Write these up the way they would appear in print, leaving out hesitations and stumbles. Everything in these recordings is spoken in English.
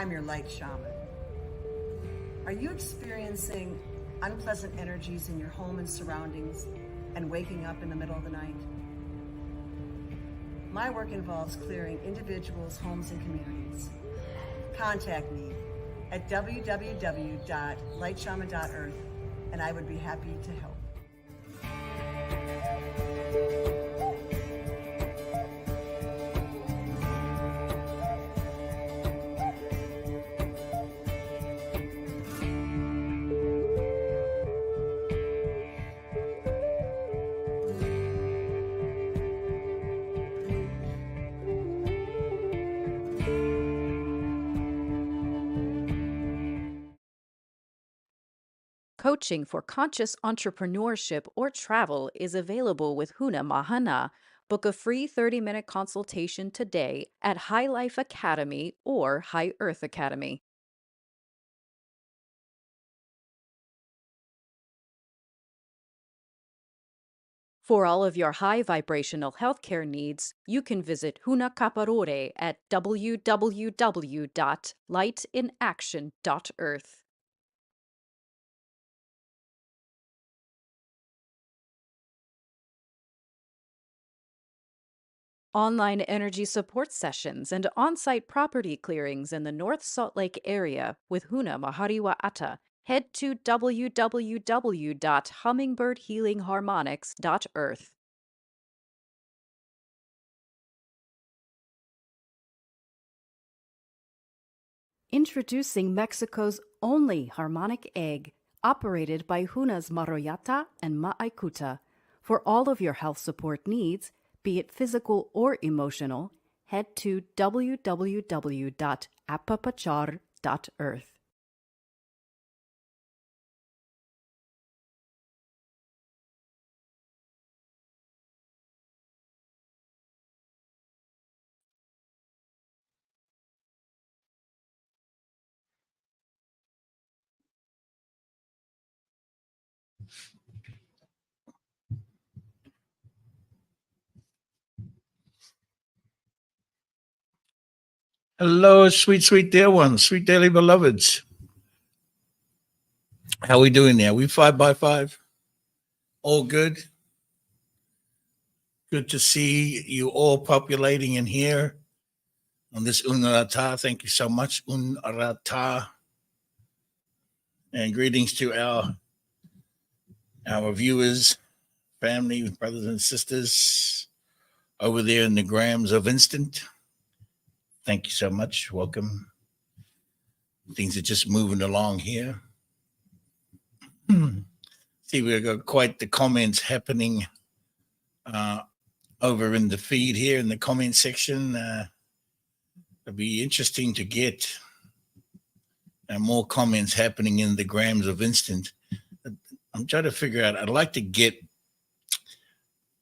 I'm your light shaman. Are you experiencing unpleasant energies in your home and surroundings and waking up in the middle of the night? My work involves clearing individuals, homes, and communities. Contact me at www.lightshaman.earth and I would be happy to help. Coaching for conscious entrepreneurship or travel is available with Huna Mahana. Book a free 30-minute consultation today at High Life Academy or High Earth Academy. For all of your high vibrational healthcare needs, you can visit Huna Kaparore at www.lightinaction.earth. Online energy support sessions and on-site property clearings in the North Salt Lake area with Huna Mahariwa Ata. Head to www.hummingbirdhealingharmonics.earth. Introducing Mexico's only harmonic egg, operated by Hunas Maroyata and Ma'aikuta. For all of your health support needs, be it physical or emotional, head to www.apapachar.earth. Hello, sweet, sweet dear ones, sweet daily beloveds. How we doing there? We 5x5? All good? Good to see you all populating in here on this Unarata. Thank you so much, Unarata. And greetings to our viewers, family, brothers and sisters over there in the grams of instant. Thank you so much. Welcome. Things are just moving along here. See, we've got quite the comments happening over in the feed here in the comment section. It'll be interesting to get more comments happening in the grams of instant. I'm trying to figure out, I'd like to get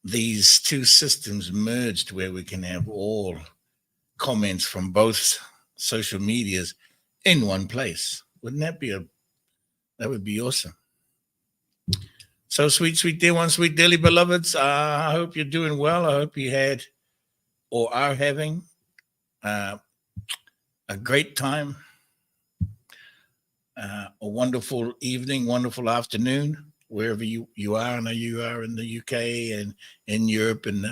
these two systems merged where we can have all comments from both social medias in one place. Wouldn't that be that would be awesome. So sweet, sweet dear ones, sweet daily beloveds, I hope you're doing well. I hope you had or are having a great time, a wonderful evening, wonderful afternoon, wherever you are. I know you are in the UK and in Europe and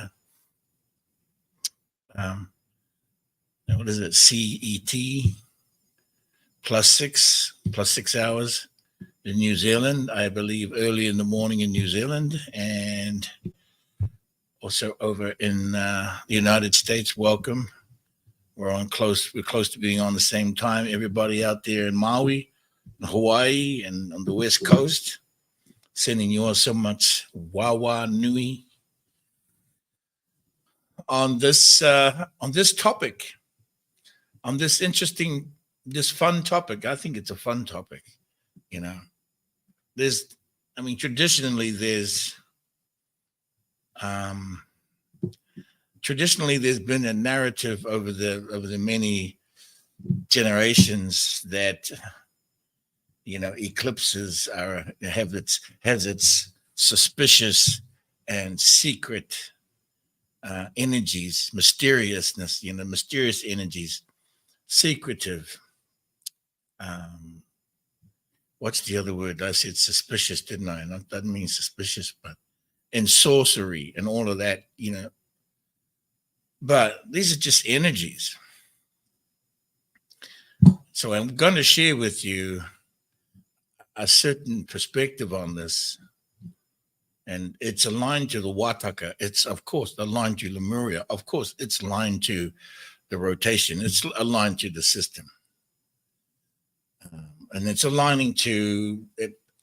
what is it, CET, plus six hours in New Zealand, I believe early in the morning in New Zealand, and also over in the United States. Welcome. We're close to being on the same time. Everybody out there in Maui, Hawaii, and on the West Coast, sending you all so much wawa nui on this topic, on this interesting, this fun topic. I think it's a fun topic. You know, traditionally there's been a narrative over the many generations that, you know, eclipses has its suspicious and secret energies, mysteriousness, you know, mysterious energies, secretive, What's the other word? I said suspicious, didn't I? Not doesn't mean suspicious, but in sorcery and all of that, you know. But these are just energies. So I'm going to share with you a certain perspective on this. And it's aligned to the Wataka. It's, of course, aligned to Lemuria. Of course, it's aligned to the rotation. It's aligned to the system. And it's aligning to,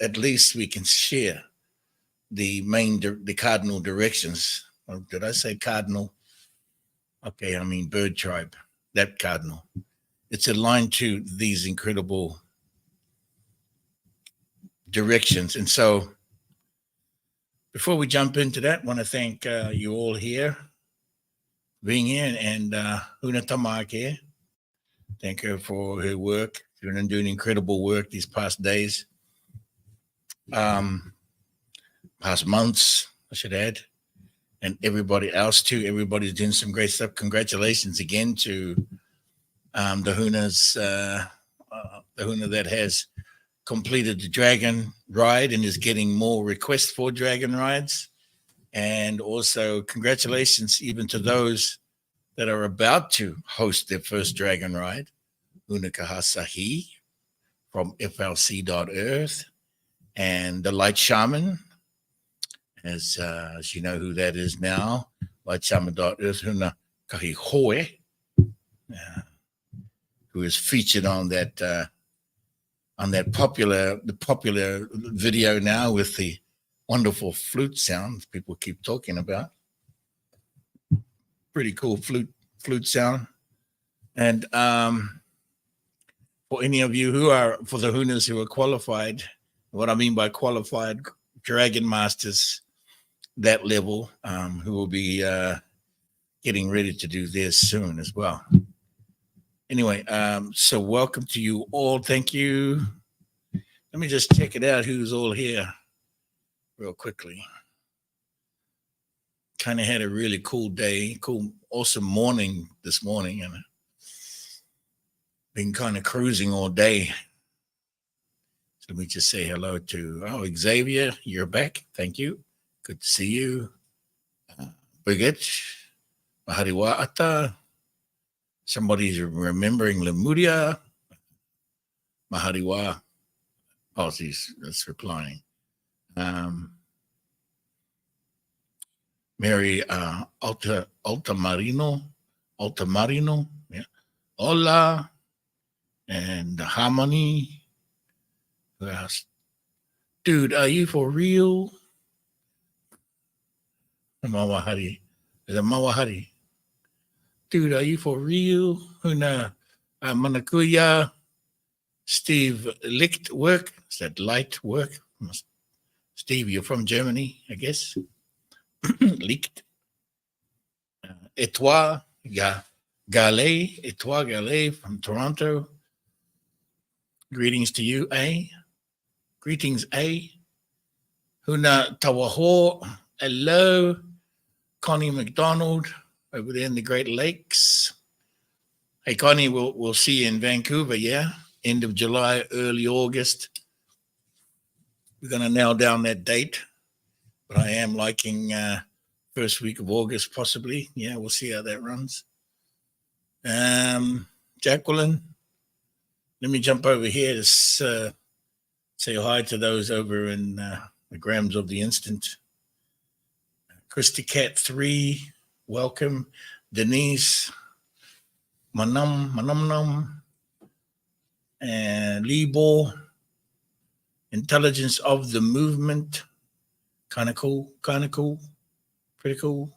at least we can share the the cardinal directions. Or did I say cardinal? Okay, I mean bird tribe, that cardinal. It's aligned to these incredible directions. And so before we jump into that, I want to thank you all here being here, and Huna Tamake. Thank her for her work. She's been doing incredible work these past days, past months, I should add, and everybody else too. Everybody's doing some great stuff. Congratulations again to the Hunas, the Huna that has completed the dragon ride and is getting more requests for dragon rides. And also congratulations even to those that are about to host their first dragon ride. Unakahasahi from FLC.Earth and the Light Shaman, as you know who that is now, Light Shaman.Earth, Huna Kahihoe, who is featured on that popular video now with the wonderful flute sound people keep talking about. Pretty cool flute sound. And for any of you who are, for the Hunas who are qualified, what I mean by qualified dragon masters, that level, who will be getting ready to do this soon as well. Anyway, so welcome to you all. Thank you. Let me just check it out who's all here real quickly. Kind of had a really cool day, awesome morning this morning, and been kind of cruising all day. So let me just say hello to, Xavier, you're back. Thank you. Good to see you. Brigitte, Mahariwa Ata. Somebody's remembering Lemuria. Mahariwa. Oh, that's replying. Mary Altamarino, yeah. Hola, and Harmony. Who else? Dude, are you for real? Mawahari. Is it Mawahari? Dude, are you for real? Huna Manakuya. Steve Licht work. Is that light work? Steve, you're from Germany, I guess. Licht. Etoile Gale from Toronto. Greetings to you, A. Greetings, A. Huna Tawaho. Hello. Connie McDonald over there in the Great Lakes. Hey, Connie, we'll see you in Vancouver, yeah? End of July, early August. We're going to nail down that date. But I am liking first week of August, possibly. Yeah, we'll see how that runs. Jacqueline, let me jump over here to say hi to those over in the Grams of the Instant. Christy Cat 3, welcome. Denise, Manum, and Libo, Intelligence of the Movement. Kind of cool, pretty cool.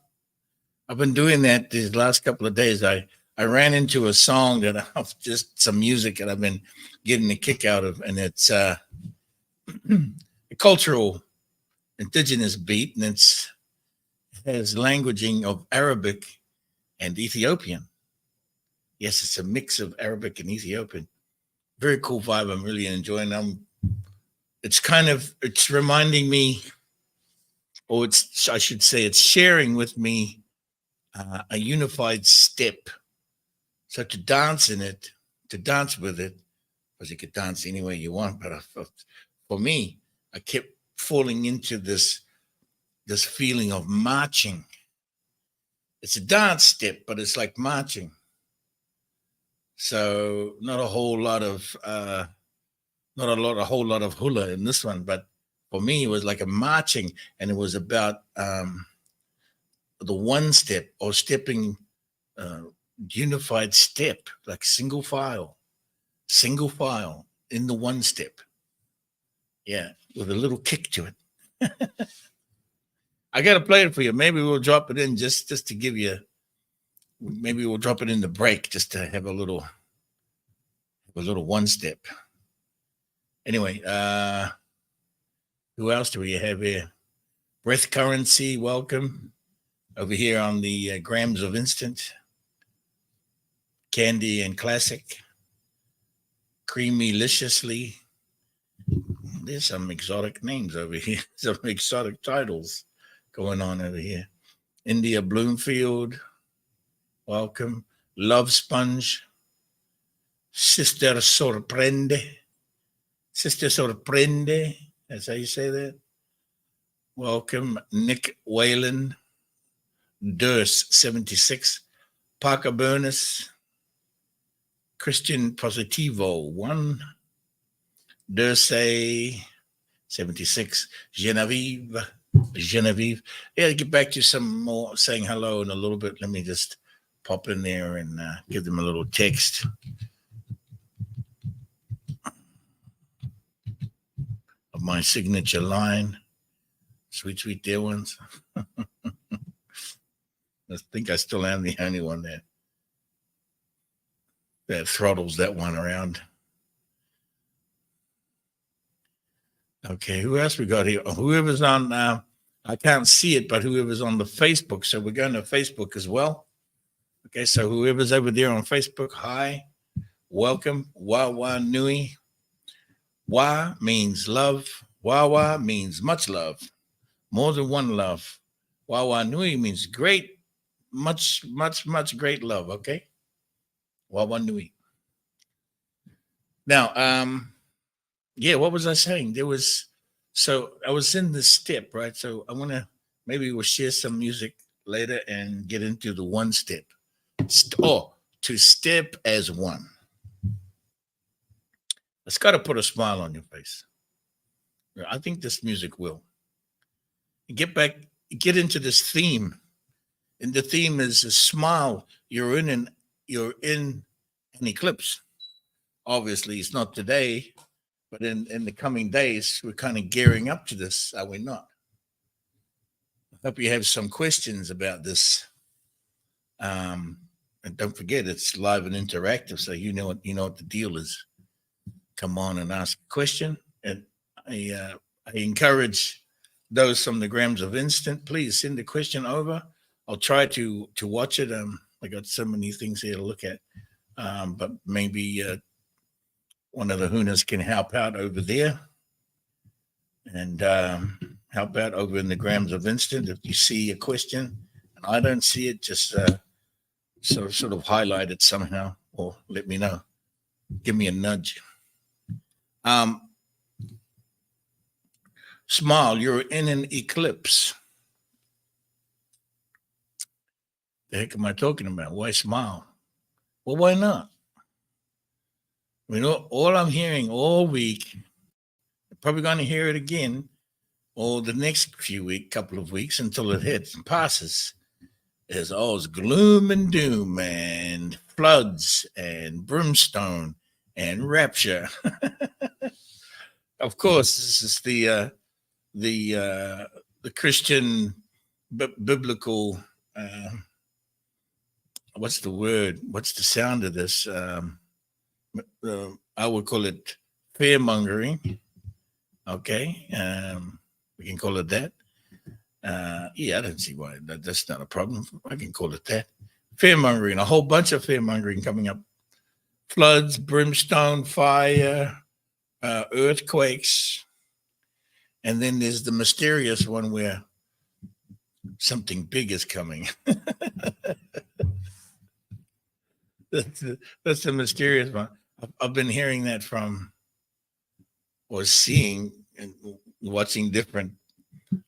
I've been doing that these last couple of days. I ran into a song that just some music that I've been getting a kick out of, and it's a cultural indigenous beat, and it has languaging of Arabic and Ethiopian. Yes, it's a mix of Arabic and Ethiopian. Very cool vibe. I'm really enjoying them. It's reminding me, or I should say it's sharing with me a unified step. So to dance with it, because you could dance any way you want. But for me, I kept falling into this feeling of marching. It's a dance step, but it's like marching. So not a whole lot of hula in this one, but for me it was like a marching, and it was about the one step, or stepping, unified step, like single file in the one step. Yeah, with a little kick to it. I gotta play it for you. Maybe we'll drop it in just to give you. Maybe we'll drop it in the break just to have a little one step. Anyway, who else do we have here? Breath Currency, welcome. Over here on the Grams of Instant. Candy and Classic. Creamy-liciously. There's some exotic names over here. Some exotic titles going on over here. India Bloomfield, welcome. Love Sponge. Sister Sorprende. That's how you say that. Welcome. Nick Whalen. Durst 76. Parker Burness. Christian Positivo 1. Durse 76. Genevieve. Yeah, get back to some more saying hello in a little bit. Let me just pop in there and give them a little text. Of my signature line. Sweet dear ones. I think I still am the only one that throttles that one around. Okay, who else we got here? Whoever's on, I can't see it, but whoever's on the Facebook. So we're going to Facebook as well. Okay, so whoever's over there on Facebook, hi, welcome. Wawa Nui. Wa means love. Wawa means much love. More than one love. Wawa Nui means great, much great love, okay? Wawa Nui. Now, yeah, what was I saying? So I was in this step, right? So I want to, maybe we'll share some music later and get into the one step. To step as one. It's got to put a smile on your face. I think this music will. Get into this theme. And the theme is a smile. You're in an eclipse. Obviously, it's not today. But in the coming days, we're kind of gearing up to this, are we not? I hope you have some questions about this. And don't forget, it's live and interactive, so you know what the deal is. Come on and ask a question. And I encourage those from the Grams of Instant, please send the question over. I'll try to watch it. I got so many things here to look at. But maybe one of the Hunas can help out over there and help out over in the Grams of Instant. If you see a question and I don't see it, just sort of highlight it somehow or let me know. Give me a nudge. Smile, you're in an eclipse. The heck am I talking about? Why smile? Well, why not? You know, all I'm hearing all week, probably going to hear it again, or the next couple of weeks until it hits and passes, is all gloom and doom and floods and brimstone and rapture. Of course, this is the Christian biblical. What's the word? What's the sound of this? I would call it fear mongering. Okay, we can call it that. Yeah, I don't see why that's not a problem. I can call it that. Fear mongering, a whole bunch of fear mongering coming up. Floods, brimstone, fire, earthquakes, and then there's the mysterious one where something big is coming. That's the mysterious one. I've been hearing that from, or seeing and watching different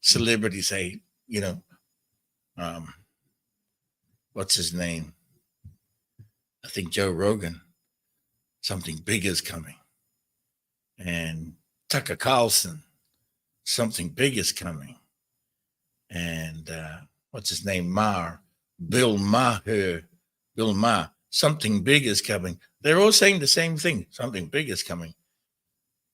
celebrities say, um, what's his name? I think Joe Rogan, something big is coming. And Tucker Carlson, something big is coming. And what's his name? Bill Maher, something big is coming. They're all saying the same thing. Something big is coming.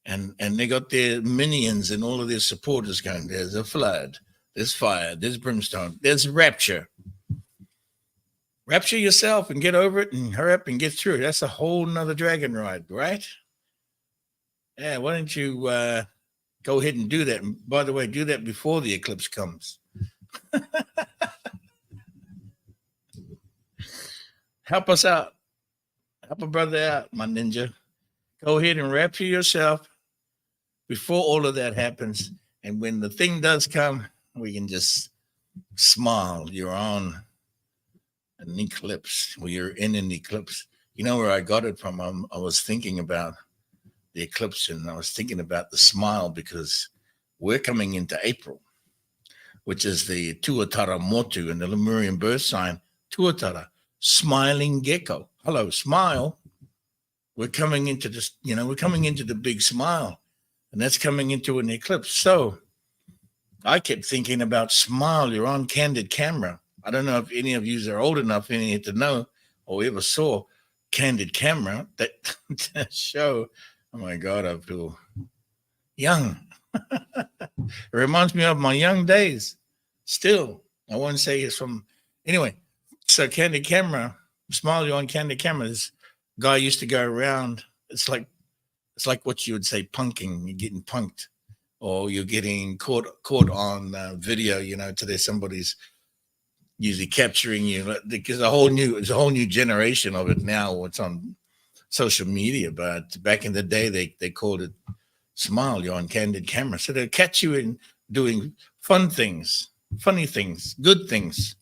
And they got their minions and all of their supporters going, there's a flood, there's fire, there's brimstone, there's rapture. Rapture yourself and get over it and hurry up and get through it. That's a whole nother dragon ride, right? Yeah, why don't you go ahead and do that? And by the way, do that before the eclipse comes. Help us out. Help a brother out, my ninja. Go ahead and rapture yourself before all of that happens. And when the thing does come, we can just smile. You're on an eclipse. You're in an eclipse. You know where I got it from? I was thinking about the eclipse, and I was thinking about the smile, because we're coming into April, which is the Tuatara Motu in the Lemurian birth sign, Tuatara, smiling gecko. Hello, smile. We're coming into this, we're coming into the big smile, and that's coming into an eclipse. So I kept thinking about smile. You're on candid camera. I don't know if any of you are old enough in here to know or ever saw Candid Camera, that show. Oh my God, I feel young. It reminds me of my young days. Still, I won't say it's from. Anyway, so Candid Camera, smile, you're on Candid Camera. This guy used to go around. It's like what you would say, punking. You're getting punked, or you're getting caught on video. Today somebody's usually capturing you. There's a whole new generation of it now. It's on social media, but back in the day, they called it smile. You're on Candid Camera, so they'll catch you in doing fun things, funny things, good things,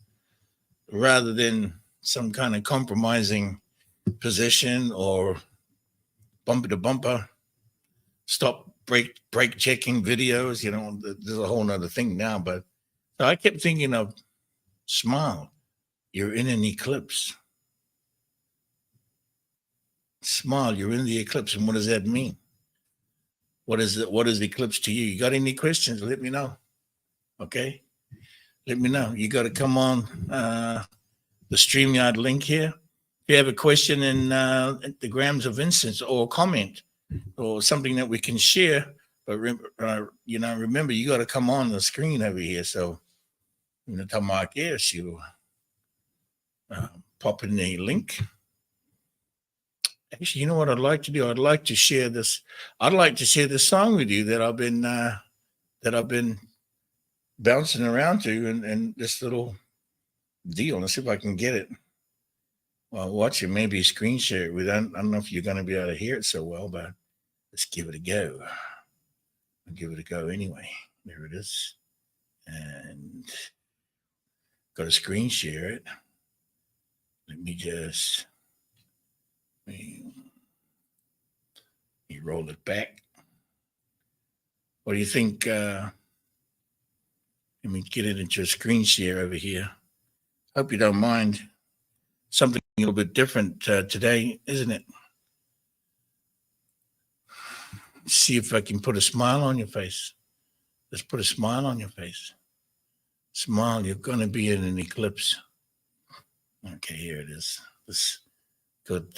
rather than some kind of compromising position or bumper to bumper, stop brake checking videos. There's a whole nother thing now. But so I kept thinking of smile. You're in an eclipse. Smile. You're in the eclipse. And what does that mean? What is the eclipse to you? You got any questions? Let me know. Okay. Let me know. You got to come on the StreamYard link here. If you have a question in the grams of incense, or comment, or something that we can share, but remember, you got to come on the screen over here. So, Tamak, yes, you pop in the link. Actually, you know what I'd like to do? I'd like to share this. I'd like to share this song with you that I've been bouncing around to, and this little deal. Let's see if I can get it. Well, watch it. Maybe screen share it with. I don't know if you're going to be able to hear it so well, but let's give it a go. I'll give it a go anyway. There it is, and got to screen share it. Let me just. You roll it back. What do you think? Let me get it into a screen share over here. Hope you don't mind. Something a little bit different today, isn't it? See if I can put a smile on your face. Let's put a smile on your face. Smile. You're going to be in an eclipse. Okay, here it is. This good.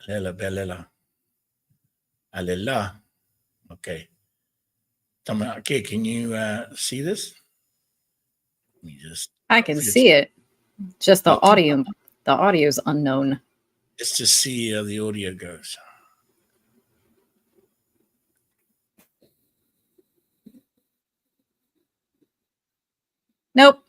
Lela belela. Alela. Okay. Okay, can you see this? Let me just. I can see it. Just the audio. The audio is unknown. Let's just see how the audio goes. Nope.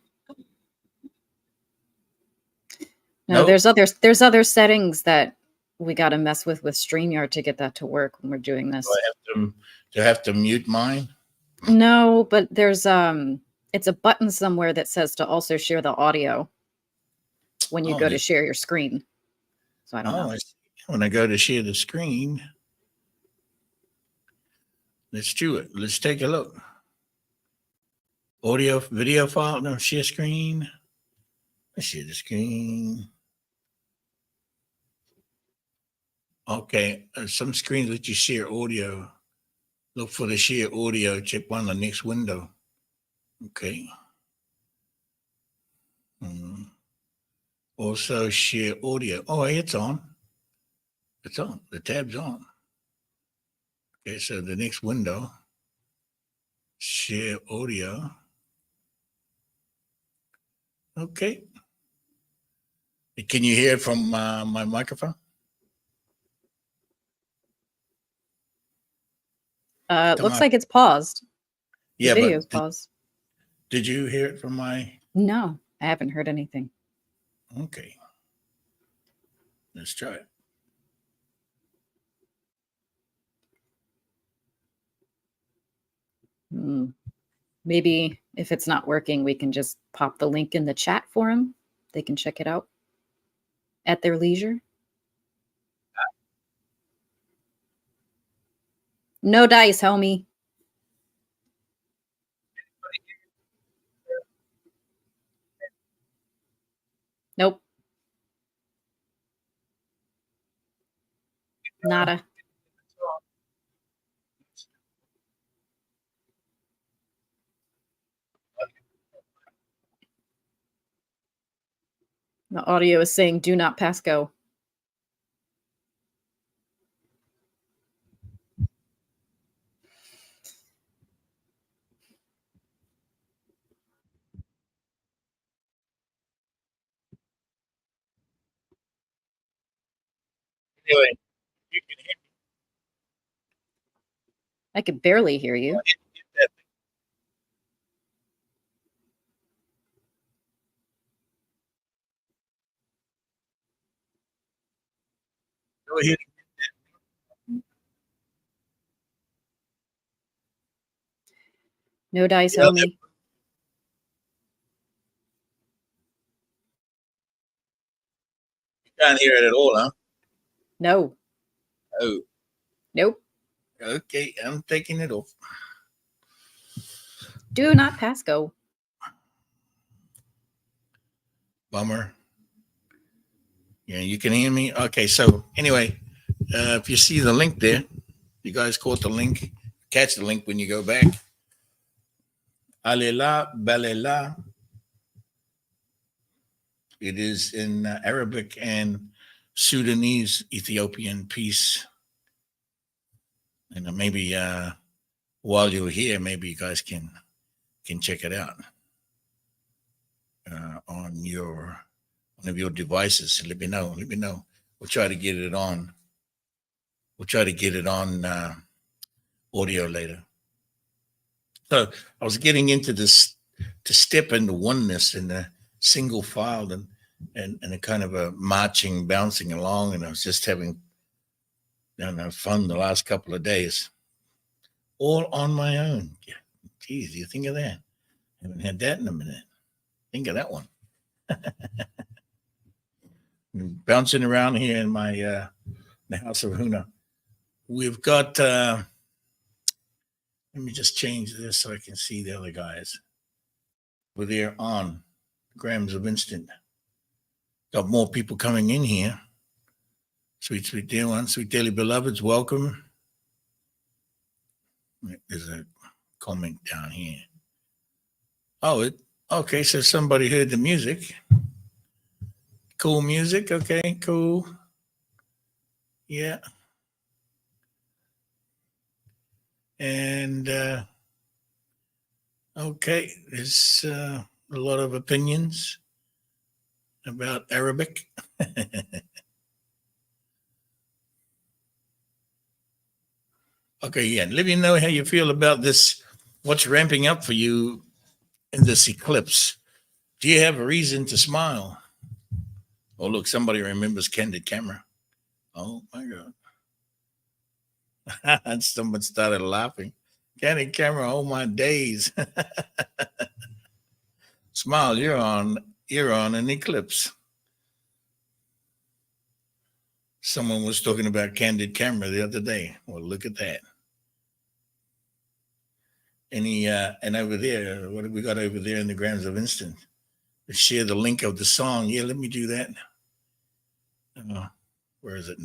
No, Nope. there's other settings that we got to mess with StreamYard to get that to work when we're doing this. Do I have to mute mine? No, but there's it's a button somewhere that says to also share the audio when you go to share your screen. So I don't know. I see. When I go to share the screen, let's do it. Let's take a look. Audio, video file, no, share screen. Let's share the screen. Okay, some screens let you share audio. Look for the share audio. Check one on the next window. Okay. Also share audio. Oh, hey, it's on. It's on. The tab's on. Okay, so the next window, share audio. Okay. Can you hear it from my microphone? It looks like it's paused. Yeah, the video's but paused. Did you hear it from my? No, I haven't heard anything. Okay. Let's try it. Maybe if it's not working, we can just pop the link in the chat for them. They can check it out at their leisure. No dice, homie. Nope. Nada. The audio is saying, do not pass go. Anyway, you can hear me. I could barely hear you. Go ahead. No dice, homie. You can't hear it at all, huh? No. Oh. Nope. Okay, I'm taking it off. Do not pass go. Bummer. Yeah, you can hear me? Okay, so anyway, if you see the link there, you guys caught the link. Catch the link when you go back. Alela Balela. It is in Arabic and Sudanese, Ethiopian piece. And maybe while you're here, maybe you guys can check it out on one of your devices. Let me know. Let me know. We'll try to get it on. We'll try to get it on audio later. So I was getting into this to step into oneness in a single file and a kind of a marching, bouncing along, and I was just having fun the last couple of days, all on my own. Geez, you think of that? Haven't had that in a minute. Think of that one. Bouncing around here in my the house of Huna. We've got. Let me just change this so I can see the other guys. We're there on grams of instant. Got more people coming in here. Sweet, sweet dear one, sweet daily beloveds, welcome. There's a comment down here. Oh, okay, so somebody heard the music. Cool music, okay, cool. Yeah. And, okay, there's a lot of opinions about Arabic. Okay, yeah. Let me know how you feel about this. What's ramping up for you in this eclipse? Do you have a reason to smile? Oh, look, somebody remembers Candid Camera. Oh, my God. And someone started laughing. Candid Camera, oh, my days. Smile, you're on an eclipse. Someone was talking about candid camera the other day. Well, look at that. And over there, what have we got over there in the grams of instant? Share the link of the song. Yeah, let me do that. Where is it?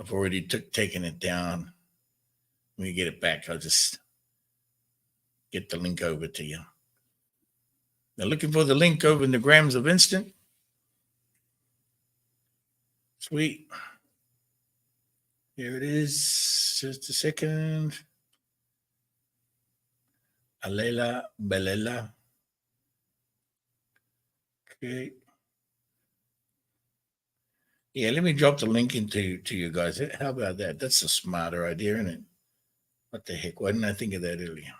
I've already taken it down. Let me get it back. I'll just get the link over to you. Now, looking for the link over in the grams of instant. Sweet. Here it is. Just a second. Alela Belela. Okay. Yeah, let me drop the link into you guys. How about that? That's a smarter idea, isn't it? What the heck? Why didn't I think of that earlier?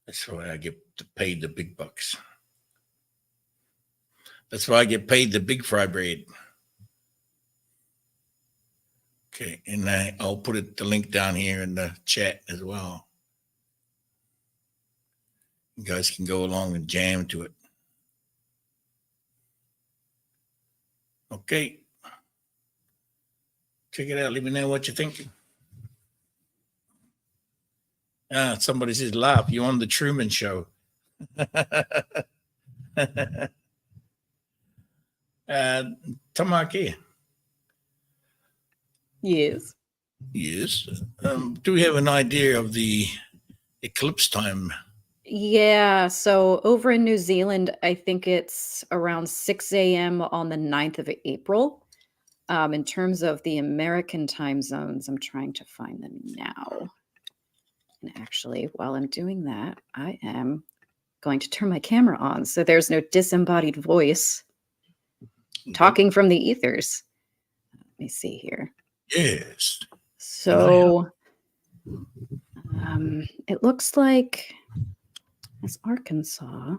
That's why I get paid the big bucks. That's why I get paid the big fry bread. Okay, and I'll put the link down here in the chat as well. You guys can go along and jam to it. Okay. Check it out. Let me know what you're thinking. Somebody says, laugh. You're on the Truman Show. Tamaki. Yes. Yes. Do we have an idea of the eclipse time? Yeah. So over in New Zealand, I think it's around 6 a.m. on the 9th of April. In terms of the American time zones, I'm trying to find them now. And actually, while I'm doing that, I am going to turn my camera on so there's no disembodied voice talking from the ethers. Let me see here. Yes. So it looks like it's Arkansas.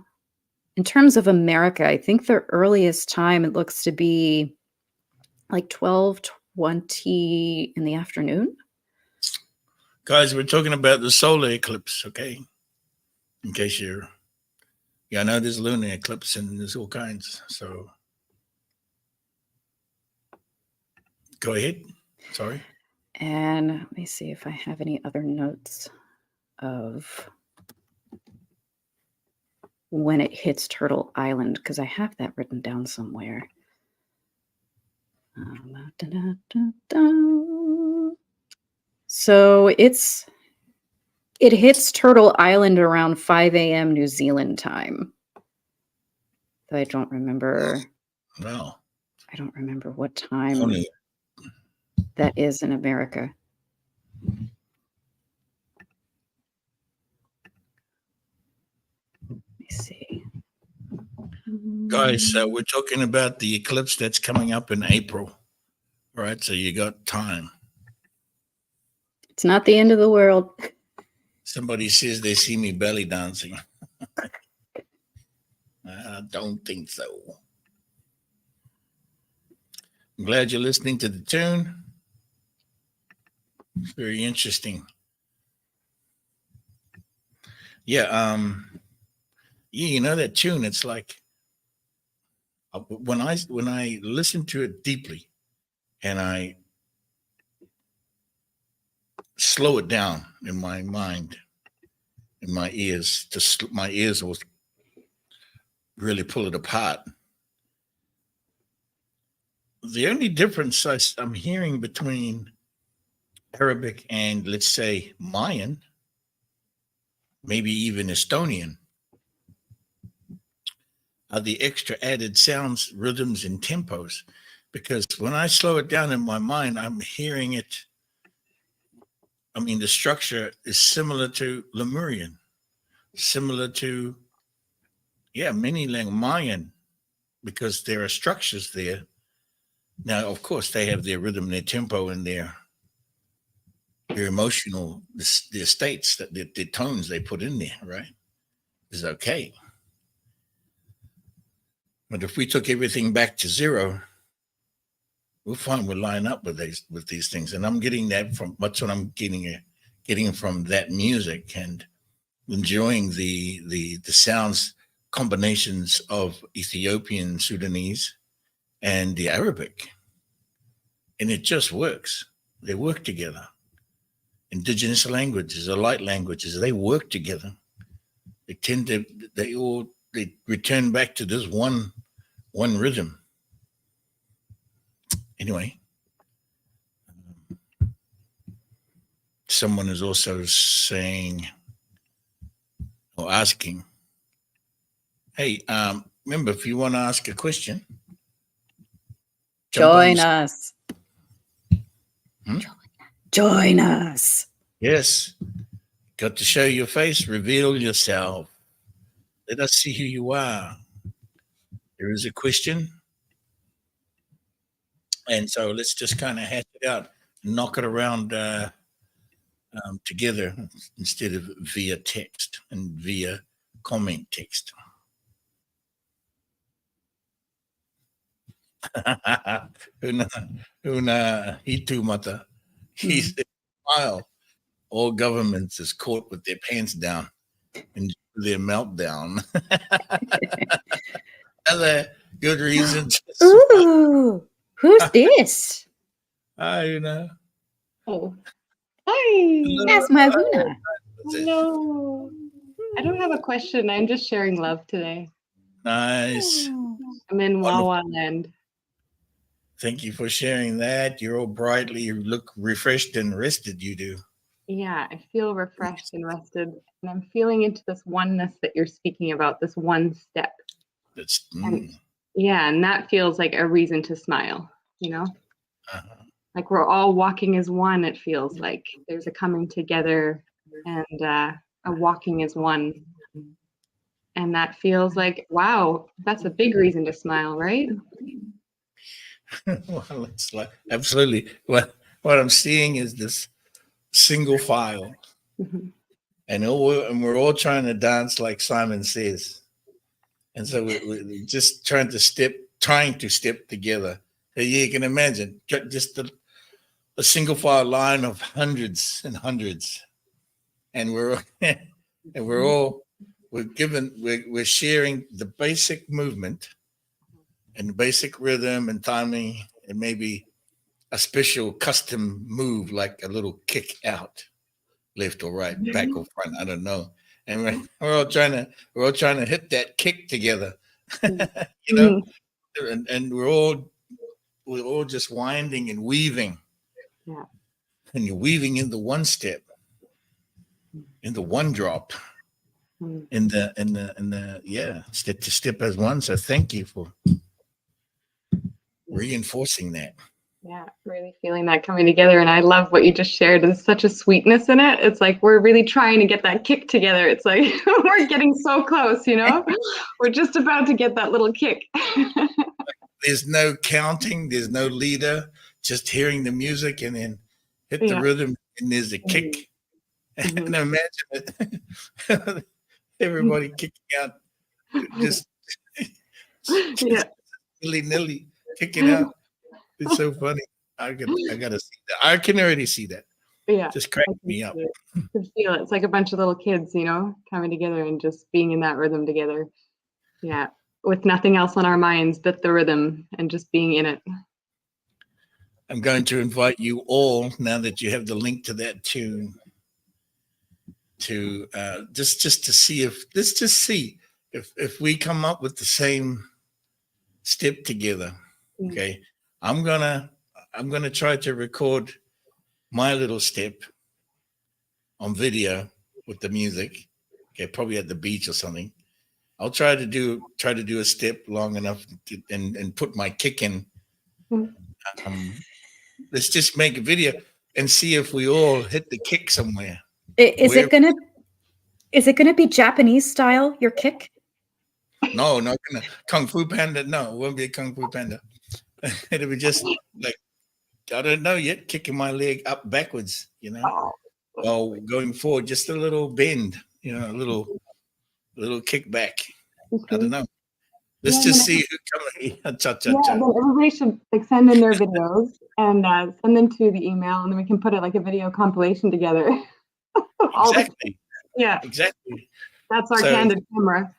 In terms of America, I think the earliest time it looks to be like 12:20 in the afternoon. Guys, we're talking about the solar eclipse, okay? In case I know there's lunar eclipse and there's all kinds. So go ahead. Sorry. And let me see if I have any other notes of when it hits Turtle Island, because I have that written down somewhere. So it hits Turtle Island around 5 a.m. New Zealand time. I don't remember. No. I don't remember what time that is in America. Let me see. Guys, we're talking about the eclipse that's coming up in April. All right, so you got time. It's not the end of the world. Somebody says they see me belly dancing. I don't think so. I'm glad you're listening to the tune. It's very interesting. Yeah, you know that tune, it's like when I listen to it deeply and I slow it down in my mind, in my ears, my ears will really pull it apart. The only difference I'm hearing between Arabic and, let's say, Mayan, maybe even Estonian, are the extra added sounds, rhythms, and tempos. Because when I slow it down in my mind, I'm hearing it. I mean, the structure is similar to Lemurian, similar to, many Mayan, because there are structures there. Now, of course, they have their rhythm, their tempo, and their emotional, their states, that the tones they put in there, right, is okay. But if we took everything back to zero, we'll find we'll line up with these things. And I'm getting that from what's what I'm getting from that music, and enjoying the sounds combinations of Ethiopian, Sudanese, and the Arabic. And it just works. They work together. Indigenous languages, or light languages, they work together. They return back to this one rhythm. Anyway, someone is also saying or asking, hey, remember, if you want to ask a question, Join us. Hmm? Join us. Yes. Got to show your face, reveal yourself. Let us see who you are. There is a question. And so let's just kind of hash it out, knock it around together instead of via text and via comment text. Huna hitu mata. He said, smile. All governments is caught with their pants down and their meltdown. Another good reason. Ooh, who's this? Huna. Oh, hi. That's my Huna. Hello. I don't have a question. I'm just sharing love today. Nice. I'm in Wonderful. Wawa land. Thank you for sharing that. You're all brightly, you look refreshed and rested, you do. Yeah, I feel refreshed and rested. And I'm feeling into this oneness that you're speaking about, this one step. That's Yeah, and that feels like a reason to smile, you know? uh-huh. Like we're all walking as one, it feels like. There's a coming together and a walking as one. And that feels like, wow, that's a big reason to smile, right? Well, it's like absolutely. What I'm seeing is this single file, Mhm. and we're all trying to dance like Simon says, and so we're just trying to step together. You can imagine just a single file line of hundreds and hundreds, and we're sharing the basic movement and the basic rhythm and timing, and maybe a special custom move like a little kick out, left or right, back or front, I don't know. And we're all trying to hit that kick together, you know, and we're all just winding and weaving. Yeah. And you're weaving in the one step, in the one drop, in the step to step as one. So thank you for reinforcing that. Yeah, really feeling that coming together. And I love what you just shared. There's such a sweetness in it. It's like we're really trying to get that kick together. It's like we're getting so close, you know? We're just about to get that little kick. There's no counting, there's no leader, just hearing the music and then hit the rhythm and there's a kick. And imagine it. Everybody kicking out, just nilly kicking out. It's so funny. I gotta see that. I can already see that. Yeah, just crack me up. I can feel it. It's like a bunch of little kids, you know, coming together and just being in that rhythm together. Yeah, with nothing else on our minds but the rhythm and just being in it. I'm going to invite you all, now that you have the link to that tune, to just to see if we come up with the same step together. Okay, I'm gonna try to record my little step on video with the music. Okay, probably at the beach or something. I'll try to do a step long enough and put my kick in. Let's just make a video and see if we all hit the kick somewhere. Is it gonna be Japanese style, your kick? No, not gonna Kung Fu Panda. No, it won't be a Kung Fu Panda. It'll be just like, I don't know yet, kicking my leg up backwards, you know, or going forward, just a little bend, you know, a little kick back. I don't know. Let's just see who comes. Then everybody should like send in their videos and send them to the email, and then we can put it like a video compilation together. Exactly. Yeah. Exactly. That's our candid camera.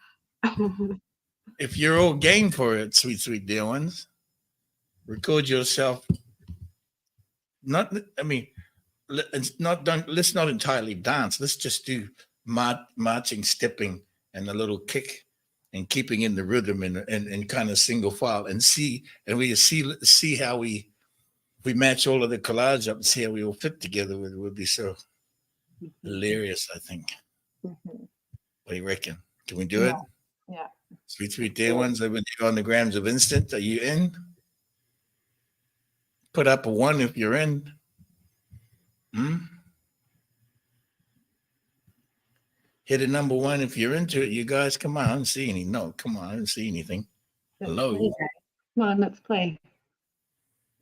If you're all game for it, sweet dear ones, record yourself. Not, I mean, let's not entirely dance. Let's just do marching, stepping, and a little kick, and keeping in the rhythm and kind of single file, and we see how we match all of the collage up and see how we all fit together. It would be so hilarious, I think. What do you reckon? Can we do it? Yeah. Sweet dear ones over there on the grams of instant. Are you in? Put up a 1 if you're in. Hit a number 1 if you're into it. You guys, come on. I don't see any. No, come on. I don't see anything. Hello. Come on, let's play.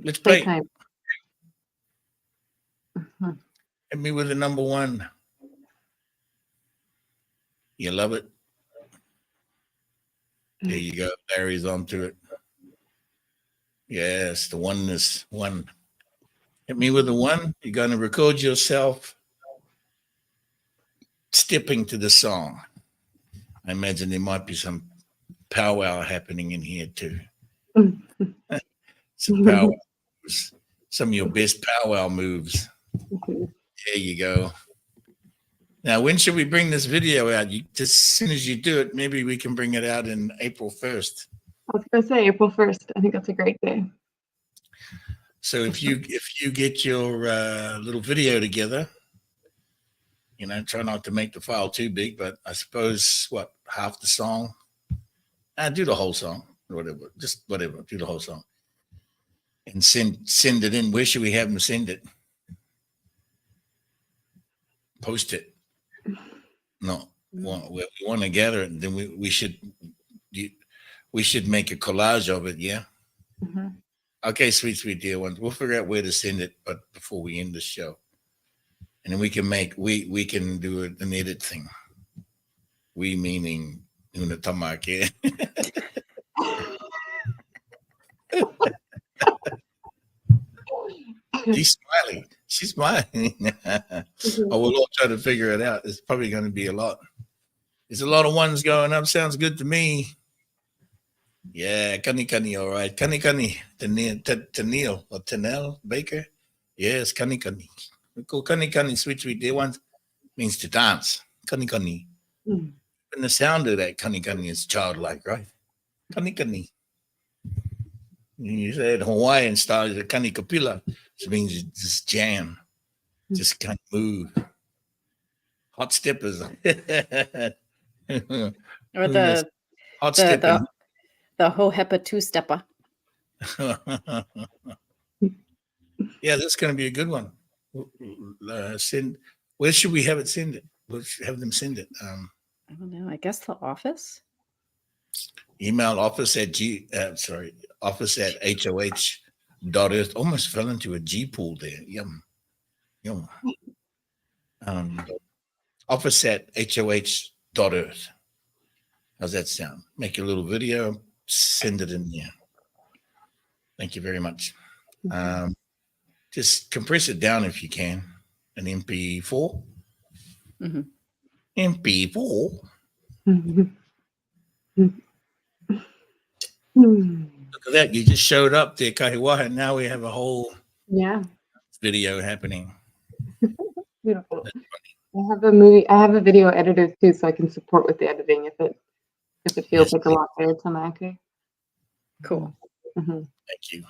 Let's play. Playtime. Hit me with a number 1. You love it. There you go. Larry's onto it. Yes, the oneness 1. Hit me with a 1. You're going to record yourself stepping to the song. I imagine there might be some powwow happening in here too. Some powwow moves. Some of your best powwow moves. There you go. Now, when should we bring this video out? Just as soon as you do it, maybe we can bring it out in April 1st. I was going to say April 1st. I think that's a great day. So if you get your little video together, try not to make the file too big, but I suppose half the song. Do the whole song, whatever, just whatever. Do the whole song, and send it in. Where should we have them send it? Post it. No, we want to gather it, and then we should make a collage of it. Yeah. Mm-hmm. Okay, sweet dear ones. We'll figure out where to send it, but before we end the show, and then we can do an edit thing. We meaning Huna Tamake. She's smiling. She's smiling. I will all try to figure it out. It's probably going to be a lot. There's a lot of ones going up. Sounds good to me. Yeah, Kani, all right. Kani, Tanil or Tanel Baker. Yes, Kani. Cool. Kani, sweet dear ones means to dance. Kani. And the sound of that Kani is childlike, right? Kani. You said Hawaiian style is a Kani Kapila. Which means you just jam, just kind of move. Hot steppers. Or the hot stepping. The Hohepa 2-stepper. Yeah, that's going to be a good one. Where should we have it send it? We'll have them send it. I don't know. I guess the office. Email office at hoh.earth. Almost fell into a G pool there. Yum. Office at hoh.earth. How's that sound? Make a little video, send it in there. Thank you very much. Just compress it down if you can. An MP4. Mm-hmm. MP4. Look at that. You just showed up there, Kahiwaha. Now we have a whole video happening. Beautiful. I have a video editor too, so I can support with the editing if it feels like a lot better to Maki. Cool. Mm-hmm. Thank you.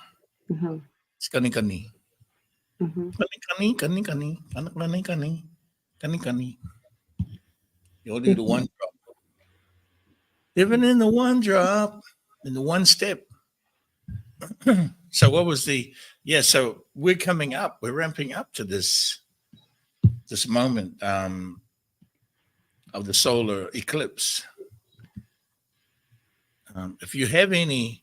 Mm-hmm. It's Kani. Kani. You'll do the one drop. Living in the one drop, in the one step. So what was so we're ramping up to this moment of the solar eclipse. If you have any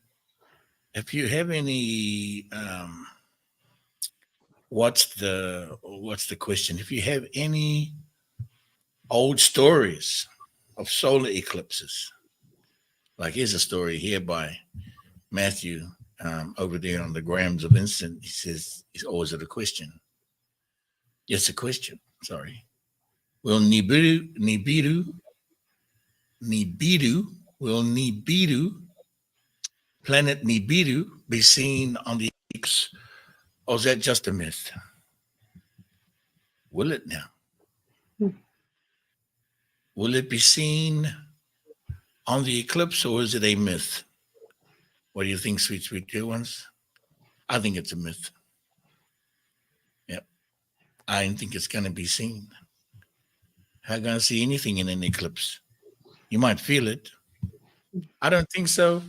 what's the question? If you have any old stories of solar eclipses, like here's a story here by Matthew over there on the grams of instant. He says, is it a question? Yes, a question. Sorry. Will Nibiru planet Nibiru be seen on the eclipse, or is that just a myth? Will it now? Will it be seen on the eclipse, or is it a myth? What do you think, sweet, sweet dear ones? I think it's a myth. Yep. I don't think it's going to be seen. How going to see anything in an eclipse? You might feel it. I don't think so.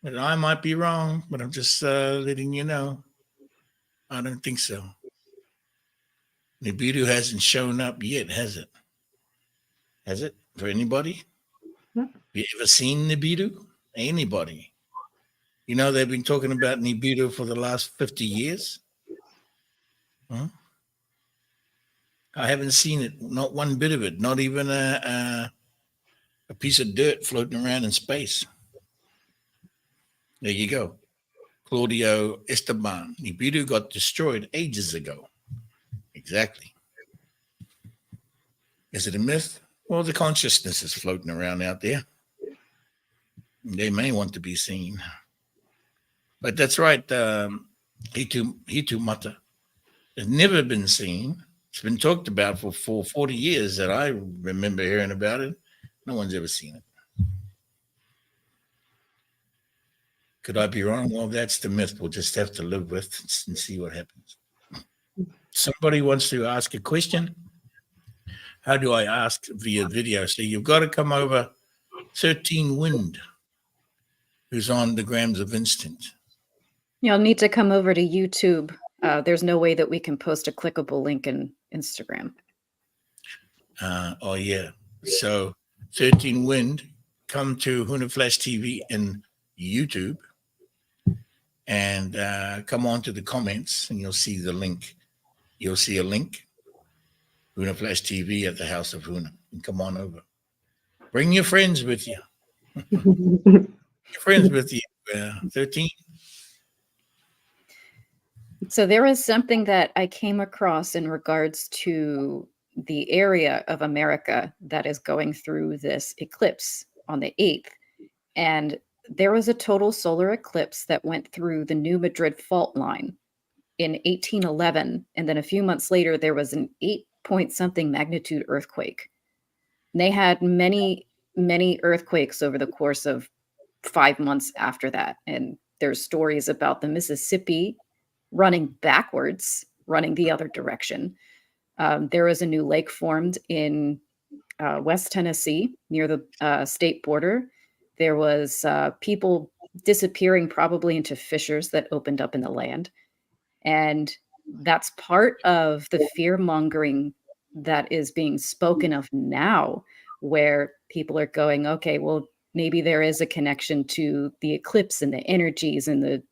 But I might be wrong, but I'm just letting you know. I don't think so. Nibiru hasn't shown up yet, has it? Has it? For anybody? No. Have you ever seen Nibiru? Anybody? You know, they've been talking about Nibiru for the last 50 years. Huh? I haven't seen it, not one bit of it, not even a piece of dirt floating around in space. There you go. Claudio Esteban. Nibiru got destroyed ages ago. Exactly. Is it a myth? Well, the consciousness is floating around out there. They may want to be seen. But that's right. Hitu Mata has never been seen. It's been talked about for 40 years that I remember hearing about it. No one's ever seen it. Could I be wrong? Well, that's the myth we'll just have to live with and see what happens. Somebody wants to ask a question. How do I ask via video? So you've got to come over 13 Wind, who's on the Grams of Instant. You'll need to come over to YouTube. There's no way that we can post a clickable link in Instagram. Oh, yeah. So 13 Wind, come to Huna Flash TV in YouTube and come on to the comments and you'll see the link. You'll see a link, Huna Flash TV at the House of Huna. And come on over. Bring your friends with you. Your friends with you, 13. So there is something that I came across in regards to the area of America that is going through this eclipse on the 8th. And there was a total solar eclipse that went through the New Madrid fault line in 1811. And then a few months later, there was an 8-point-something magnitude earthquake. And they had many, many earthquakes over the course of 5 months after that. And there's stories about the Mississippi running backwards, running the other direction. There was a new lake formed in West Tennessee near the state border. There was people disappearing probably into fissures that opened up in the land. And that's part of the fear mongering that is being spoken of now, where people are going, okay, well, maybe there is a connection to the eclipse and the energies and the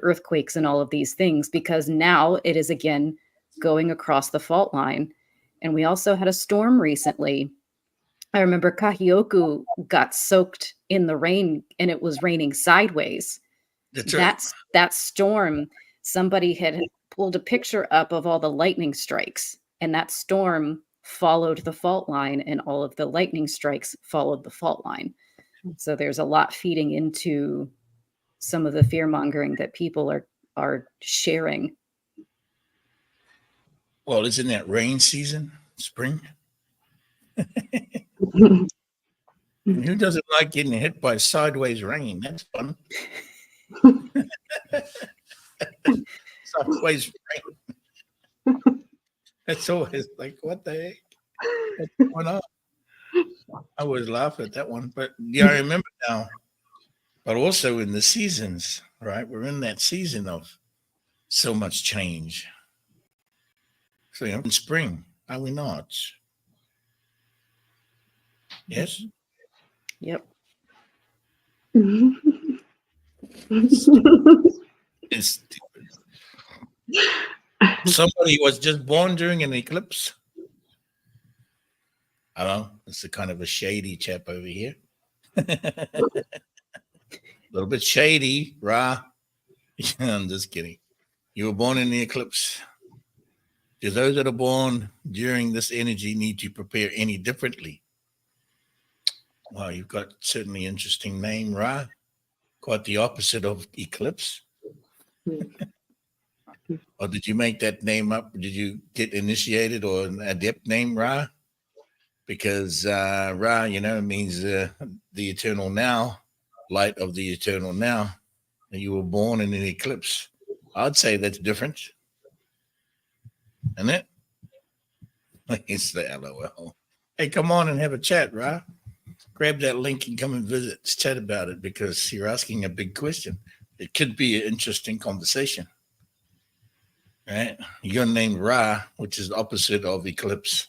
earthquakes and all of these things, because now it is again going across the fault line. And we also had a storm recently. I remember Kahioku got soaked in the rain and it was raining sideways. That's right. That storm, somebody had pulled a picture up of all the lightning strikes, and that storm followed the fault line and all of the lightning strikes followed the fault line. So there's a lot feeding into some of the fear mongering that people are sharing. Well, isn't that rain season? Spring? Who doesn't like getting hit by sideways rain? That's fun. Sideways rain. That's always like, what the heck? What's going on? I always laugh at that one. But yeah, I remember now. But also in the seasons, right? We're in that season of so much change. So, in spring, are we not? Yes? Yep. It's stupid. Somebody was just born during an eclipse. I don't know. It's a kind of a shady chap over here. A little bit shady, Ra. I'm just kidding. You were born in the eclipse. Do those that are born during this energy need to prepare any differently? Well, you've got certainly interesting name, Ra. quite the opposite of Eclipse. Or did you make that name up? Did you get initiated or an adept name, Ra? Because Ra, means the eternal now, light of the eternal now. And you were born in an eclipse. I'd say that's different. Isn't it? It's the LOL. Hey, come on and have a chat, Ra. Grab that link and come and visit. Let's chat about it because you're asking a big question. It could be an interesting conversation. Right? You're named Ra, which is the opposite of Eclipse.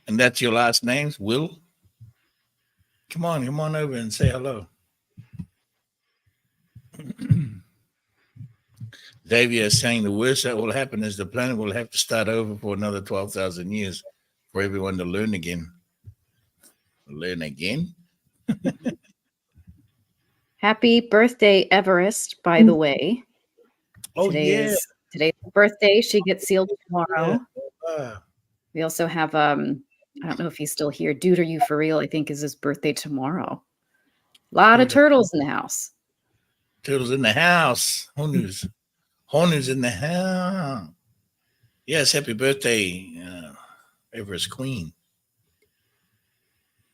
And that's your last names, Will? Come on over and say hello. Xavier is saying the worst that will happen is the planet will have to start over for another 12,000 years for everyone to learn again. Learn again? Happy birthday, Everest, by the way. Oh, Today's her birthday. She gets sealed tomorrow. Yeah. We also have, I don't know if he's still here. Dude, are you for real? I think is his birthday tomorrow. A lot of turtles in the house. Turtles in the house. Honu's in the house. Yes, happy birthday, Everest Queen.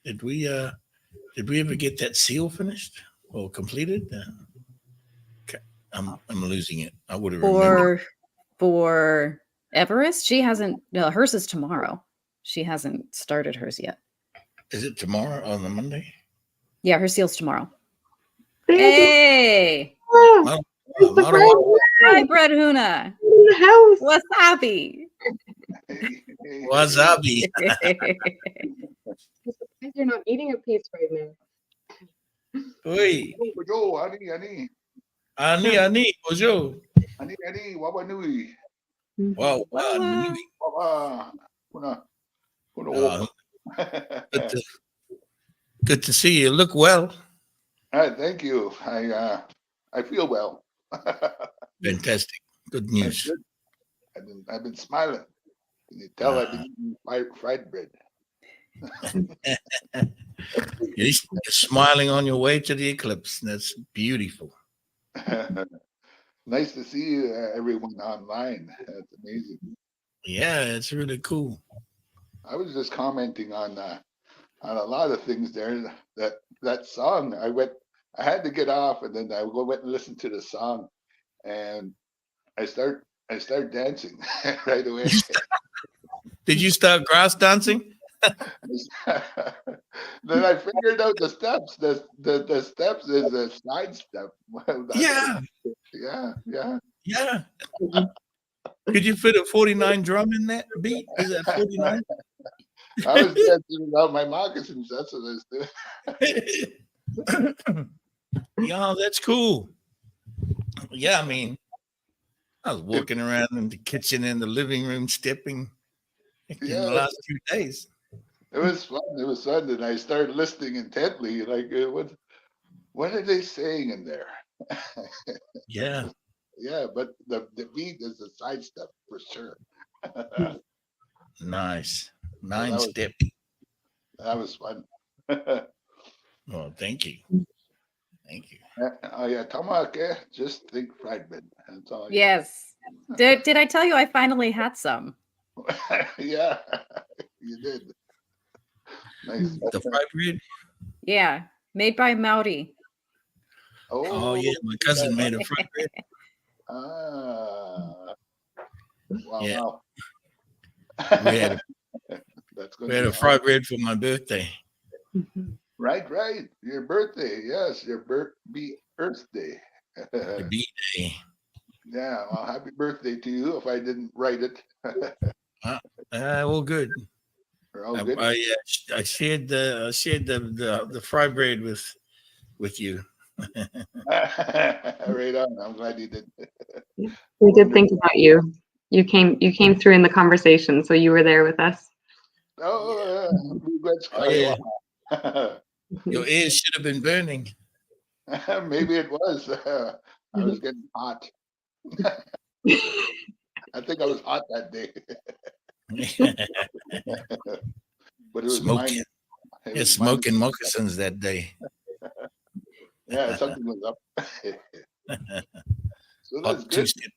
Did we ever get that seal finished or completed? Okay. I'm losing it. I would have remembered. For Everest, she hasn't. No, hers is tomorrow. She hasn't started hers yet. Is it tomorrow on the Monday? Yeah, her seal's tomorrow. Hey, hi, Brett Huna. Wasabi. Wasabi. You're not eating a piece right now. Oi. Bonjour, Ani. Ani, bonjour. Ani, Wawa Nui. Wow. Wawa. Huna. Good to see you. Look well. Thank you. I feel well. Fantastic. Good news. Good. I've been smiling. Can you tell I've been eating fried bread? You're smiling on your way to the eclipse. That's beautiful. Nice to see everyone online. That's amazing. Yeah, it's really cool. I was just commenting on a lot of things there. That song, I had to get off, and then I went and listened to the song, and I start dancing right away. Did you start grass dancing? Then I figured out the steps. The steps is a side step. Yeah. Yeah. Could you fit a 49 drum in that beat? Is that 49? I was dancing without my moccasins. That's what I was doing. Yeah, that's cool. Yeah, I mean, I was walking around in the kitchen and the living room stepping in the last few days. It was fun. And I started listening intently. Like, what are they saying in there? Yeah. Yeah, but the beat is a side step for sure. Nice. Step. That was fun. Well, thank you. Oh yeah, Tamake, just think fried bread. That's all. Yes. Did I tell you I finally had some? Yeah, you did. Nice. The fried bread? Yeah, made by Maori. Oh yeah, my cousin made a fried bread. Wow. Yeah. Wow. We had a fried bread for my birthday. Right. Your birthday. Yes, your birthday. The B-Day. Yeah. Well, happy birthday to you. If I didn't write it. All good. We're all good. I shared the fried bread with you. Right on. I'm glad you did. We did think about you. You came through in the conversation, so you were there with us. Yeah. Your ears should have been burning. Maybe it was. I was getting hot. I think I was hot that day. But it was smoking. It Yeah, was minus. smoking moccasins that day. Yeah, something was up. So that's Hot good. two-step.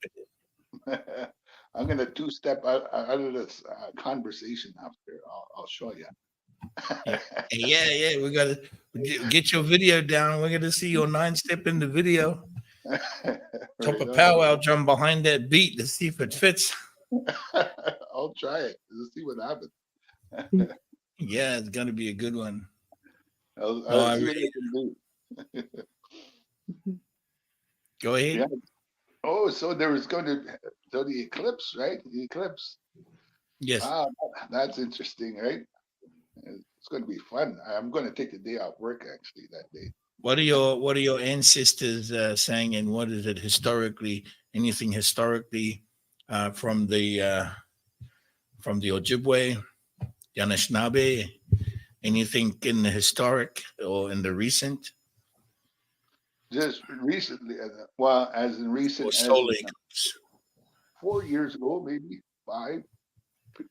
I'm gonna two-step out of this conversation after. I'll show you. Yeah. We gotta get your video down. We're gonna see your 9-step in the video. Top a powwow drum behind that beat to see if it fits. I'll try it. Let's see what happens. Yeah, it's gonna be a good one. I'll see what I can do. Go ahead. Yeah. Oh, so there was going to the eclipse, right? The eclipse. Yes. Ah, that's interesting, right? It's going to be fun. I'm going to take a day off work actually that day. What are your ancestors saying, and what is it historically? Anything historically from the Ojibwe, the Anishinaabe? Anything in the historic or in the recent? Just recently, well, as in recent, Or as solar in, eclipse? 4 years ago, maybe 5,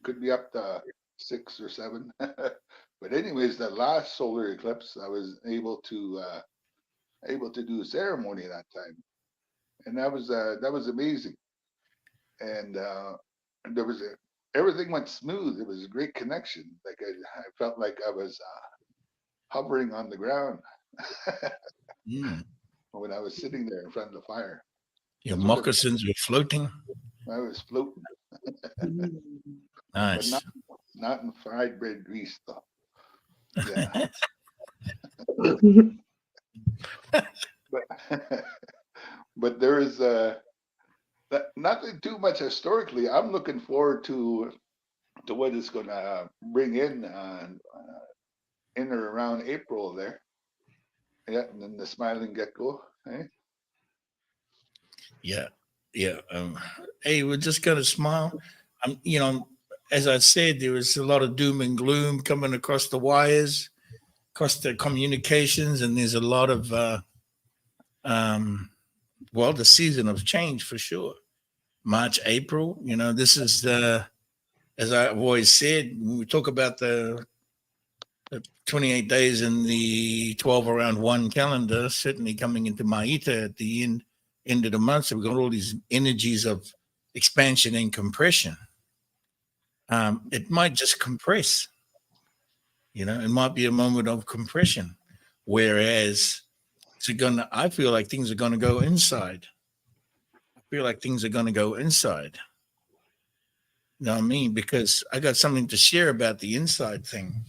could be up to 6 or 7. But anyways, the last solar eclipse, I was able to do a ceremony that time, and that was amazing. And there was everything went smooth. It was a great connection. Like I felt like I was hovering on the ground when I was sitting there in front of the fire. Your moccasins were floating. I was floating. Nice. But not in fried bread grease though. Yeah. but there is nothing too much historically. I'm looking forward to what it's going to bring in or around April there. Yeah, and then the smiling gecko. Eh? Yeah. Hey, we're just gonna smile. As I said, there was a lot of doom and gloom coming across the wires, across the communications, and there's a lot of the season of change for sure. March, April, this is as I've always said, when we talk about the 28 days in the 12 around 1 calendar, certainly coming into Maita at the end of the month. So we've got all these energies of expansion and compression. It might just compress, it might be a moment of compression, whereas I feel like things are going to go inside. You know what I mean? Because I got something to share about the inside thing.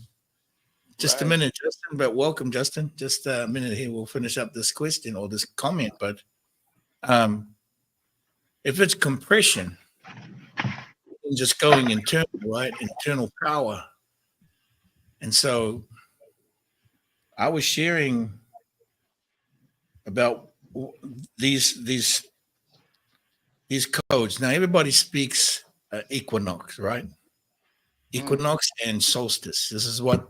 Just a minute, Justin, but welcome, Justin. Just a minute here. We'll finish up this question or this comment. But if it's compression, just going internal, right? Internal power. And so I was sharing about these codes. Now everybody speaks equinox, right? Equinox and solstice. This is what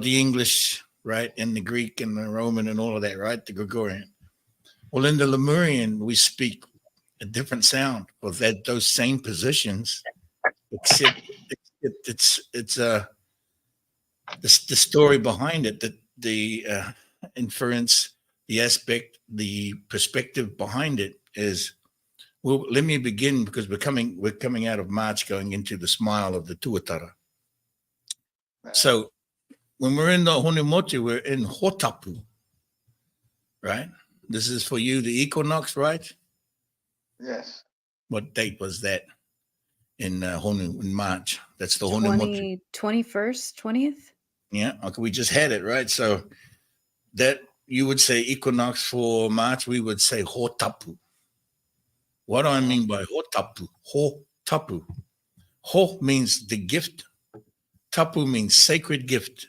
the English, right, and the Greek and the Roman and all of that, right? The Gregorian. Well, in the Lemurian, we speak a different sound of those same positions, except it's the story behind it, that the inference, the aspect, the perspective behind it is. Well, let me begin, because we're coming out of March, going into the smile of the Tuatara. So when we're in the Honimoti, we're in Hotapu, right? This is for you, the equinox, right? Yes. What date was that in Honu in March? That's the Honimoti. 21st, 20th? Yeah, okay, we just had it, right? So that you would say equinox for March, we would say Hotapu. What do I mean by Hotapu? Ho-tapu. Ho means the gift. Tapu means sacred gift.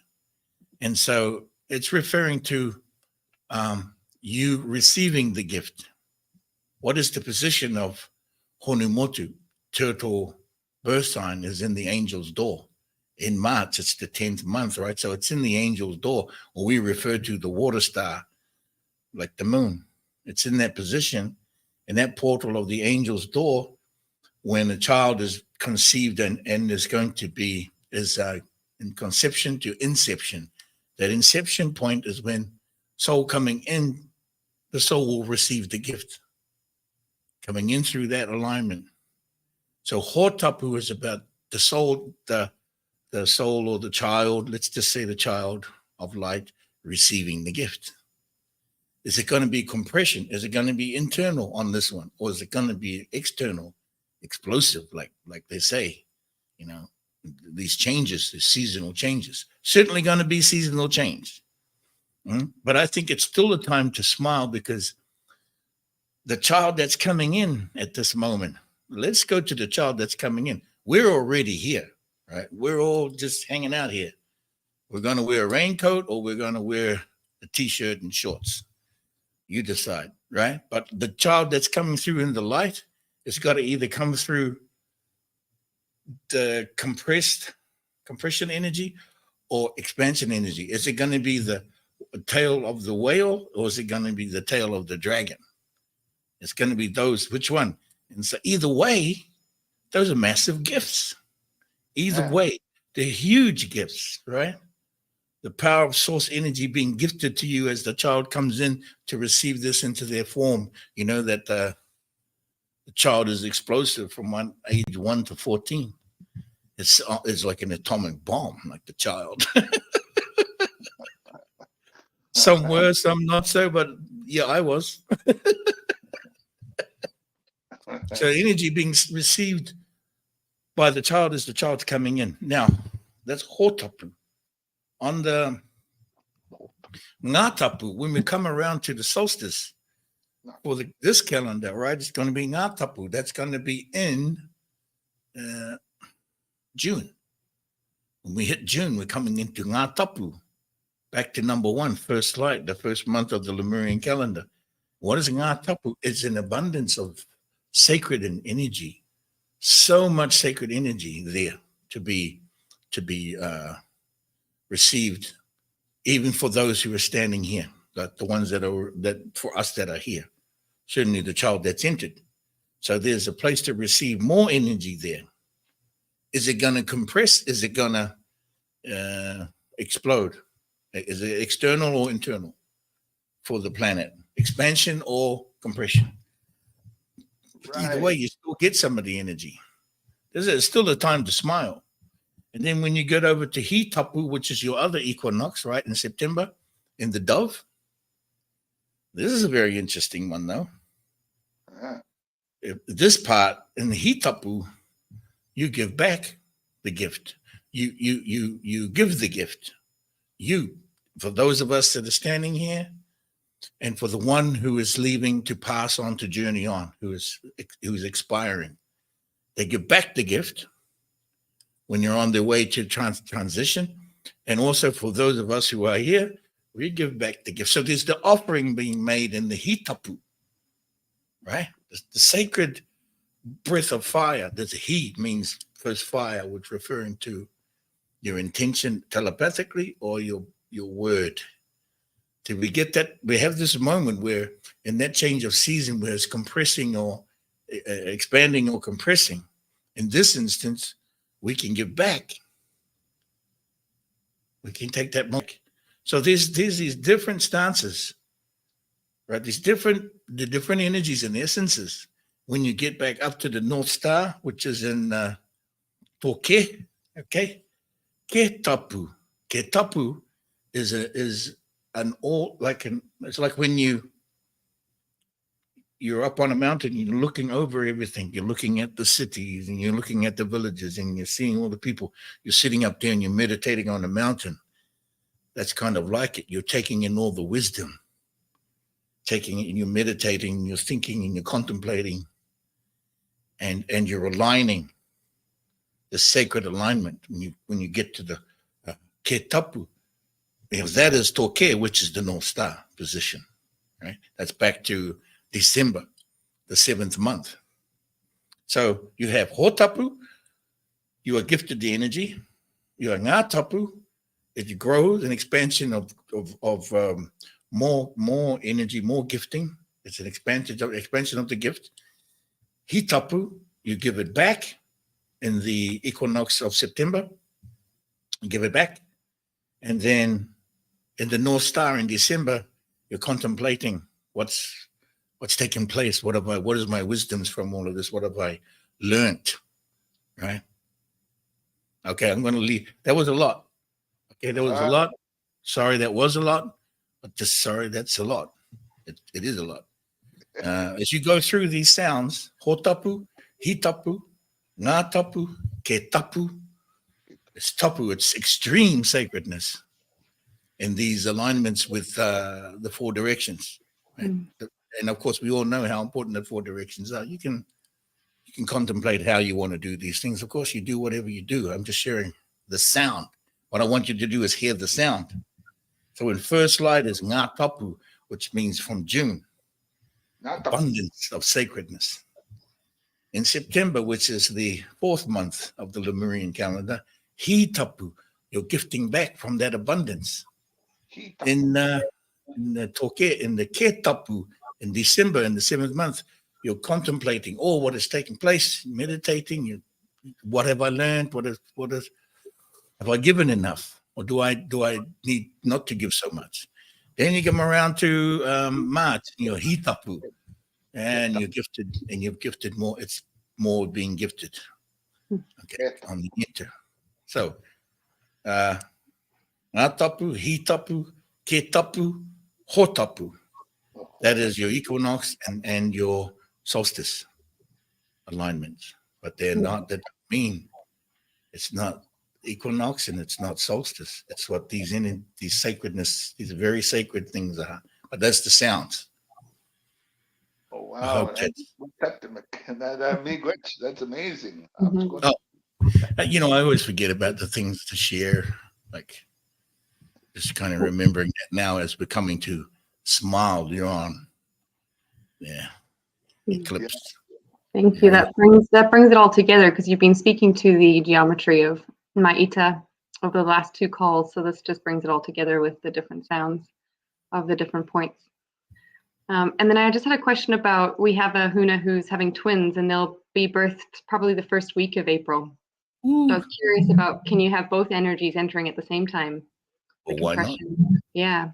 And so it's referring to you receiving the gift. What is the position of Honumotu? Turtle birth sign is in the angel's door. In March, it's the 10th month, right? So it's in the angel's door, or we refer to the water star, like the moon. It's in that position. In that portal of the angel's door, when a child is conceived and is going to be in conception to inception. That inception point is when soul coming in, the soul will receive the gift. Coming in through that alignment. So Hotapu is about the soul, the soul or the child, let's just say the child of light receiving the gift. Is it going to be compression? Is it going to be internal on this one? Or is it going to be external, explosive, like they say, you know, these changes, the seasonal changes? Certainly going to be seasonal change. But I think it's still a time to smile, because the child that's coming in at this moment, let's go to the child that's coming in. We're already here, right? We're all just hanging out here. We're going to wear a raincoat or we're going to wear a t-shirt and shorts. You decide, right? But the child that's coming through in the light has got to either come through the compression energy or expansion energy. Is it going to be the tail of the whale, or is it going to be the tail of the dragon? It's going to be those, which one? And so either way, those are massive gifts. Either way, they're huge gifts, right? The power of source energy being gifted to you as the child comes in to receive this into their form. You know that the child is explosive from age 1 to 14. It's like an atomic bomb, like the child. Some were, some not so, but yeah, I was. So energy being received by the child is the child's coming in. Now, that's Hotapu. On the Ngatapu, when we come around to the solstice for this calendar, right, it's going to be Ngatapu. That's going to be in June. When we hit June, we're coming into Ngatapu. Back to number 1, first light, the first month of the Lemurian calendar. What is Ngatapu? It's an abundance of sacred and energy. So much sacred energy there to be received, even for those who are standing here, the ones that for us that are here. Certainly the child that's entered. So there's a place to receive more energy there. Is it going to compress? Is it going to explode? Is it external or internal for the planet? Expansion or compression? Right. Either way, you still get some of the energy. There's still a time to smile. And then when you get over to Hitapu, which is your other equinox, right, in September, in the dove, this is a very interesting one, though. This part, in the Hitapu, you give back the gift. You give the gift. For those of us that are standing here, and for the one who is leaving to pass on, to journey on, who is expiring, they give back the gift when you're on the way to transition. And also for those of us who are here, we give back the gift. So there's the offering being made in the Hitapu, right? The sacred breath of fire. There's a heat means first fire, which referring to your intention telepathically or your word. Did we get that? We have this moment where in that change of season where it's compressing or expanding or compressing. In this instance, we can give back. We can take that moment. So there's these different stances, right? The different energies and essences. When you get back up to the North Star, which is in Toke, okay? Ketapu. Ketapu is it's like when you're up on a mountain, you're looking over everything. You're looking at the cities and you're looking at the villages and you're seeing all the people. You're sitting up there and you're meditating on the mountain. That's kind of like it. You're taking in all the wisdom, taking it and you're meditating, you're thinking and you're contemplating, and you're aligning the sacred alignment when you get to the Ketapu. Because that is Toke, which is the North Star position, right? That's back to December, the 7th month. So you have Hotapu, you are gifted the energy. You are Ngatapu, it grows, an expansion of more energy, more gifting. It's an expansion of the gift. Hitapu, you give it back in the equinox of September. and give it back. And then in the North Star in December, you're contemplating what's taking place. What is my wisdoms from all of this? What have I learned? Right? Okay, I'm going to leave. That was a lot. Okay, that was a lot. Sorry, that was a lot. But just sorry, that's a lot. It is a lot. As you go through these sounds, hotapu, hitapu, ngā tapu, ke tapu, it's tapu, it's extreme sacredness in these alignments with the four directions. Right? And of course, we all know how important the four directions are. You can contemplate how you want to do these things. Of course, you do whatever you do. I'm just sharing the sound. What I want you to do is hear the sound. So in first light is ngā tapu, which means from June, abundance of sacredness. In September, which is the 4th month of the Lemurian calendar, hitapu, you're gifting back from that abundance. In the ke tapu, in December, in the 7th month, you're contemplating all what is taking place, meditating. What have I learned? What have I given enough, or do I need not to give so much? Then you come around to March, you're hitapu, and you're gifted, and you've gifted more. It's more being gifted. Okay, on the enter. So, ngā tapu, hitapu, ke tapu, hotapu. That is your equinox and your solstice alignments, but they're not. That mean it's not equinox and it's not solstice. It's what these sacredness, these very sacred things are. But that's the sounds. Oh wow! That's amazing. Oh, I always forget about the things to share. Like just kind of remembering that now as we're coming to smile. You're on. Yeah. Eclipse. Thank you. That brings it all together, because you've been speaking to the geometry of Ma'ita over the last 2 calls. So this just brings it all together with the different sounds of the different points. And then I just had a question about, we have a Huna who's having twins, and they'll be birthed probably the 1st week of April. So I was curious about, can you have both energies entering at the same time? Well, why not? Yeah.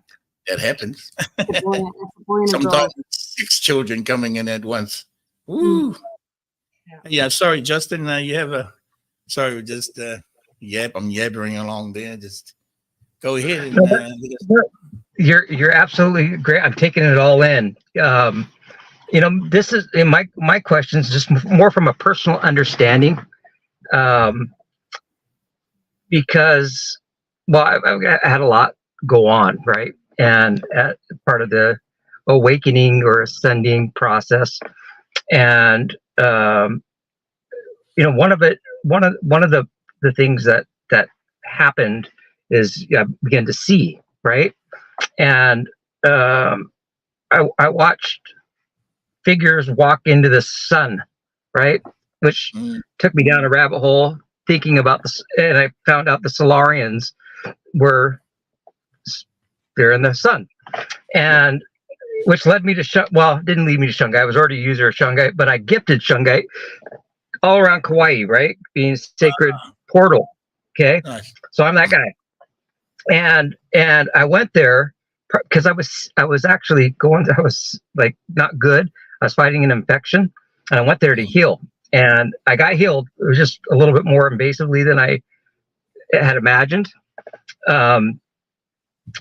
That happens. Born Sometimes 6 children coming in at once. Woo. Yeah, sorry, Justin. You have sorry, just I'm yabbering along there. Just go ahead and You're absolutely great. I'm taking it all in. This is in my questions, just more from a personal understanding, because I had a lot go on, right? And part of the awakening or ascending process, and one of the things that happened is I began to see, right? And I watched figures walk into the sun, right? Which took me down a rabbit hole thinking about this, and I found out the Solarians they're in the sun, and which led me to didn't lead me to Shungite. I was already a user of Shungite, but I gifted Shungite all around Kauai, right? Being sacred portal. Okay. Nice. So I'm that guy. And I went there because I was actually I was like not good. I was fighting an infection, and I went there to heal, and I got healed. It was just a little bit more invasively than I had imagined.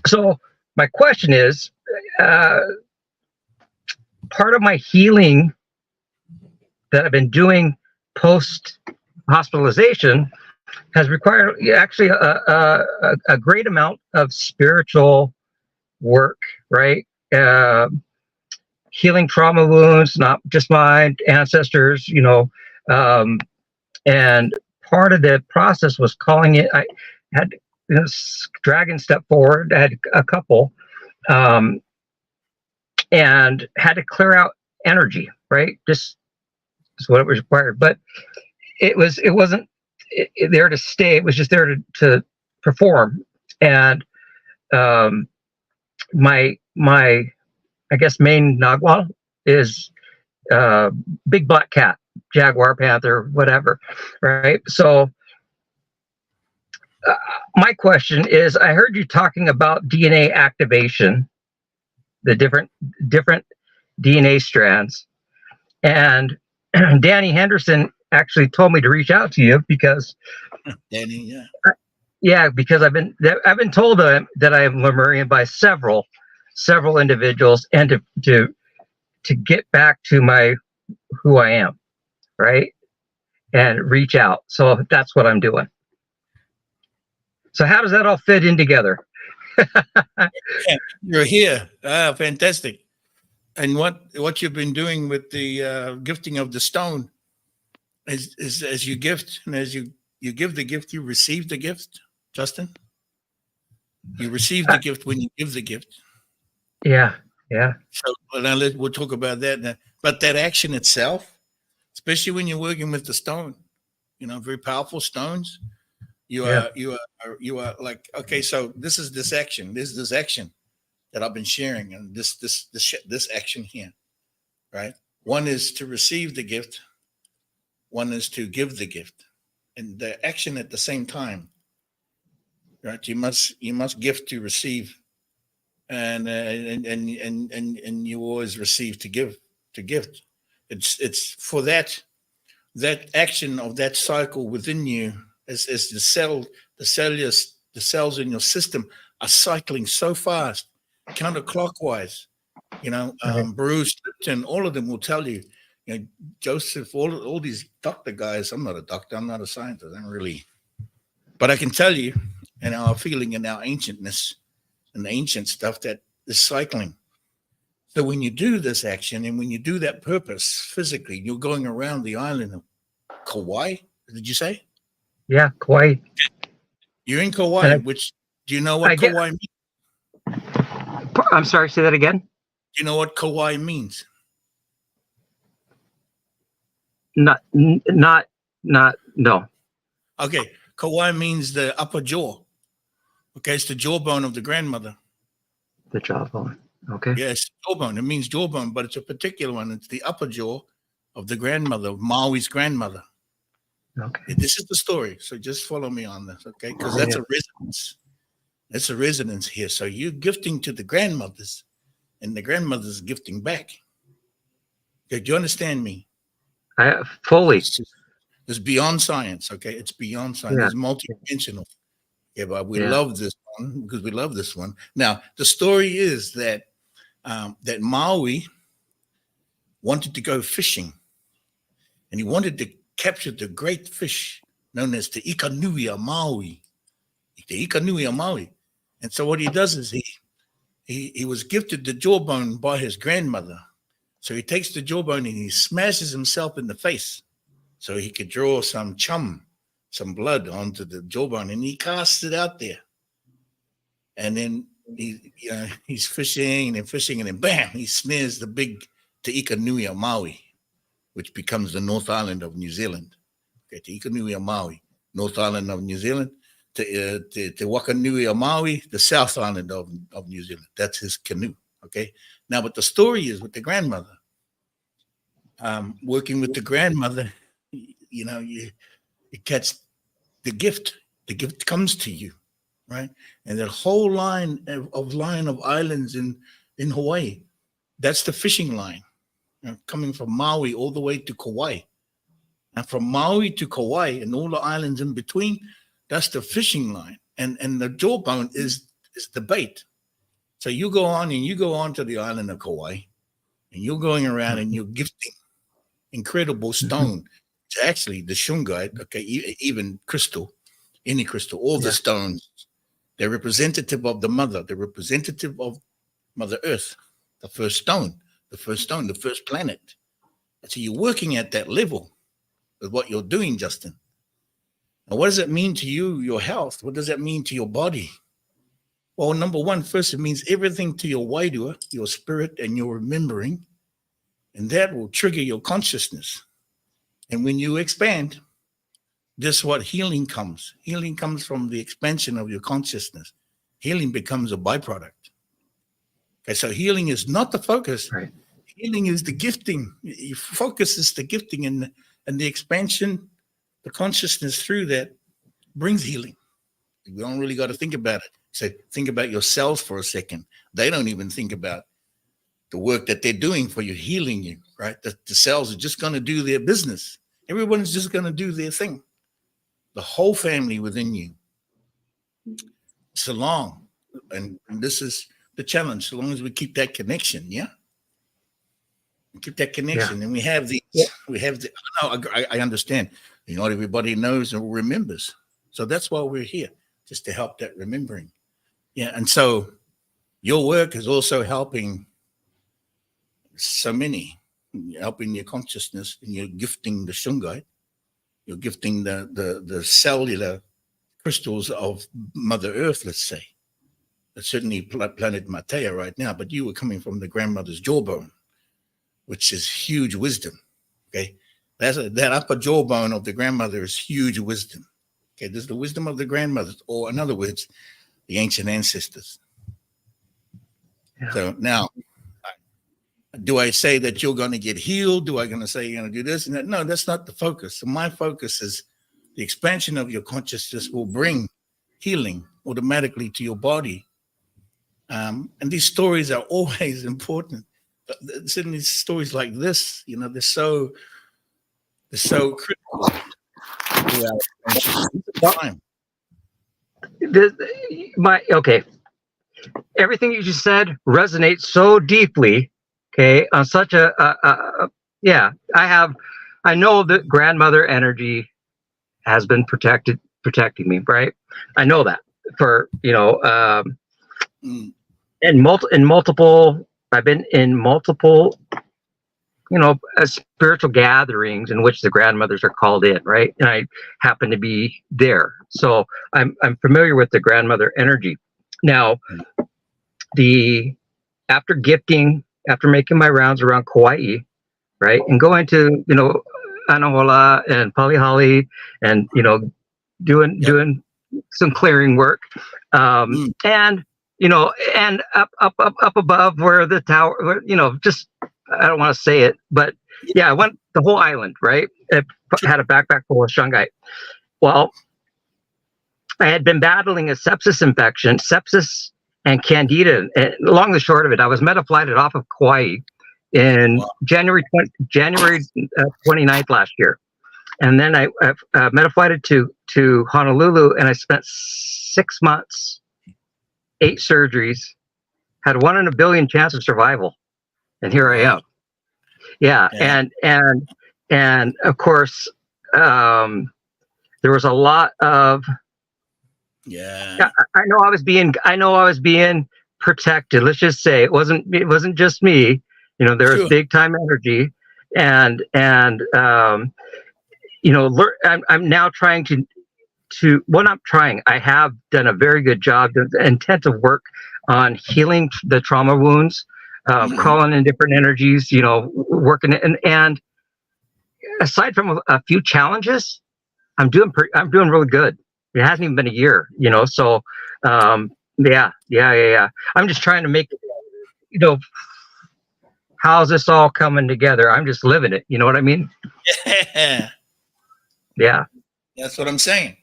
So my question is, part of my healing that I've been doing post hospitalization has required actually a great amount of spiritual work, right? Healing trauma wounds, not just my ancestors, and part of the process was calling it. I had dragon step forward. I had a couple, and had to clear out energy, right? Just what it was required, but it wasn't there to stay. It was just there to perform. And my I guess main Nagwa is big black cat, jaguar, panther, whatever, right? So my question is, I heard you talking about DNA activation, the different DNA strands, and Danny Henderson actually told me to reach out to you because, Danny, because I've been told that I am Lemurian by several individuals, and to get back to who I am, right, and reach out. So that's what I'm doing. So how does that all fit in together? Yeah, you're here. Fantastic. And what you've been doing with the gifting of the stone is as you gift, and as you give the gift, you receive the gift, Justin. You receive the gift when you give the gift. Yeah. So now we'll talk about that now. But that action itself, especially when you're working with the stone, very powerful stones. You are like, okay, so this is this action. This is this action that I've been sharing, and this action here, right? One is to receive the gift. One is to give the gift, and the action at the same time, right? You must gift to receive, and you always receive to give to gift. It's for that action of that cycle within you, as the cells in your system are cycling so fast, counterclockwise. Bruce Lipton, all of them will tell you, Joseph, all these doctor guys. I'm not a doctor. I'm not a scientist. I'm really, but I can tell you, in our feeling in our ancientness and the ancient stuff, that is cycling. So when you do this action and when you do that purpose physically, you're going around the island of Kauai. Did you say? Yeah, Kauai. You're in Kauai, which, do you know what Kauai means? I'm sorry, say that again. Do you know what Kauai means? No. Okay, Kauai means the upper jaw. Okay, it's the jawbone of the grandmother. The jawbone. Okay. Yes, jawbone. It means jawbone, but it's a particular one. It's the upper jaw of the grandmother, of Maui's grandmother. Okay. This is the story. So just follow me on this, okay? Because that's a resonance. That's a resonance here. So you're gifting to the grandmothers, and the grandmother's gifting back. Okay, do you understand me? I fully. It's beyond science, okay? It's beyond science. Yeah. It's multidimensional. Yeah, but we love this one because we love this one. Now, the story is that that Maui wanted to go fishing, and he wanted to capture the great fish known as the Ikanuia Maui. The Ikanuia Maui. And so what he does is he was gifted the jawbone by his grandmother. So he takes the jawbone and he smashes himself in the face so he could draw some some blood onto the jawbone, and he casts it out there. And then he's fishing and fishing, and then bam, he snares the big Te Ikanuia Maui, which becomes the North Island of New Zealand. Okay, Te Ikanuia Maui, North Island of New Zealand. Te Wakanuia Maui, the South Island of New Zealand. That's his canoe. Okay. Now, but the story is with the grandmother. Working with the grandmother, you catch the gift. The gift comes to you, right? And that whole line of islands in Hawaii, that's the fishing line, coming from Maui all the way to Kauai. And from Maui to Kauai and all the islands in between, that's the fishing line. And the jawbone is the bait. So you go on to the island of Kauai, and you're going around and you're gifting incredible stone. It's actually the shungite, okay, even crystal, any crystal, all the stones, they're representative of the mother, they're representative of Mother Earth, the first stone, the first planet. And so you're working at that level with what you're doing, Justin. Now, what does it mean to you, your health? What does that mean to your body? Well, number one, first, it means everything to your wairua, your spirit, and your remembering. And that will trigger your consciousness. And when you expand, this is what healing comes. Healing comes from the expansion of your consciousness. Healing becomes a byproduct. Okay, so healing is not the focus. Right. Healing is the gifting. Your focus is the gifting, and the expansion, the consciousness through that brings healing. We don't really got to think about it. So think about yourselves for a second. They don't even think about the work that they're doing for you, healing you, right? The cells are just going to do their business. Everyone's just going to do their thing. The whole family within you. So long, and this is the challenge, so long as we keep that connection, yeah? Keep that connection, and we have the, I understand. Not everybody knows or remembers. So that's why we're here, just to help that remembering. Yeah, and so your work is also helping so many, helping your consciousness, and you're gifting the shungite, you're gifting the cellular crystals of Mother Earth, let's say. That's certainly planet Matea right now, but you were coming from the grandmother's jawbone, which is huge wisdom, okay? That upper jawbone of the grandmother is huge wisdom. Okay, there's the wisdom of the grandmothers, or in other words, the ancient ancestors. Yeah. So now, do I say that you're going to get healed? Do I going to say you're going to do this and that? No, that's not the focus. So my focus is the expansion of your consciousness will bring healing automatically to your body. And these stories are always important. But certainly stories like this, you know, they're so critical. Okay. Everything you just said resonates so deeply. Okay, on such yeah. I know that grandmother energy has been protecting me, right? I know that for in multiple. I've been in multiple, spiritual gatherings in which the grandmothers are called in, right? And I happen to be there, so I'm familiar with the grandmother energy. Now, after making my rounds around Kauai, right, and going to Anahola and Palihali, and doing some clearing work, and and up above where the tower, just, I don't want to say it, but yeah, I went the whole island, right? It had a backpack full of shungite. Well, I had been battling a sepsis infection, sepsis and candida. And along the short of it, I was metaflighted off of Kauai in January 29th last year. And then I metaflighted to Honolulu, and I spent 6 months, 8 surgeries, had 1 in a billion chance of survival, and here I am. Yeah. And of course, there was a lot of. Yeah. I know I was being protected. Let's just say it wasn't just me. There was big time energy, and I'm now trying I have done a very good job, intensive work on healing the trauma wounds, calling in different energies, working it. And aside from a few challenges, I'm doing really good. It hasn't even been a year, so yeah. I'm just trying to make, how's this all coming together? I'm just living it. You know what I mean? Yeah. That's what I'm saying.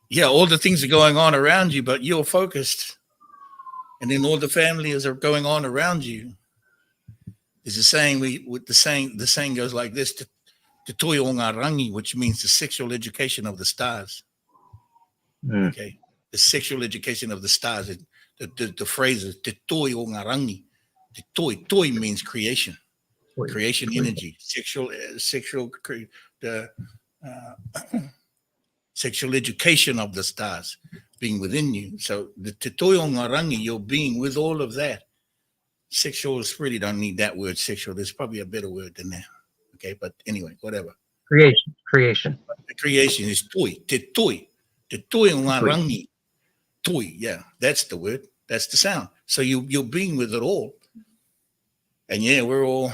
Yeah, all the things are going on around you, but you're focused. And then all the families are going on around you. There's a saying, the saying goes like this, Te toi o ngā rangi, which means the sexual education of the stars. Okay, the sexual education of the stars. The phrase is Te toi o ngā rangi. Te toi means creation, creation energy, sexual education of the stars being within you. So the Te toi o ngā rangi, you're being with all of that. Sexual is really don't need that word sexual. There's probably a better word than that. Okay, but anyway, whatever. Creation. The creation is toi. Te toi o ngā rangi. Toi, yeah, that's the word. That's the sound. So you're being with it all. And yeah, we're all,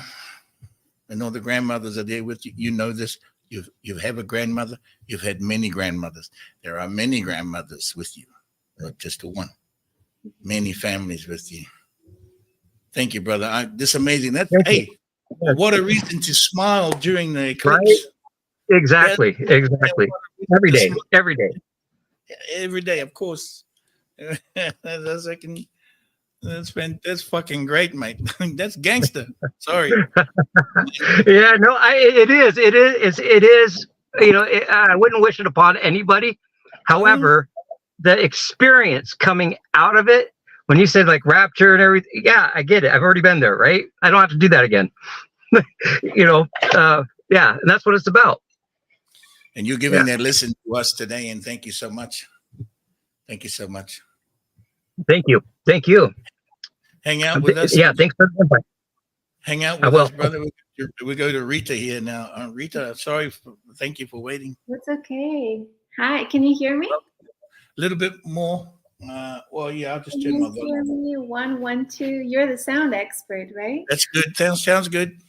I know the grandmothers are there with you. You know this. You have a grandmother. You've had many grandmothers. There are many grandmothers with you, not just the one. Many families with you. Thank you, brother. This amazing. Hey, what a reason to smile during the eclipse. Right? Exactly. Every day. every day, of course. That's fucking great, mate. That's gangster. Sorry. Yeah, no, it is. I wouldn't wish it upon anybody. However, the experience coming out of it, when you said like rapture and everything, yeah, I get it. I've already been there, right? I don't have to do that again. Yeah, and that's what it's about. And you're giving that listen to us today, and thank you so much. Thank you so much. Thank you. Hang out with us. Yeah, thanks for the invite. Hang out with us, brother. We go to Rita here now. Rita, thank you for waiting. That's okay. Hi, can you hear me? A little bit more. Well, yeah, I'll just turn my volume. Hear me? 1, 1, 2. You're the sound expert, right? That's good. Sounds good.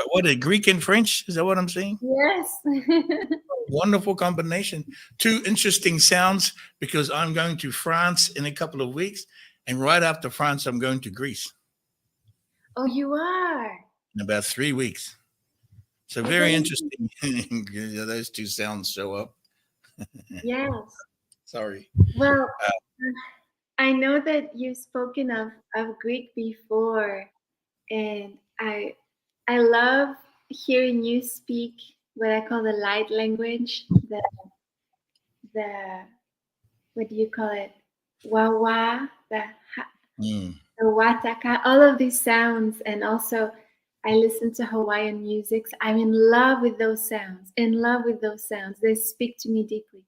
What, Greek and French? Is that what I'm saying? Yes. Wonderful combination. 2 interesting sounds, because I'm going to France in a couple of weeks, and right after France, I'm going to Greece. Oh, you are? In about 3 weeks. So very interesting. Those 2 sounds show up. Yes. Sorry. Well, I know that you've spoken of Greek before, and I love hearing you speak what I call the light language, the what do you call it? Wawa, the wataka, all of these sounds. And also I listen to Hawaiian music. I'm in love with those sounds, They speak to me deeply.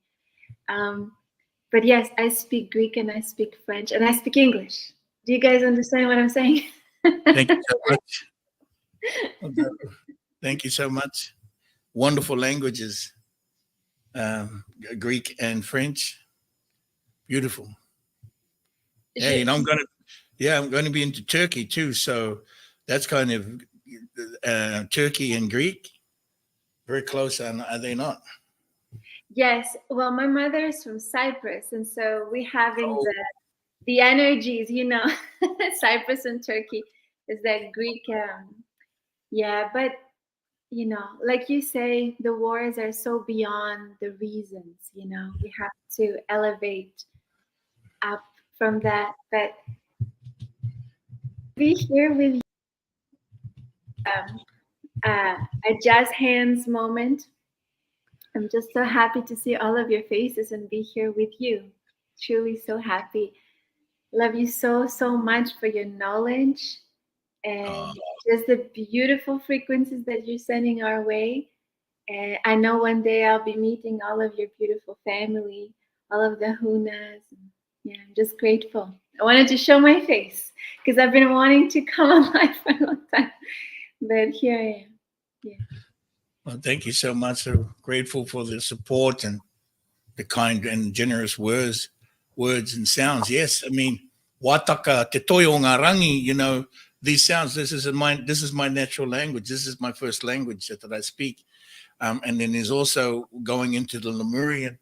But yes, I speak Greek and I speak French and I speak English. Do you guys understand what I'm saying? Thank you so much. Thank you so much. Wonderful languages, Greek and French. Beautiful. Hey, and I'm going to be into Turkey too. So that's kind of Turkey and Greek. Very close, are they not? Yes. Well, my mother is from Cyprus, and so we're having the energies, Cyprus and Turkey is that Greek. But like you say, the wars are so beyond the reasons. We have to elevate up from that. But be here with you. A jazz hands moment. I'm just so happy to see all of your faces and be here with you. Truly so happy. Love you so, so much for your knowledge and just the beautiful frequencies that you're sending our way. And I know one day I'll be meeting all of your beautiful family, all of the Hunas. Yeah, I'm just grateful. I wanted to show my face because I've been wanting to come on live for a long time. But here I am. Yeah. Well, thank you so much. So grateful for the support and the kind and generous words and sounds. Yes, I mean, wataka te toyo ngā rangi, these sounds, this is my natural language. This is my first language that I speak. And then there's also going into the Lemurian.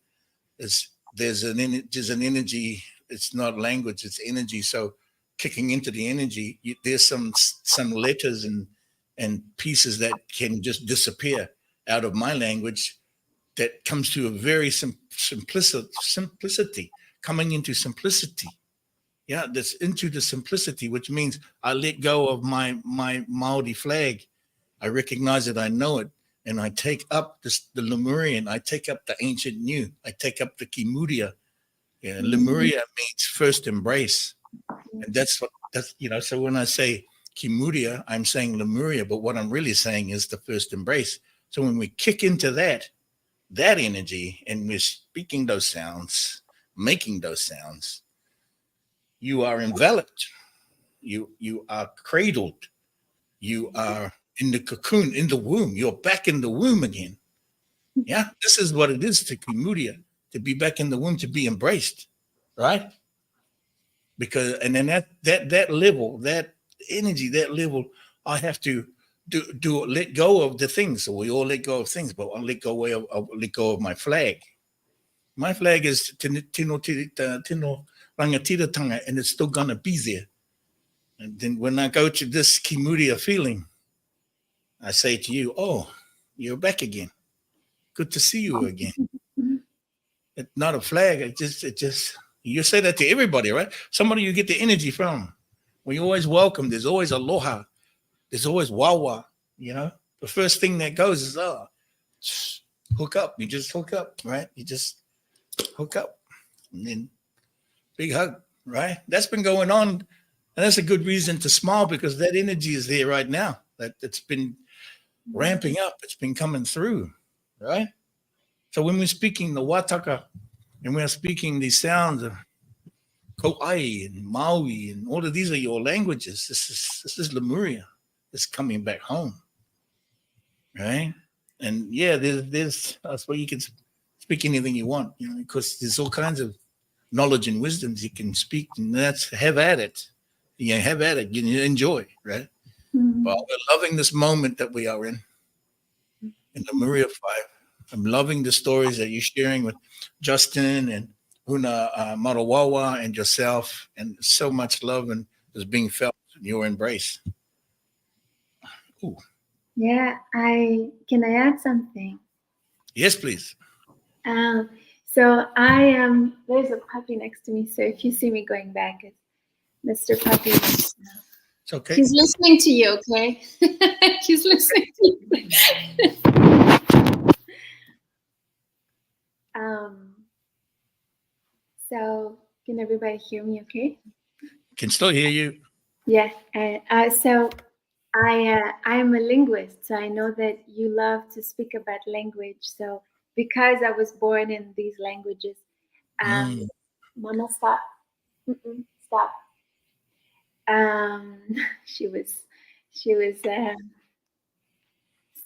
There's an energy. It's not language, it's energy. So kicking into the energy, there's some letters and pieces that can just disappear out of my language that comes to a very simplicity, coming into simplicity. Yeah, that's into the simplicity, which means I let go of my Maori flag. I recognize it, I know it, and I take up the Lemurian, I take up the ancient new, I take up the Kimuria. Yeah, Lemuria means first embrace. And that's so when I say Kimuria, I'm saying Lemuria, but what I'm really saying is the first embrace. So when we kick into that energy and we're speaking those sounds, making those sounds, you are enveloped, you are cradled, you are in the cocoon, in the womb, you're back in the womb again. Yeah, this is what it is to Kimuria, to be back in the womb, to be embraced, right? Because, and then that level, that energy, that level, I have to do let go of the things. So we all let go of things, but I let go of my flag. My flag is Tino Rangatiratanga, and it's still gonna be there. And then when I go to this Kimuria feeling, I say to you, oh, you're back again. Good to see you again. It's not a flag. It just, you say that to everybody, right? Somebody you get the energy from. When you're always welcome, there's always aloha. There's always wawa, you know? The first thing that goes is, hook up. You just hook up, right? You just hook up. And then big hug, right? That's been going on. And that's a good reason to smile because that energy is there right now. That's been ramping up. It's been coming through, right? So when we're speaking the Wataka and we're speaking these sounds of Kauai and Maui and all of these are your languages. This is Lemuria. It's coming back home, right? And yeah, there's that's where you can speak anything you want, you know, because there's all kinds of knowledge and wisdoms you can speak, and that's have at it. You have at it. You enjoy, right? Mhm. But we're loving this moment that we are in the Maria 5. I'm loving the stories that you're sharing with Justin and Huna Marawawa and yourself, and so much love and is being felt in your embrace. Ooh. Yeah, can I add something? Yes, please. So there's a puppy next to me. So if you see me going back, it's Mr. Puppy. It's okay. He's listening to you, okay? He's listening to you. So can everybody hear me okay? Can still hear you. Yeah. So I'm a linguist, so I know that you love to speak about language. So because I was born in these languages, Mama, stop. Stop. She was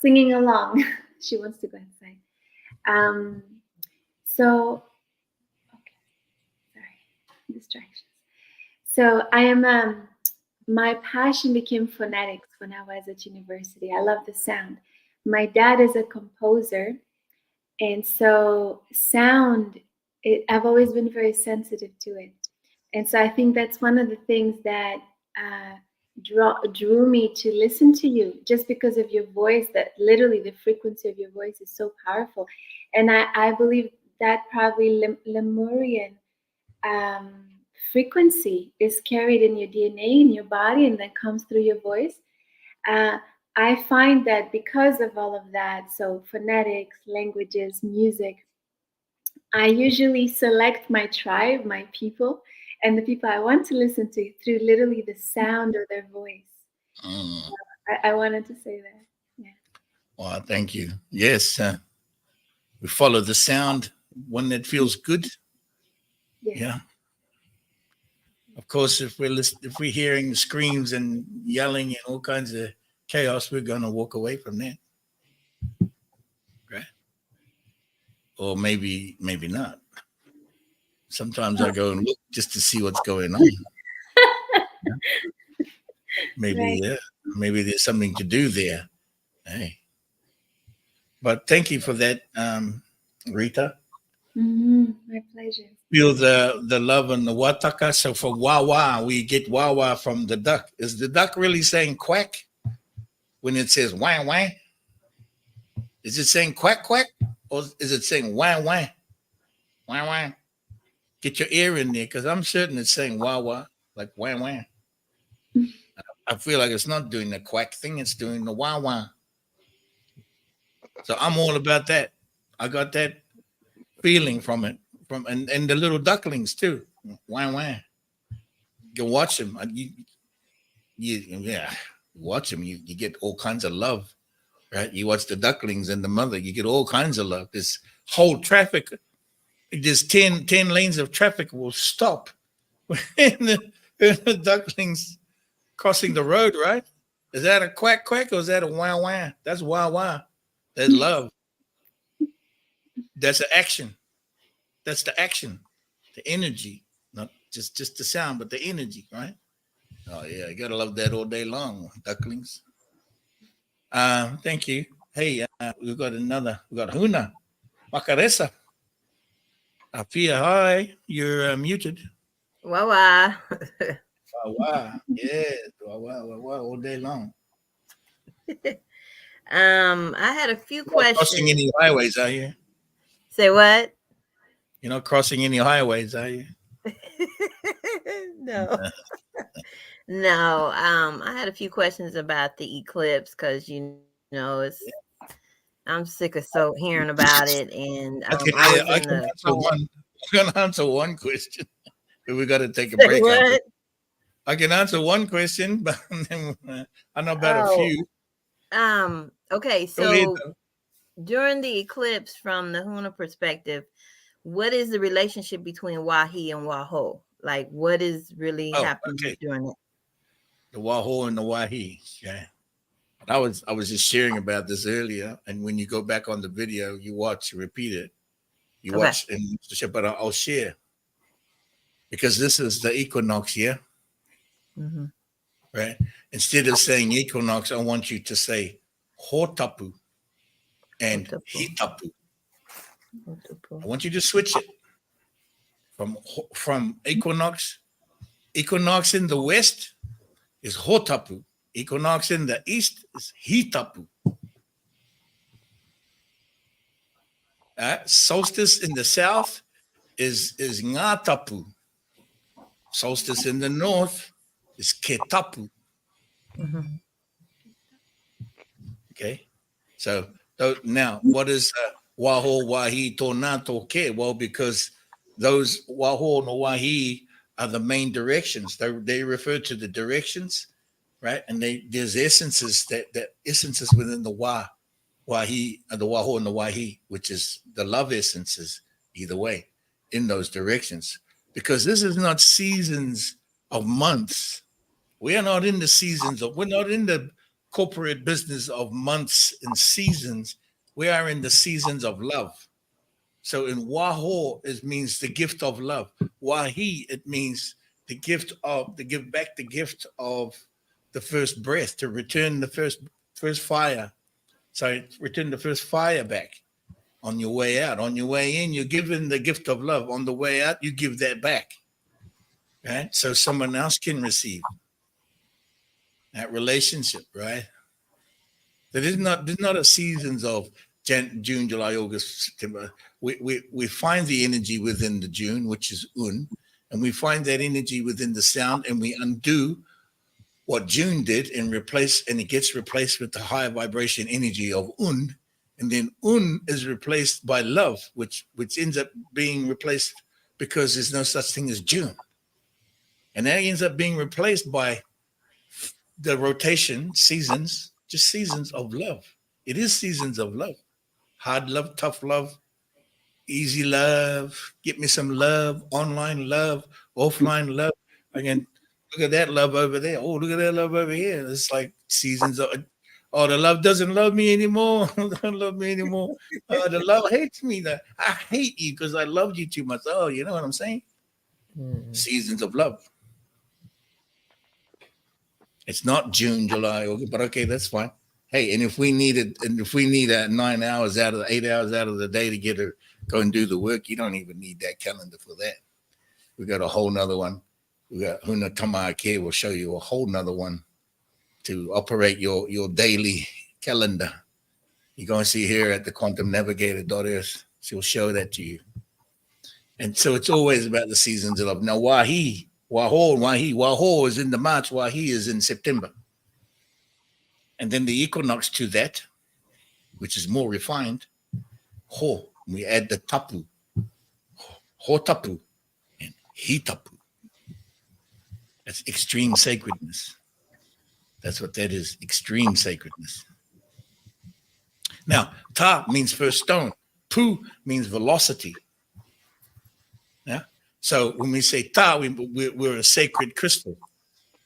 singing along. She wants to go inside. So, okay, sorry, distractions. So I am. My passion became phonetics when I was at university. I love the sound. My dad is a composer, and so sound. I've always been very sensitive to it, and so I think that's one of the things that drew me to listen to you, just because of your voice. That literally the frequency of your voice is so powerful, and I believe that probably Lemurian frequency is carried in your DNA, in your body, and then comes through your voice. I find that because of all of that, so phonetics, languages, music, I usually select my tribe, my people, and the people I want to listen to through literally the sound of their voice. I wanted to say that. Yeah. Well, thank you. Yes, we follow the sound, one that feels good. Yeah. Of course, if we're hearing screams and yelling and all kinds of chaos, we're gonna walk away from that, right? Or maybe not. Sometimes I go and look just to see what's going on. Yeah. Maybe maybe there's something to do there. Hey, but thank you for that, Rita. My pleasure. Feel the love and the wataka. So for wawa, we get wawa from the duck. Is the duck really saying quack when it says wah wah? Is it saying quack quack, or is it saying wah wah? Wah wah. Get your ear in there, because I'm certain it's saying wah wah, like wah wah. I feel like it's not doing the quack thing; it's doing the wah wah. So I'm all about that. I got that feeling from it, and the little ducklings too. Wah wah. You can watch them. Yeah, watch them. You get all kinds of love, right? You watch the ducklings and the mother. You get all kinds of love. This whole traffic. There's 10 lanes of traffic will stop when the ducklings crossing the road, right? Is that a quack quack or is that a wah wah? That's wah wah. That's love. That's an action. That's the action, the energy, not just the sound, but the energy, right? Oh yeah, you gotta love that all day long, ducklings. Thank you. Hey, we got Huna Macaresa. Afia, hi, you're muted. Wawa. Wow, yes, wow, all day long. I had a few You're not crossing questions. any highways, are you? Say what? You're not crossing any highways, are you? No. No. I had a few questions about the eclipse because it's I'm sick of hearing about it, and I was I in can the answer one. I can answer one question. We got to take a Say break. what? I can answer one question, but I know about a Oh, few. okay. Go ahead, So though. during the eclipse, from the Huna perspective, what is the relationship between Wahi and Waho? Like, what is really Oh, happening okay. during it? The Waho and the Wahi. Yeah. I was just sharing about this earlier, and when you go back on the video, you repeat it. You Okay. watch, but I'll share because this is the equinox, yeah, Mm-hmm. right. Instead of saying equinox, I want you to say hotapu and hitapu. I want you to switch it from equinox. Equinox in the west is hotapu. Equinox in the east is hitapu. Solstice in the south is ngatapu. Solstice in the north is ketapu. Mm-hmm. Okay, so now what is waho, wahi, tonato, ke? Well, because those waho and wahi are the main directions. They refer to the directions, right? And there's essences that essences within the wahi, the waho and the wahi, which is the love essences. Either way, in those directions, because this is not seasons of months. We are not in the seasons of. We're not in the corporate business of months and seasons. We are in the seasons of love. So in Waho, it means the gift of love. Wahi, it means the gift of to give back the gift of the first breath, to return the first fire. So return the first fire back on your way out. On your way in, you're given the gift of love. On the way out, you give that back. Right? So someone else can receive that relationship, right? There's not a seasons of June, July, August, September. We find the energy within the June, which is Un, and we find that energy within the sound, and we undo what June did and it gets replaced with the higher vibration energy of Un, and then Un is replaced by love, which ends up being replaced because there's no such thing as June, and that ends up being replaced by the rotation seasons, just seasons of love. It is seasons of love. Hard love, tough love, easy love, get me some love, online love, offline love. Again, look at that love over there. Oh, look at that love over here. It's like seasons of, oh, the love doesn't love me anymore. Doesn't love me anymore. The love hates me. I hate you because I loved you too much. Oh, you know what I'm saying? Seasons of love. It's not June, July, August, but okay, that's fine. Hey, and if we need 9 hours out of the 8 hours out of the day to get her go and do the work, you don't even need that calendar for that. We got a whole nother one. We got Huna Tamaake will show you a whole nother one to operate your daily calendar. You're going to see here at the quantumnavigator.earth. She'll show that to you. And so it's always about the seasons of love. Now, Waho is in the March, Wahi is in September. And then the equinox to that, which is more refined, Ho, we add the tapu, Ho tapu, and He tapu. That's extreme sacredness. That's what that is, extreme sacredness. Now, Ta means first stone. Pu means velocity. Yeah. So when we say Ta, we're a sacred crystal.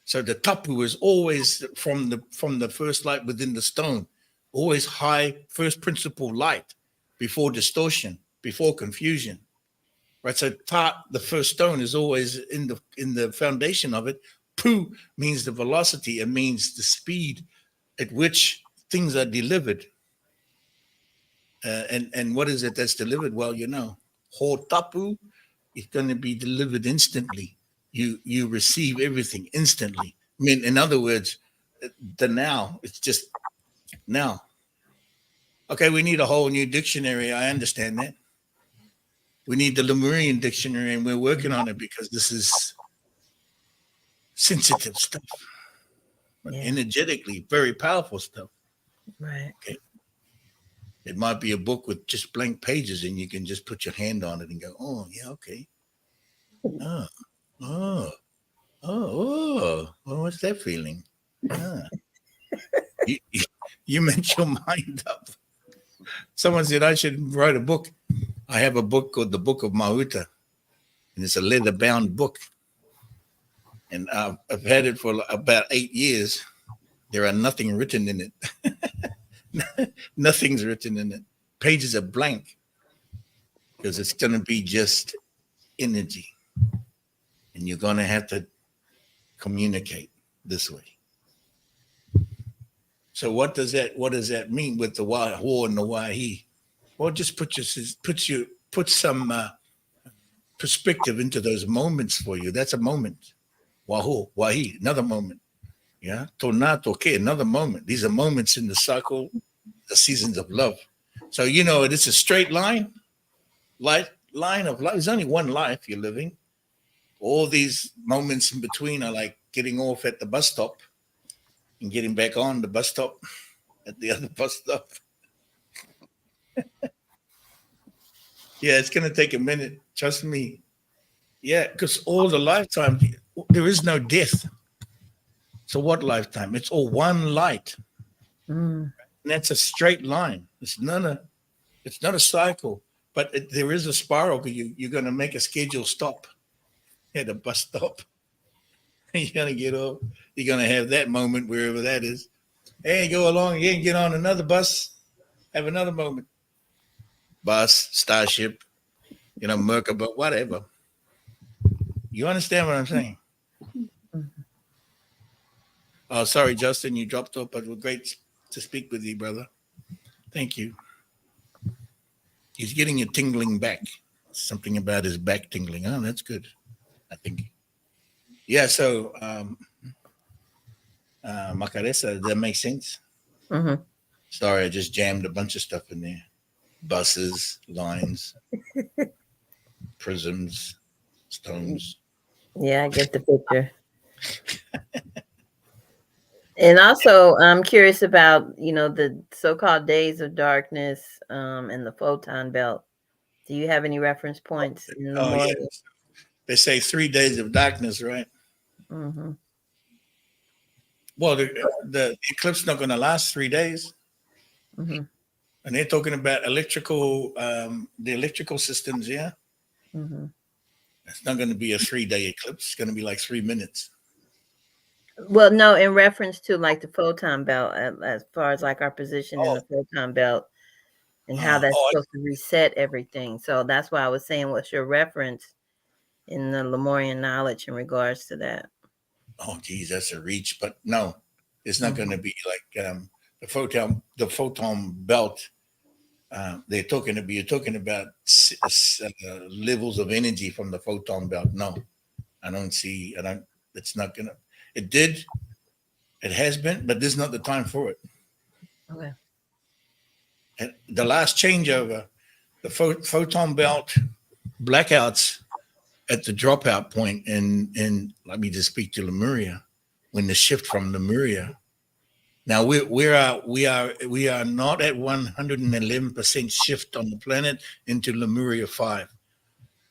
So the tapu is always from the first light within the stone, always high first principle light, before distortion, before confusion. Right. So Ta, the first stone, is always in the foundation of it. Pu means the velocity. It means the speed at which things are delivered. And what is it that's delivered? Well, Ho tapu is going to be delivered instantly. You receive everything instantly. I mean, in other words, the now, it's just now. Okay, we need a whole new dictionary. I understand that. We need the Lemurian dictionary, and we're working on it because this is sensitive stuff, but energetically very powerful stuff. Right. Okay. It might be a book with just blank pages, and you can just put your hand on it and go, "Oh, yeah, okay. Oh, oh, oh. Well, what's that feeling?" You make your mind up. Someone said I should write a book. I have a book called The Book of Mahuta, and it's a leather-bound book. And I've had it for about 8 years. There are nothing written in it. Nothing's written in it. Pages are blank because it's going to be just energy. And you're going to have to communicate this way. So what does that mean with the Wahoo and the Wahi? Well, just put some perspective into those moments for you. That's a moment. Wahoo, Wahi, another moment. Yeah. Tona, Toke, another moment. These are moments in the cycle, the seasons of love. So, it's a straight line of life. There's only one life you're living. All these moments in between are like getting off at the bus stop and getting back on the bus stop at the other bus stop. Yeah, it's going to take a minute. Trust me. Yeah, because all the lifetime, there is no death. So what lifetime? It's all one light. And that's a straight line. It's not a cycle, but there is a spiral. You're going to make a scheduled stop at a bus stop. You're going to get off. You're going to have that moment wherever that is. Hey, go along again, get on another bus, have another moment. Bus, Starship, Merkaba, whatever. You understand what I'm saying? Oh, sorry, Justin, you dropped off, but it was great to speak with you, brother. Thank you. He's getting a tingling back. Something about his back tingling. Oh, that's good, I think. Yeah, so Macaresa, does that make sense? Mm-hmm. Sorry, I just jammed a bunch of stuff in there. Buses, lines, prisms, stones. Yeah, I get the picture. And also, I'm curious about, the so-called days of darkness and the photon belt. Do you have any reference points in the morning? Yeah. They say 3 days of darkness, right? Mm-hmm. Well, the eclipse is not going to last 3 days. Mm-hmm. And they're talking about the electrical systems, yeah? Mm-hmm. It's not going to be a 3-day eclipse. It's going to be like 3 minutes. Well, no, in reference to like the photon belt, as far as like our position in the photon belt and how that's supposed to reset everything. So that's why I was saying, what's your reference in the Lemurian knowledge in regards to that? Oh, geez, that's a reach. But no, it's not going to be like the photon belt. You're talking about levels of energy from the photon belt. No, it's not going to. It has been, but this is not the time for it. Okay. And the last changeover, the photon belt blackouts at the dropout point in let me just speak to Lemuria, when the shift from Lemuria. Now we are not at 111% shift on the planet into Lemuria 5.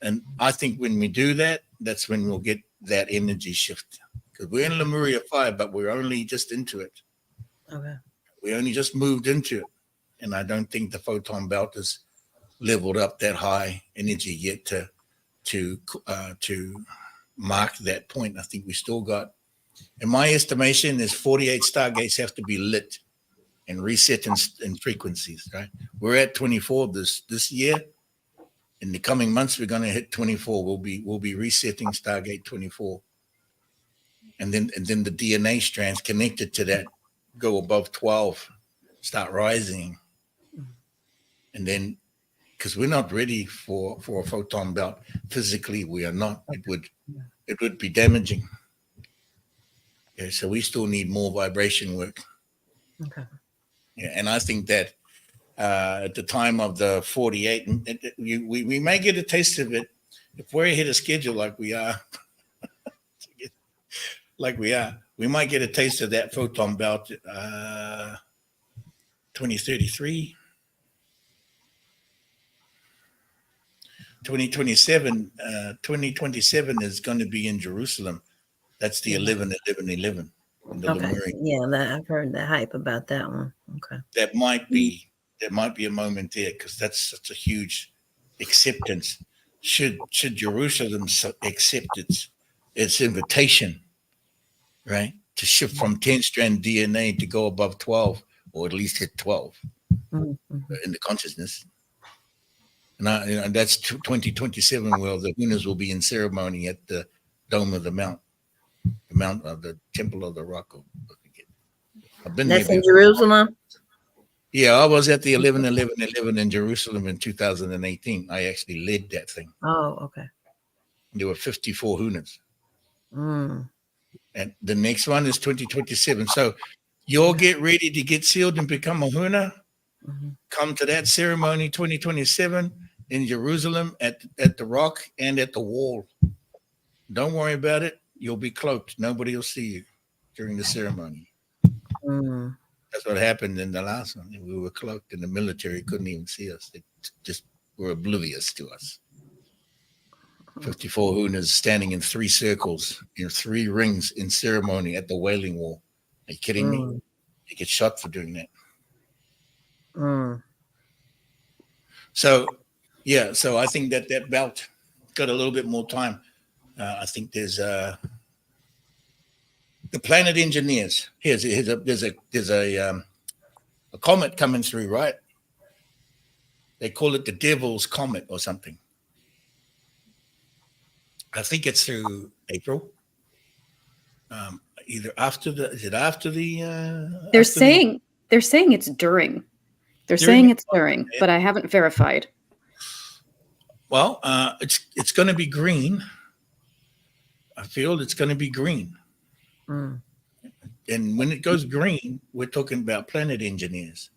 And I think when we do that, that's when we'll get that energy shift. Because we're in Lemuria 5, but we're only just into it. Okay. We only just moved into it. And I don't think the photon belt is leveled up that high energy yet to mark that point. I think we still got, in my estimation, is 48 stargates have to be lit and reset in frequencies, right? We're at 24 this year. In the coming months, we're going to hit 24. We'll be resetting Stargate 24. And then the DNA strands connected to that go above 12, start rising. And then, because we're not ready for a photon belt physically, we are not. It would be damaging. Yeah, so we still need more vibration work. Okay. Yeah, and I think that at the time of the 48. And we may get a taste of it if we're ahead of schedule like we are. We might get a taste of that photon belt 2033. 2027 is going to be in Jerusalem. That's the 11-11-11 in the Okay. Lemurian. Yeah, I've heard the hype about that one. Okay. That might be a moment there, because that's such a huge acceptance. Should Jerusalem accept its invitation, right, to shift from 10-strand DNA to go above 12, or at least hit 12 in the consciousness? And that's 2027, where the Hunas will be in ceremony at the Dome of the Mount, the Mount of the Temple of the Rock. I've been That's there in before. Jerusalem? Yeah, I was at the 11-11-11 in Jerusalem in 2018. I actually led that thing. Oh, okay. There were 54 Hunas. Mm. And the next one is 2027. So you'll get ready to get sealed and become a Huna. Come to that ceremony 2027 in Jerusalem at the Rock and at the Wall. Don't worry about it. You'll be cloaked. Nobody will see you during the ceremony. Mm. That's what happened in the last one. We were cloaked, and the military couldn't even see us. They just were oblivious to us. 54 Hunas standing in 3 circles, in 3 rings in ceremony at the Wailing Wall. Are you kidding me? You get shot for doing that. So, yeah, so I think that belt got a little bit more time. I think there's the planet engineers. There's a comet coming through, right? They call it the Devil's Comet or something. I think it's through April. Either after the, is it after the? They're saying it's during. They're saying it's during, but I haven't verified. Well, it's going to be green. I feel it's going to be green. And when it goes green, we're talking about planet engineers.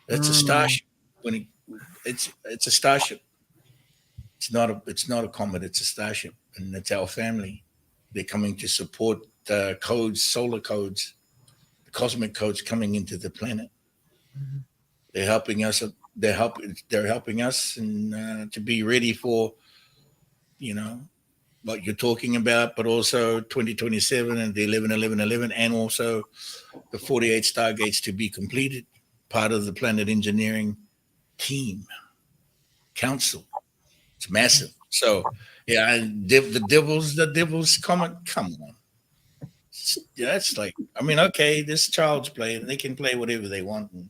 That's a starship. It's a starship. It's not a comet. It's a starship, and it's our family. They're coming to support the codes, solar codes, the cosmic codes coming into the planet. They're helping us. They're helping us, and to be ready for, what you're talking about, but also 2027 and the 11-11-11, and also the 48 Stargates to be completed, part of the planet engineering team council. It's massive. So, yeah, the Devil's Comet, come on. Yeah, it's like, okay, this child's play, and they can play whatever they want. And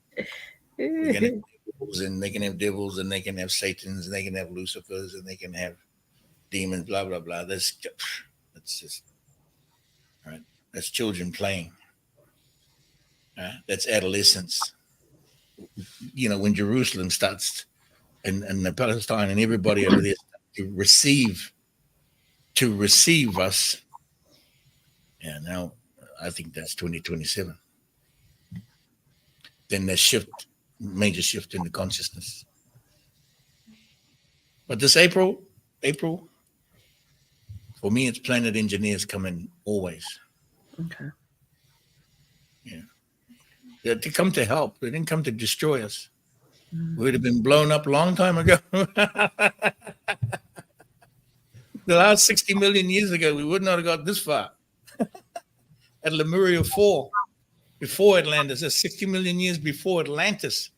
they can have devils, and they can have devils, and they can have Satans, and they can have Lucifers, and they can have demons, blah, blah, blah. That's just, right? That's children playing. That's adolescence. When Jerusalem starts, and the Palestine and everybody over there to receive us. Yeah, now I think that's 2027. Then there's major shift in the consciousness. But this April, for me, it's planet engineers coming always. Okay. Yeah. They come to help. They didn't come to destroy us. We would have been blown up a long time ago. The last 60 million years ago, we would not have got this far. At Lemuria 4, before Atlantis, that's 60 million years before Atlantis.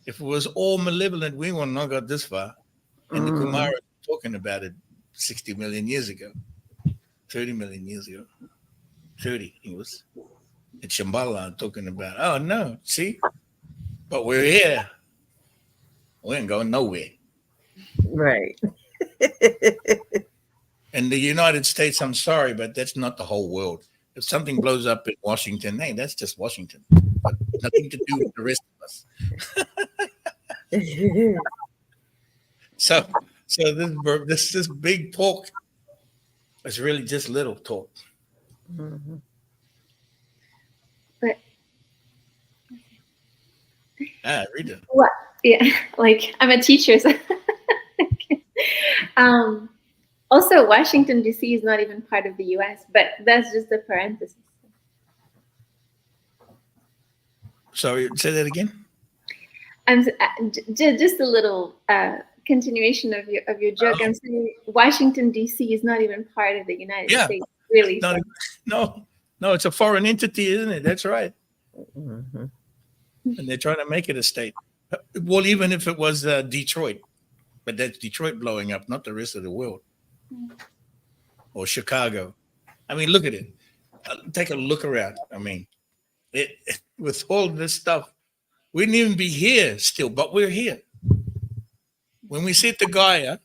If it was all malevolent, we would not have got this far. And the Kumara talking about it 60 million years ago, 30 million years ago. 30, it was. It's Shambhala talking about, oh no, see? But we're here. We ain't going nowhere. Right. And the United States, I'm sorry, but that's not the whole world. If something blows up in Washington, hey, that's just Washington. But nothing to do with the rest of us. So this big talk is really just little talk. But Rita. Yeah, like I'm a teacher. So also, Washington, D.C. is not even part of the U.S., but that's just a parenthesis. Sorry, say that again. Just a little continuation of your joke. I'm saying Washington, D.C. is not even part of the United States, really. No, it's a foreign entity, isn't it? That's right. Mm-hmm. And they're trying to make it a state. Well, even if it was Detroit, but that's Detroit blowing up, not the rest of the world. Or Chicago. I mean, look at it. Take a look around. I mean, with all this stuff, we wouldn't even be here still, but we're here. When we said to Gaia,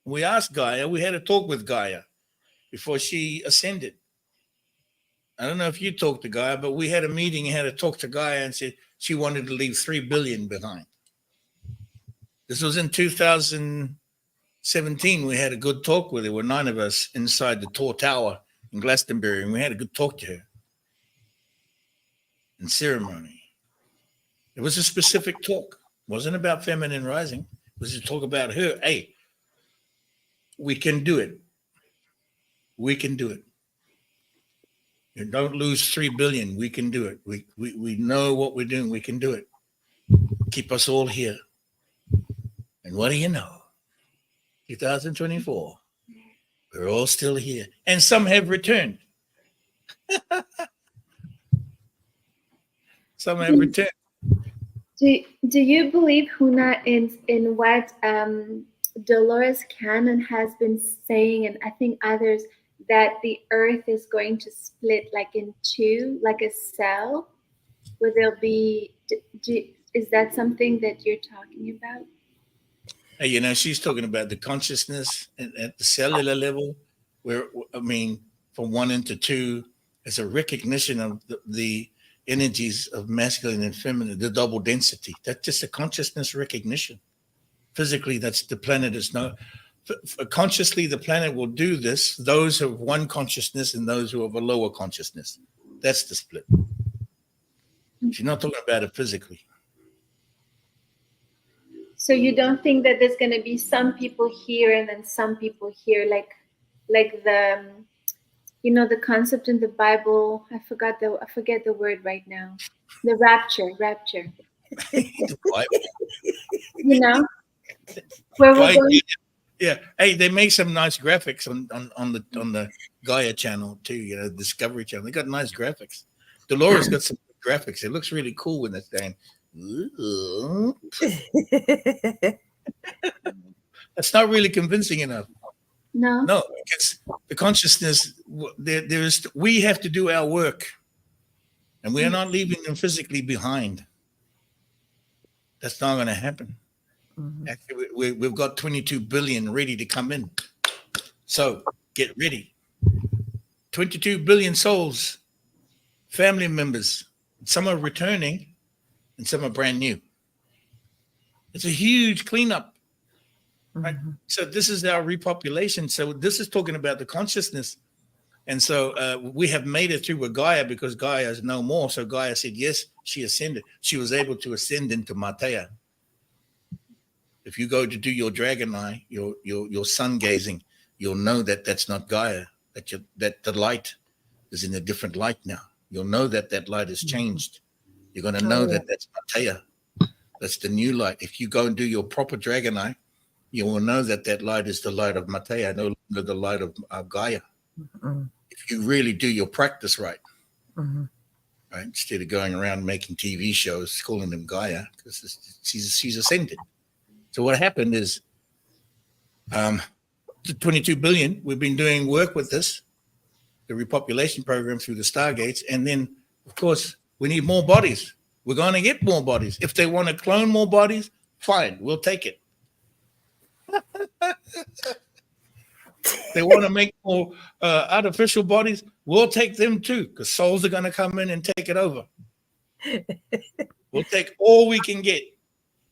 we asked Gaia, we had a talk with Gaia before she ascended. I don't know if you talked to Gaia, but we had a meeting and had to talk to Gaia and said she wanted to leave 3 billion behind. This was in 2017. We had a good talk with her. There were 9 of us inside the Tor Tower in Glastonbury, and we had a good talk to her in ceremony. It was a specific talk. It wasn't about feminine rising. It was to talk about her. Hey, we can do it. We can do it. You don't lose 3 billion. We can do it. We know what we're doing. We can do it. Keep us all here. And what do you know? 2024. We're all still here. And some have returned. Some have returned. Do you believe, Huna, in what Dolores Cannon has been saying, and I think others, that the Earth is going to split like in two, like a cell, where there'll be? Is that something that you're talking about? Hey, you know, she's talking about the consciousness at the cellular level, where, I mean, from 1 into 2, it's a recognition of the energies of masculine and feminine, the double density. That's just a consciousness recognition. Physically, that's the planet is no. Consciously, the planet will do this. Those who have one consciousness and those who have a lower consciousness. That's the split. She's not talking about it physically. So you don't think that there's going to be some people here and then some people here, like the, you know, the concept in the Bible. I forget the word right now. The rapture. You know, where we're going. Yeah. Hey, they make some nice graphics on the Gaia channel too. You know, Discovery Channel. They got nice graphics. Dolores got some graphics. It looks really cool when it's saying. That's not really convincing enough. No, because the consciousness there's we have to do our work, and we are not leaving them physically behind. That's not going to happen. Mm-hmm. Actually, we've got 22 billion ready to come in, so get ready. 22 billion souls, family members. Some are returning and some are brand new. It's a huge cleanup, right? Mm-hmm. So this is our repopulation. So this is talking about the consciousness. And so we have made it through with Gaia because Gaia is no more. So Gaia said, yes, she ascended. She was able to ascend into Matea. If you go to do your dragon eye, your sun gazing, you'll know that that's not Gaia, that the light is in a different light now. You'll know that light has changed. You're going to know that that's Matea. That's the new light. If you go and do your proper dragon eye, you will know that light is the light of Matea, no longer the light of Gaia. Mm-hmm. If you really do your practice right, mm-hmm. right, instead of going around making TV shows, calling them Gaia, because she's ascended. So what happened is, the 22 billion, we've been doing work with this, the repopulation program through the Stargates, and then, of course, we need more bodies. We're going to get more bodies. If they want to clone more bodies, fine, we'll take it. They want to make more artificial bodies, we'll take them too, because souls are going to come in and take it over. We'll take all we can get.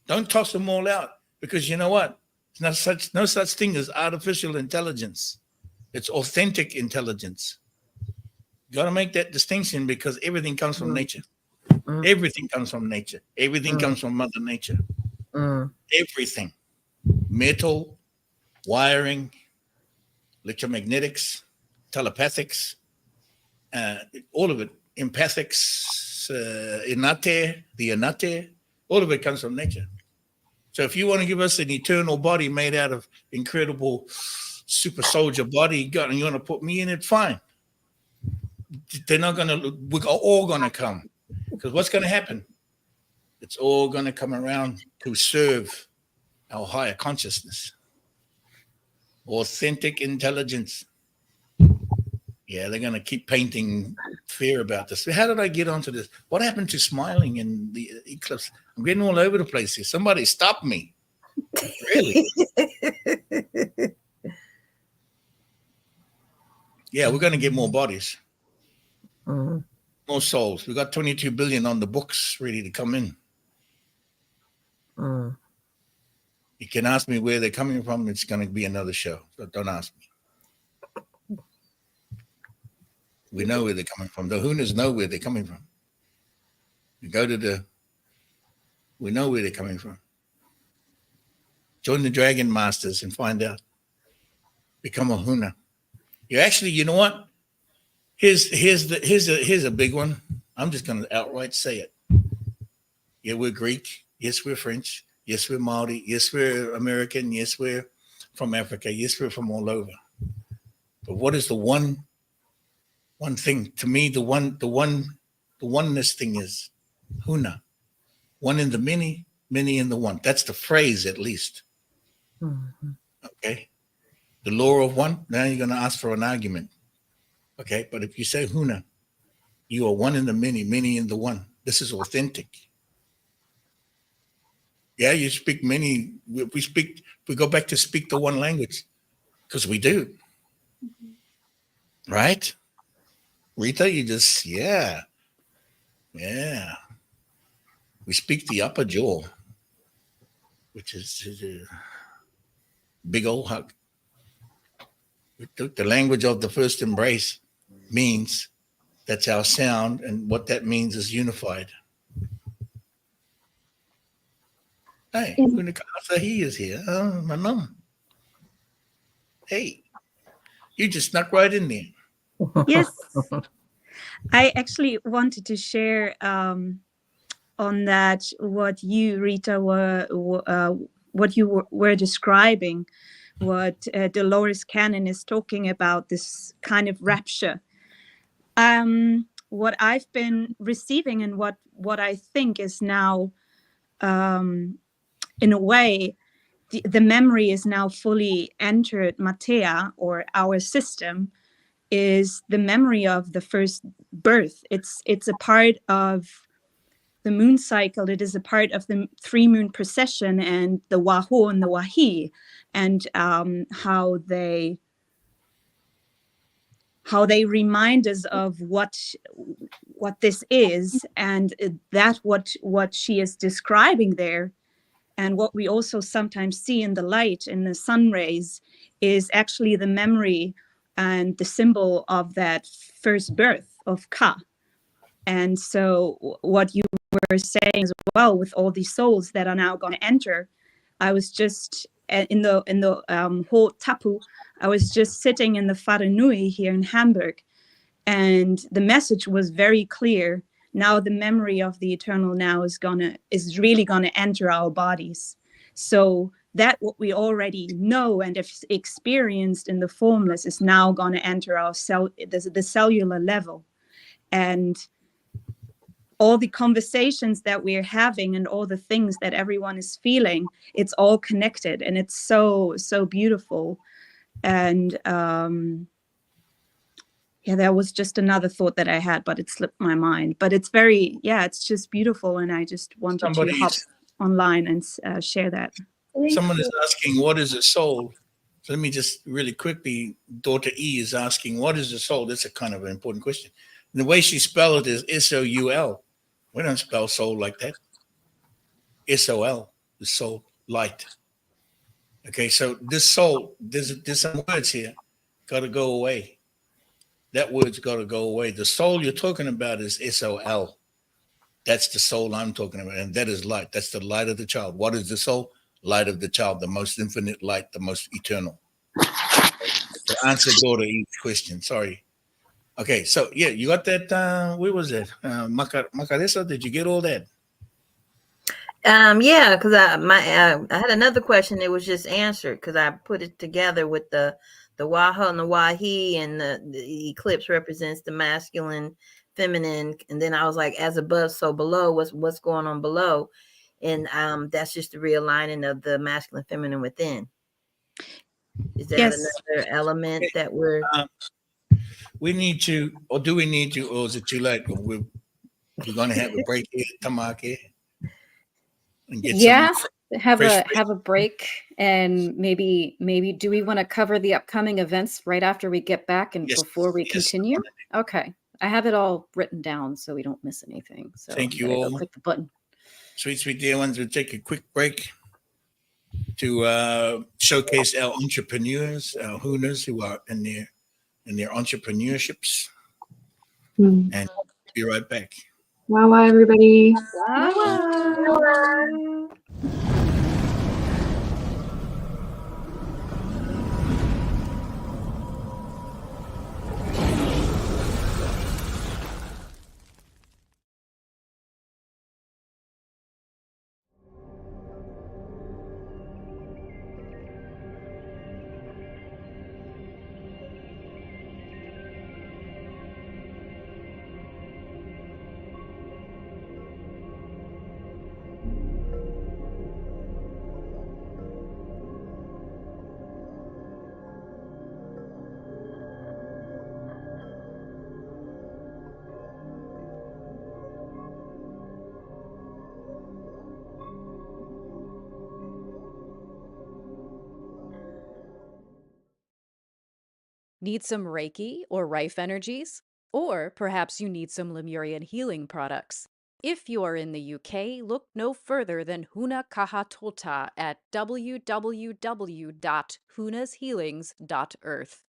Don't toss them all out, because you know what? There's no such thing as artificial intelligence. It's authentic intelligence. You got to make that distinction because everything comes from nature. Everything comes from nature. Everything comes from Mother Nature. Everything. Metal, wiring, electromagnetics, telepathics, all of it. Empathics, the innate, all of it comes from nature. So if you want to give us an eternal body made out of incredible super soldier body, and you want to put me in it, fine. They're not going to, we're all going to come. Because what's going to happen? It's all going to come around to serve our higher consciousness. Authentic intelligence. Yeah, they're going to keep painting fear about this. How did I get onto this? What happened to smiling in the eclipse? I'm getting all over the place here. Somebody stop me. Really? Yeah, we're going to get more bodies. More souls. We got 22 billion on the books ready to come in. You can ask me where they're coming from. It's going to be another show. So don't ask me. We know where they're coming from. The Hunas know where they're coming from. We know where they're coming from. Join the Dragon Masters and find out. Become a Huna. You know what? Here's a big one. I'm just going to outright say it. Yeah, we're Greek. Yes, we're French. Yes, we're Maori. Yes, we're American. Yes, we're from Africa. Yes, we're from all over. But what is the one thing? To me, the oneness thing is Huna. One in the many, many in the one. That's the phrase, at least. Okay. The law of one. Now you're going to ask for an argument. Okay. But if you say Huna, you are one in the many, many in the one. This is authentic. Yeah, you speak many. We go back to speak the one language because we do. Right? Rita, you just, yeah. We speak the upper jaw, which is a big old hug. The language of the first embrace means that's our sound, and what that means is unified. Hey, he is here. Oh, my mom. Hey, you just snuck right in there. Yes. I actually wanted to share on that what you, Rita, were describing, what Dolores Cannon is talking about, this kind of rapture. What I've been receiving and what I think is now, in a way, the memory is now fully entered Matea, or our system, is the memory of the first birth. It's a part of the moon cycle. It is a part of the 3-moon procession and the Waho and the Wahi, and how they remind us of what this is, and that what she is describing there, and what we also sometimes see in the light, in the sun rays, is actually the memory and the symbol of that first birth of Ka. And so what you were saying as well, with all these souls that are now going to enter, I was just in the whole tapu, I was just sitting in the Wharenui here in Hamburg, and the message was very clear. Now the memory of the eternal now is really gonna enter our bodies. So that what we already know and have experienced in the formless is now going to enter our the cellular level. And all the conversations that we're having and all the things that everyone is feeling, it's all connected, and it's so beautiful. And yeah, that was just another thought that I had, but it slipped my mind. But it's it's just beautiful, and I just wanted to hop online and share that. Someone is asking, what is a soul? So let me just really quickly, daughter E is asking, what is a soul? That's a kind of an important question. And the way she spelled it is S-O-U-L. We don't spell soul like that. S-O-L, the soul, light. Okay, so this soul, there's some words here, got to go away. That word's got to go away. The soul you're talking about is S-O-L. That's the soul I'm talking about. And that is light. That's the light of the child. What is the soul? Light of the child, the most infinite light, the most eternal. To answer daughter each question. Sorry. Okay, so yeah, you got that. Where was that? Macaresa, did you get all that? Yeah, because I had another question. It was just answered because I put it together with the Waha and the Wahi, and the eclipse represents the masculine, feminine, and then I was like, as above, so below. What's going on below? And that's just the realigning of the masculine, feminine within. Is that Yes. another element that we're? We need to, or do we need to, or is it too late? We're going to have a break here, Tamaki, and get have a break, and maybe do we want to cover the upcoming events right after we get back and before we continue? Okay, I have it all written down so we don't miss anything. So thank you all. click the button. Sweet dear ones, we'll take a quick break to showcase our entrepreneurs, our Hunas who are in their entrepreneurships, and be right back. Wow, everybody. Need some Reiki or Rife energies? Or perhaps you need some Lemurian healing products. If you are in the UK, look no further than Huna Kahatota at www.hunashealings.earth.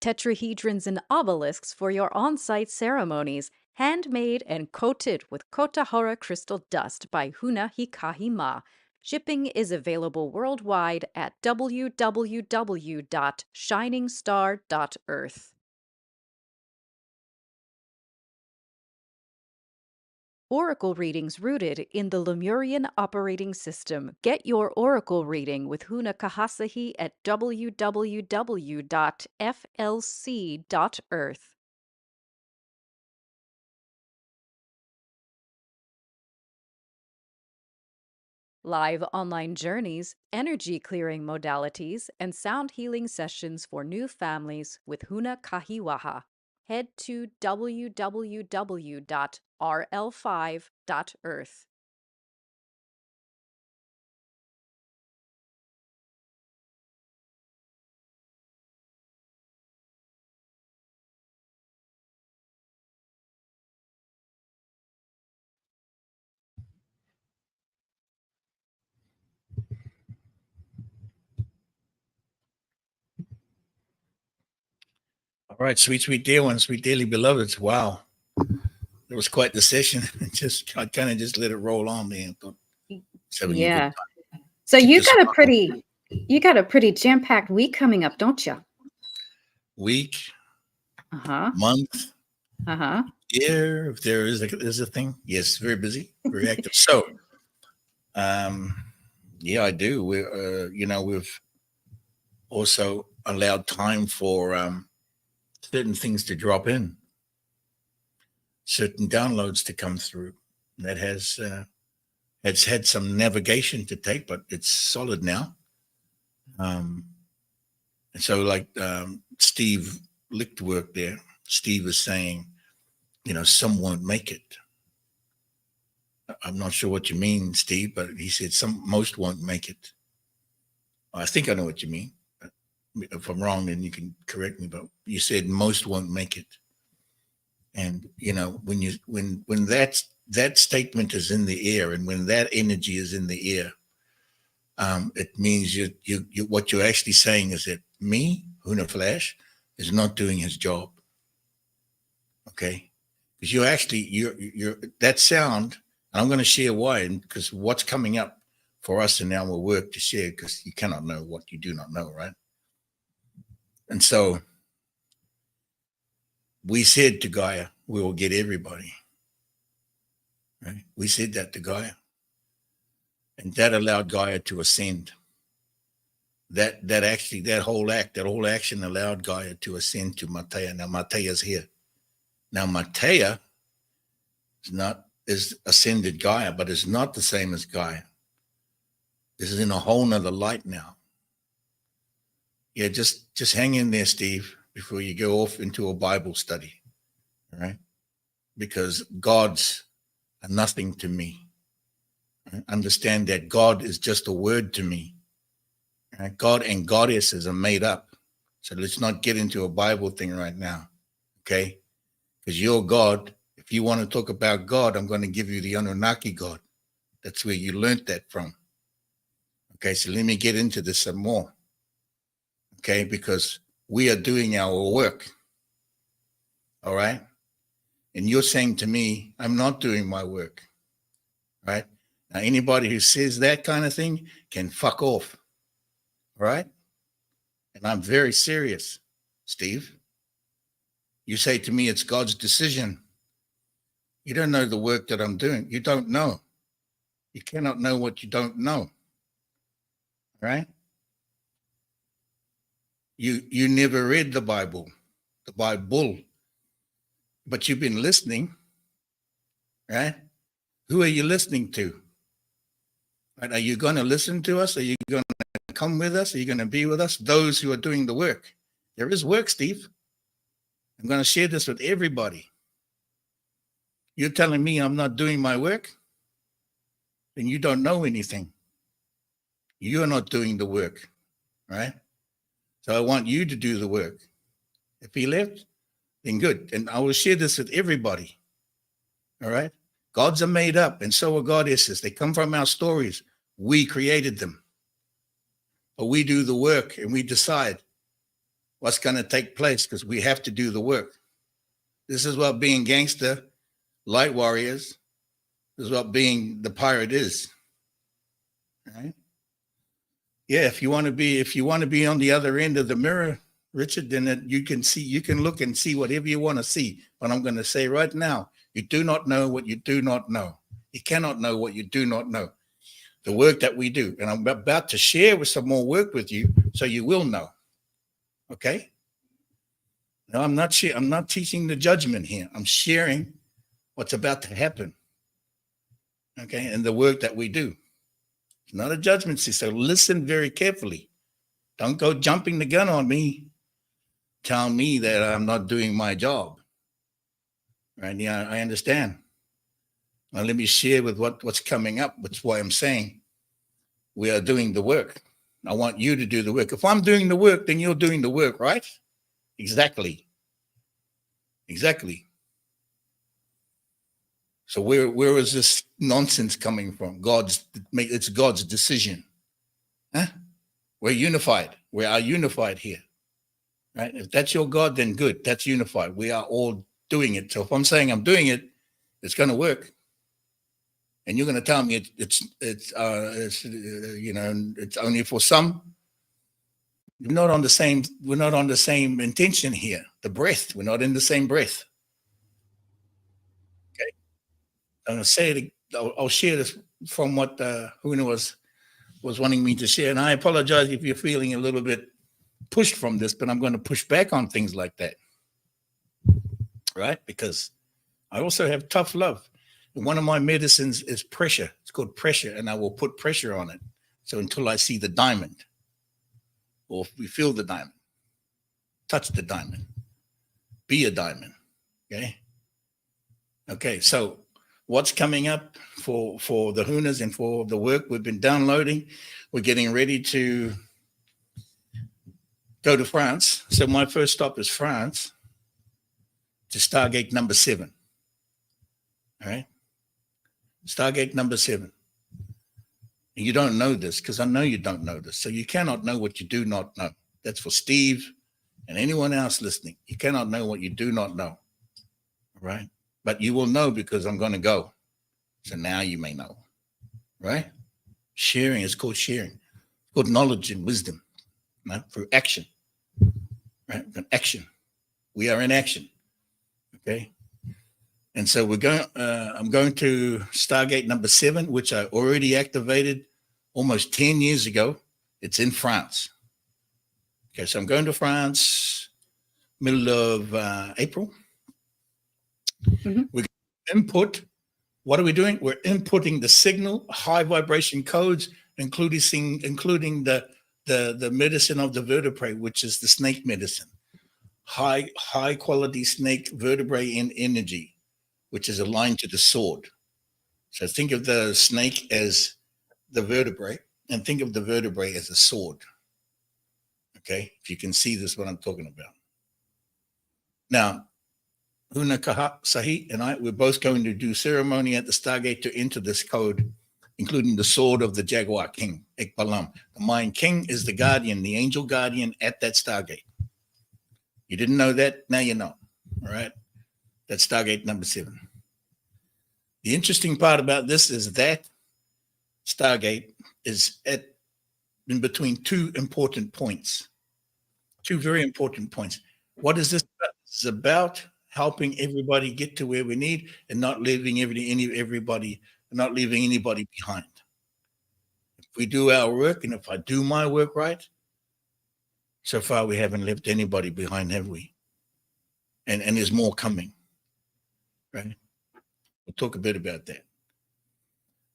Tetrahedrons and obelisks for your on-site ceremonies, handmade and coated with Kotahora crystal dust by Huna Hikahima. Shipping is available worldwide at www.shiningstar.earth. Oracle readings rooted in the Lemurian operating system. Get your oracle reading with Huna Kahasahi at www.flc.earth. Live online journeys, energy clearing modalities, and sound healing sessions for new families with Huna Kahiwaha. Head to www.rl5.earth. All right, sweet dear ones, sweet dearly beloveds. Wow, it was quite the session. I kind of just let it roll on there. Yeah. So you got a pretty jam-packed week coming up, don't you? Week, Uh-huh. month, year, if there is a thing. Yes, very busy, very active. So, yeah, I do. We've also allowed time for certain things to drop in, certain downloads to come through. That has it's had some navigation to take, but it's solid now. And so, like Steve Lichtwerk there, Steve is saying, some won't make it. I'm not sure what you mean, Steve, but he said most won't make it. I think I know what you mean. If I'm wrong, then you can correct me. But you said most won't make it, and when that statement is in the air, and when that energy is in the air, it means you what you're actually saying is that me, Huna Flash, is not doing his job. Okay, because you're that sound, and I'm going to share why, because what's coming up for us in our work to share, because you cannot know what you do not know, right? And so we said to Gaia, we will get everybody. Right? We said that to Gaia. And that allowed Gaia to ascend. That whole action allowed Gaia to ascend to Matea. Now Matea's here. Now Matea is ascended Gaia, but it's not the same as Gaia. This is in a whole nother light now. Yeah, just hang in there, Steve, before you go off into a Bible study. All right? Because gods are nothing to me. Right? Understand that God is just a word to me. Right? God and goddesses are made up. So let's not get into a Bible thing right now. Okay? Because your God, if you want to talk about God, I'm going to give you the Anunnaki God. That's where you learned that from. Okay, so let me get into this some more. Okay, because we are doing our work. All right? And you're saying to me, I'm not doing my work. Right? Now, anybody who says that kind of thing can fuck off. All right? And I'm very serious, Steve. You say to me, it's God's decision. You don't know the work that I'm doing. You don't know. You cannot know what you don't know. Right? You never read the Bible, but you've been listening, right? Who are you listening to? Right? Are you going to listen to us? Are you going to come with us? Are you going to be with us? Those who are doing the work. There is work, Steve. I'm going to share this with everybody. You're telling me I'm not doing my work? Then you don't know anything. You're not doing the work, right? So I want you to do the work. If he left, then good. And I will share this with everybody. All right? Gods are made up, and so are goddesses. They come from our stories. We created them. But we do the work, and we decide what's going to take place because we have to do the work. This is what being gangster, light warriors, this is what being the pirate is. All right? Yeah, if you want to be on the other end of the mirror, Richard, then you can look and see whatever you want to see. But I'm going to say right now, you do not know what you do not know. You cannot know what you do not know. The work that we do. And I'm about to share with some more work with you so you will know. Okay? No, I'm not teaching the judgment here. I'm sharing what's about to happen. Okay? And the work that we do. It's not a judgment, so listen very carefully. Don't go jumping the gun on me. Tell me that I'm not doing my job. Right? Yeah, I understand. Now let me share with what's coming up. That's why I'm saying we are doing the work. I want you to do the work. If I'm doing the work, then you're doing the work, right? Exactly. So where is this nonsense coming from? It's God's decision. Huh? We're unified. We are unified here. Right? If that's your God, then good. That's unified. We are all doing it. So if I'm saying I'm doing it, it's going to work. And you're going to tell me it's only for some. We're not on the same intention here. The breath. We're not in the same breath. I'm going to say it. I'll share this from what Huna was wanting me to share. And I apologize if you're feeling a little bit pushed from this, but I'm going to push back on things like that. Right? Because I also have tough love. And one of my medicines is pressure. It's called pressure, and I will put pressure on it. So until I see the diamond, or if we feel the diamond, touch the diamond, be a diamond. Okay, so what's coming up for the Hunas and for the work we've been downloading? We're getting ready to go to France. So my first stop is France to Stargate number 7. All right? Stargate number 7. And you don't know this because I know you don't know this. So you cannot know what you do not know. That's for Steve and anyone else listening. You cannot know what you do not know. right? But you will know because I'm going to go. So now you may know, right? Sharing is called sharing. It's called knowledge and wisdom, right? Through action, right? An action. We are in action, okay? And so we're going. I'm going to Stargate number 7, which I already activated almost 10 years ago. It's in France. Okay, so I'm going to France, middle of April. We're going to input. What are we doing? We're inputting the signal, high vibration codes, including the medicine of the vertebrae, which is the snake medicine. High quality snake vertebrae in energy, which is aligned to the sword. So think of the snake as the vertebrae, and think of the vertebrae as a sword. Okay, if you can see this, what I'm talking about. Now, Huna Sahi and I, we're both going to do ceremony at the Stargate to enter this code, including the sword of the Jaguar King, Ekbalam. The Mayan King is the guardian, the angel guardian at that Stargate. You didn't know that? Now you know. All right. That's Stargate number 7. The interesting part about this is that Stargate is in between 2 important points. 2 very important points. What is this about? It's about helping everybody get to where we need and not leaving anybody behind. If we do our work, and if I do my work right, so far we haven't left anybody behind, have we? And there's more coming, right? We'll talk a bit about that.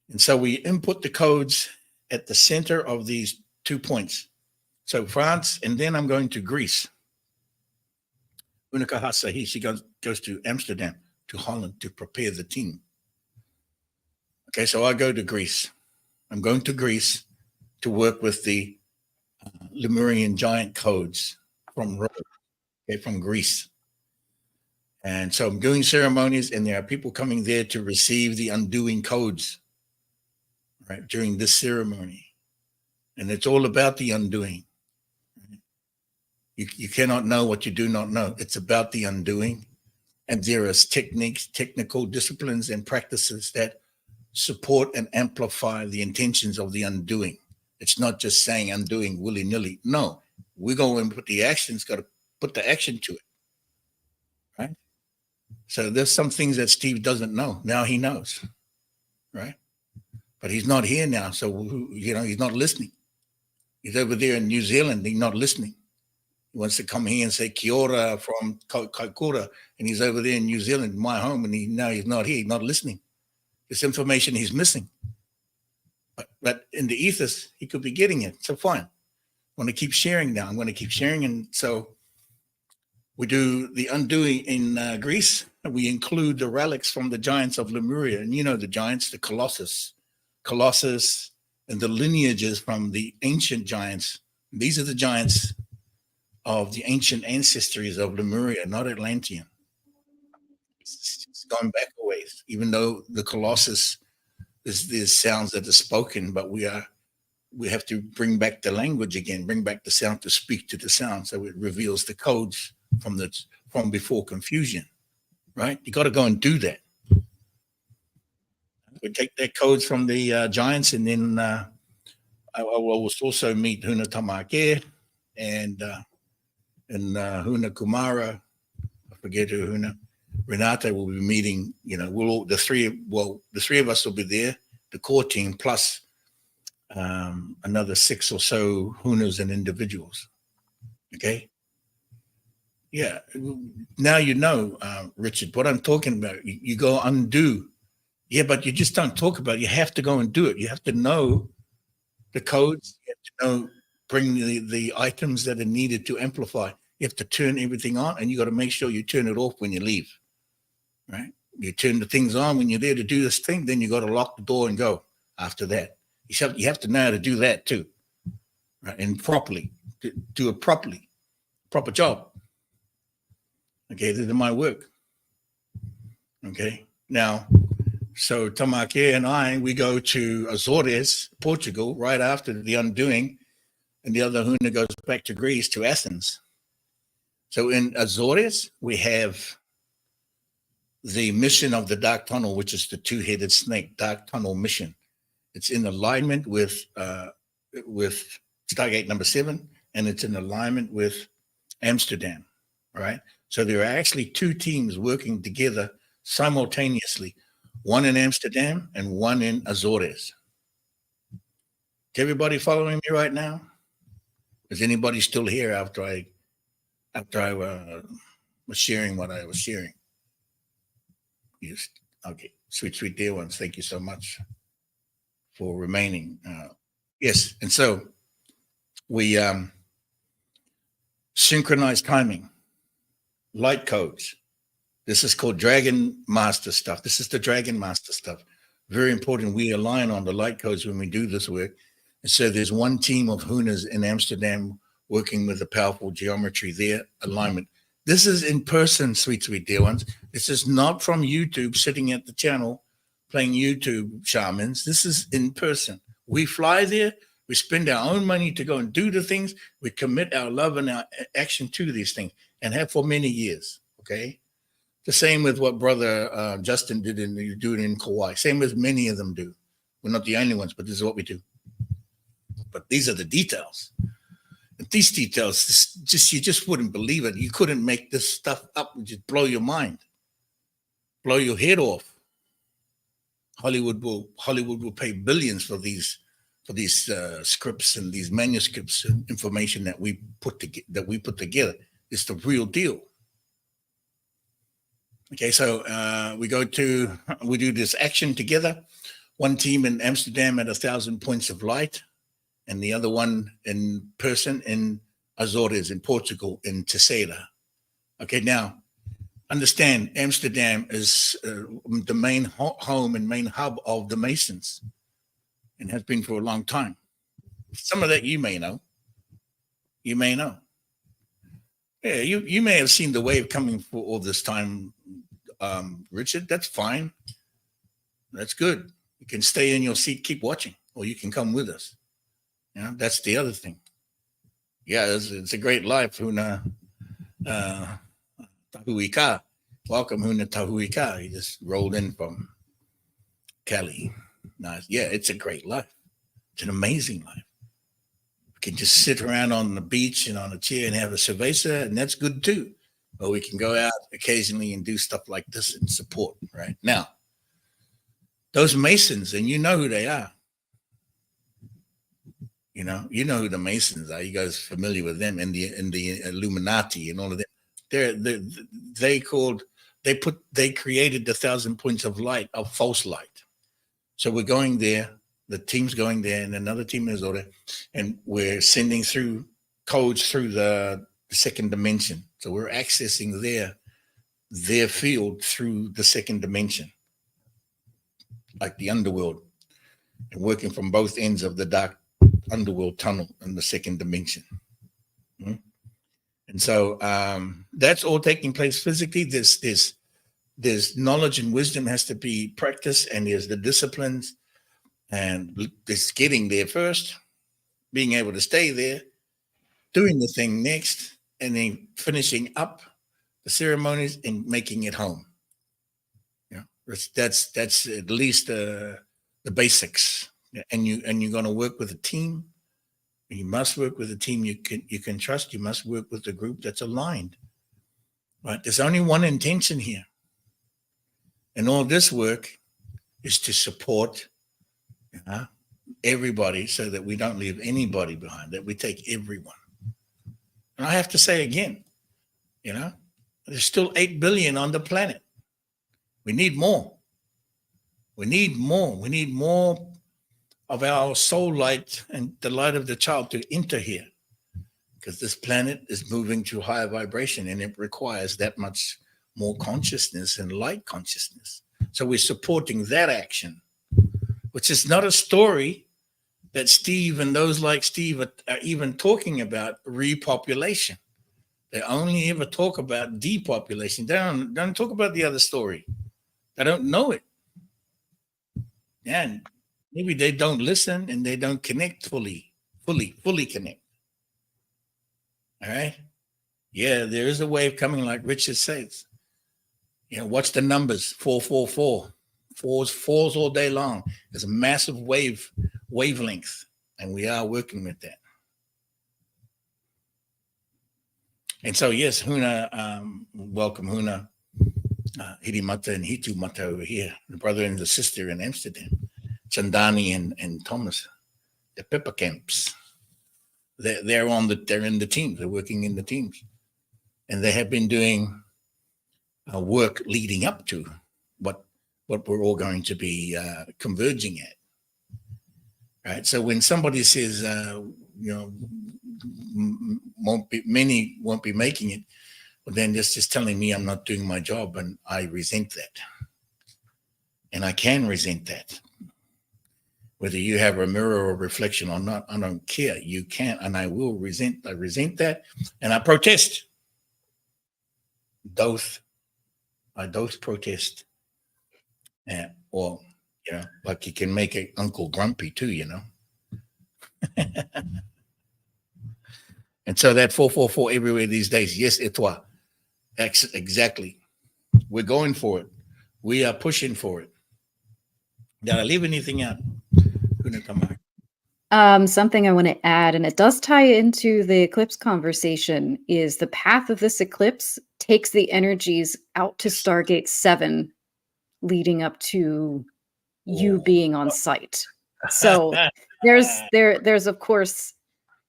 And so we input the codes at the center of these 2 points. So France, and then I'm going to Greece. Unika Hasahi, she goes to Amsterdam, to Holland, to prepare the team. Okay, so I go to Greece. I'm going to Greece to work with the Lemurian giant codes from Rome, okay, from Greece. And so I'm doing ceremonies, and there are people coming there to receive the undoing codes, right, during this ceremony. And it's all about the undoing. You cannot know what you do not know. It's about the undoing. And there is techniques, technical disciplines, and practices that support and amplify the intentions of the undoing. It's not just saying undoing willy-nilly. No, we're going to put the actions, got to put the action to it, right? So there's some things that Steve doesn't know. Now he knows, right? But he's not here now, so, he's not listening. He's over there in New Zealand. He's not listening. He wants to come here and say kia ora from Kaikoura, and he's over there in New Zealand, my home, and he's not here. He's not listening. This information he's missing. But in the ethers, he could be getting it. So fine. I want to keep sharing now. I'm going to keep sharing. And so we do the undoing in Greece. We include the relics from the giants of Lemuria. And you know the giants, the Colossus, and the lineages from the ancient giants. These are the giants of the ancient ancestries of Lemuria, not Atlantean. It's gone back a ways, even though the Colossus there's sounds that are spoken, but we have to bring back the language again, bring back the sound to speak to the sound, so it reveals the codes from before confusion, right? You got to go and do that. We take that codes from the giants, and then I will also meet Huna Tamake and Huna Kumara. I forget who Huna. Renata will be meeting, the three of us will be there, the core team, plus another 6 or so Hunas and individuals. Okay. Yeah. Now you know, Richard, what I'm talking about. You go undo. Yeah, but you just don't talk about it. You have to go and do it. You have to know the codes. You have to bring the items that are needed to amplify. You have to turn everything on, and you got to make sure you turn it off when you leave. Right? You turn the things on when you're there to do this thing, then you got to lock the door and go after that. You have to know how to do that too, right? And properly, do it properly, proper job. Okay, this is my work. Okay, now, so Tamake and I, we go to Azores, Portugal, right after the undoing, and the other Huna goes back to Greece, to Athens. So in Azores, we have the mission of the Dark Tunnel, which is the two-headed snake Dark Tunnel mission. It's in alignment with Stargate number 7, and it's in alignment with Amsterdam, right? So there are actually two teams working together simultaneously, one in Amsterdam and one in Azores. Is everybody following me right now? Is anybody still here after I was sharing what I was sharing? Yes. Okay. Sweet dear ones. Thank you so much for remaining. Yes. And so we synchronize timing, light codes. This is called Dragon Master stuff. This is the Dragon Master stuff. Very important. We align on the light codes when we do this work. And so there's one team of Hunas in Amsterdam working with the powerful geometry there, alignment. This is in person, sweet dear ones. This is not from YouTube sitting at the channel playing YouTube shamans. This is in person. We fly there. We spend our own money to go and do the things. We commit our love and our action to these things and have for many years, okay? The same with what Brother Justin did you do it in Kauai. Same as many of them do. We're not the only ones, but this is what we do. But these are the details. These details, you just wouldn't believe it. You couldn't make this stuff up and just blow your mind, blow your head off. Hollywood will pay billions for these scripts and these manuscripts and information that we put together. It's the real deal. Okay, so we do this action together. One team in Amsterdam at 1,000 points of light, and the other one in person in Azores, in Portugal, in Terceira. Okay, now, understand, Amsterdam is the main home and main hub of the Masons, and has been for a long time. Some of that you may know. You may know. Yeah, you may have seen the wave coming for all this time, Richard. That's fine. That's good. You can stay in your seat, keep watching, or you can come with us. Yeah, that's the other thing. Yeah, it's a great life, Huna Tahuika. Welcome, Huna Tahuika. He just rolled in from Cali. Nice. Yeah, it's a great life. It's an amazing life. We can just sit around on the beach and on a chair and have a cerveza, and that's good too. Or we can go out occasionally and do stuff like this and support, right? Now, those Masons, and you know who they are. You know who the Masons are. You guys familiar with them in the Illuminati and all of that. They created the 1,000 points of light, of false light. So we're going there. The team's going there, and another team is over, and we're sending through codes through the second dimension. So we're accessing their field through the second dimension, like the underworld, and working from both ends of the dark underworld tunnel in the second dimension. And so that's all taking place physically. There's knowledge and wisdom has to be practiced, and there's the disciplines, and it's getting there first, being able to stay there, doing the thing next, and then finishing up the ceremonies and making it home. Yeah, that's at least the basics. And you're going to work with a team. You must work with a team you can trust. You must work with a group that's aligned. Right? There's only one intention here, and all this work is to support everybody, so that we don't leave anybody behind. That we take everyone. And I have to say again, there's still 8 billion on the planet. We need more. We need more. We need more of our soul light and the light of the child to enter here, because this planet is moving to higher vibration, and it requires that much more consciousness and light consciousness. So we're supporting that action, which is not a story that Steve and those like Steve are even talking about repopulation. They only ever talk about depopulation. They don't talk about the other story. They don't know it. And maybe they don't listen and they don't connect fully connect. All right. Yeah, there is a wave coming, like Richard says. You know, what's the numbers? 444. Fours all day long. There's a massive wavelength, and we are working with that. And so, yes, Huna, welcome, Huna, Hirimata and Hitu Mata over here, the brother and the sister in Amsterdam, Chandani and Thomas, the pepper camps. They're in the teams. They're working in the teams, and they have been doing work leading up to what we're all going to be converging at. Right. So when somebody says, many won't be making it, well, then that's just telling me I'm not doing my job, and I resent that. And I can resent that. Whether you have a mirror or reflection or not, I don't care. You can, and I will resent. I resent that, and I protest. I protest. Or, like you can make an Uncle Grumpy too, And so that 444 everywhere these days. Yes, Etwa. Exactly. We're going for it. We are pushing for it. Did I leave anything out? Something I want to add, and it does tie into the eclipse conversation, is the path of this eclipse takes the energies out to Stargate 7, leading up to you being on site. So there's of course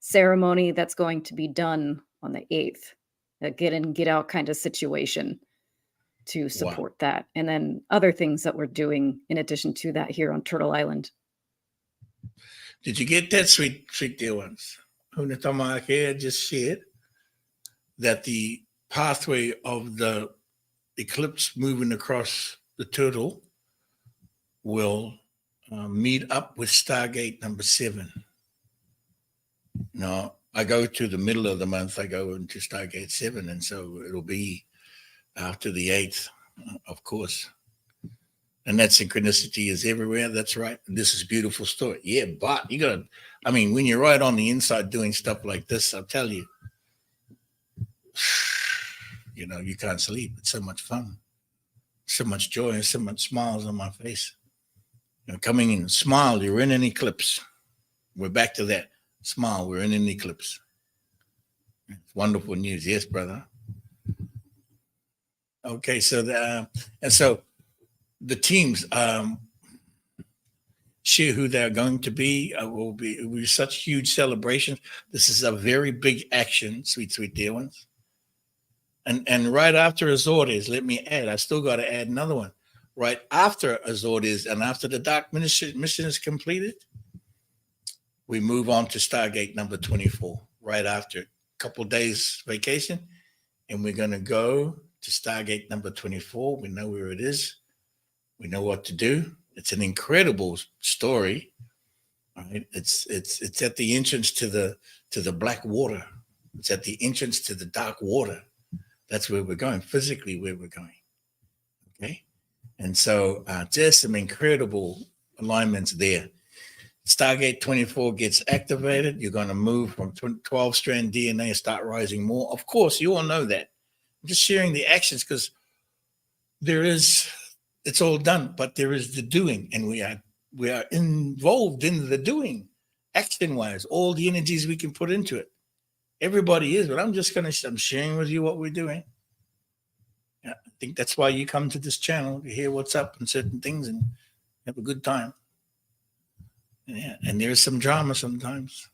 ceremony that's going to be done on the 8th, a get in, get out kind of situation to support that. And then other things that we're doing in addition to that here on Turtle Island. Did you get that, sweet dear ones? Hunatama just shared that the pathway of the eclipse moving across the turtle will meet up with Stargate number 7. No, I go to the middle of the month, I go into Stargate 7, and so it'll be after the 8th, of course. And that synchronicity is everywhere. That's right. This is a beautiful story. Yeah, but when you're right on the inside doing stuff like this, I'll tell you, you can't sleep. It's so much fun, so much joy, so much smiles on my face. Coming in, smile, you're in an eclipse. We're back to that. Smile, we're in an eclipse. It's wonderful news. Yes, brother. Okay, so the teams share who they're going to be. Will be such huge celebrations. This is a very big action, sweet dear ones. And right after Azores, let me add, I still got to add another one. Right after Azores and after the dark mission is completed, we move on to Stargate number 24. Right after a couple days vacation, and we're going to go to Stargate number 24. We know where it is. We know what to do. It's an incredible story. Right? It's at the entrance to the black water. It's at the entrance to the dark water. That's where we're going, physically where we're going. Okay. And so just some incredible alignments there. Stargate 24 gets activated. You're going to move from 12-strand DNA and start rising more. Of course, you all know that. I'm just sharing the actions because it's all done, but there is the doing, and we are involved in the doing, action-wise, all the energies we can put into it. Everybody is, but I'm sharing with you what we're doing. Yeah, I think that's why you come to this channel to hear what's up and certain things and have a good time. Yeah, and there's some drama sometimes.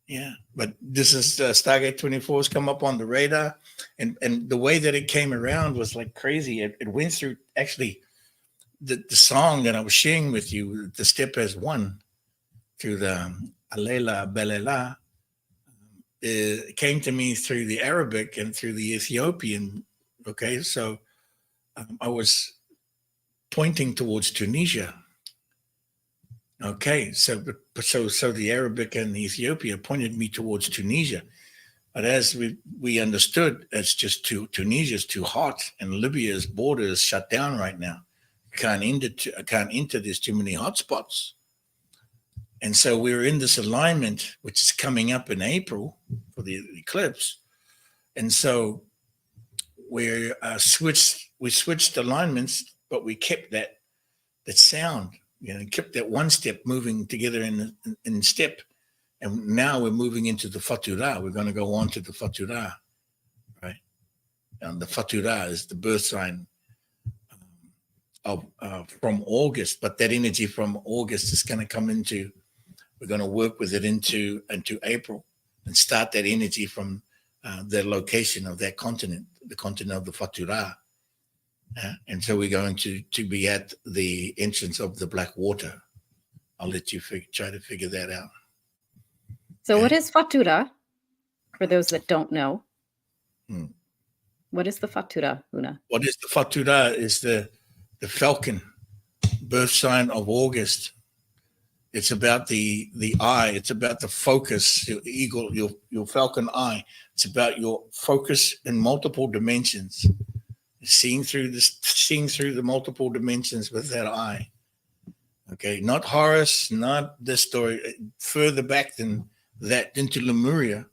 Yeah, but this is Stargate 24 has come up on the radar, and the way that it came around was like crazy. It went through actually the song that I was sharing with you, the step as one, through the Alela Belela. It came to me through the Arabic and through the Ethiopian. Okay, so I was pointing towards Tunisia. Okay, so the Arabic and the Ethiopia pointed me towards Tunisia, but as we understood, it's just Tunisia's too hot, and Libya's border is shut down right now. Can't enter. There's too many hotspots, and so we're in this alignment, which is coming up in April for the eclipse, and so we switched alignments, but we kept that sound, kept that one step moving together in step. And now we're moving into the Fatura. We're going to go on to the Fatura, right? And the Fatura is the birth sign of from August, but that energy from August is going to come into, we're going to work with it into April and start that energy from the location of that continent, the continent of the Fatura. And so we're going to be at the entrance of the Black Water. I'll let you try to figure that out. So what is Fatura, for those that don't know? What is the Fatura, Huna? What is the Fatura is the falcon, birth sign of August. It's about the eye. It's about the focus, your eagle, your falcon eye. It's about your focus in multiple dimensions, seeing through the multiple dimensions with that eye. Okay, not Horus, not this story, further back than that into Lemuria.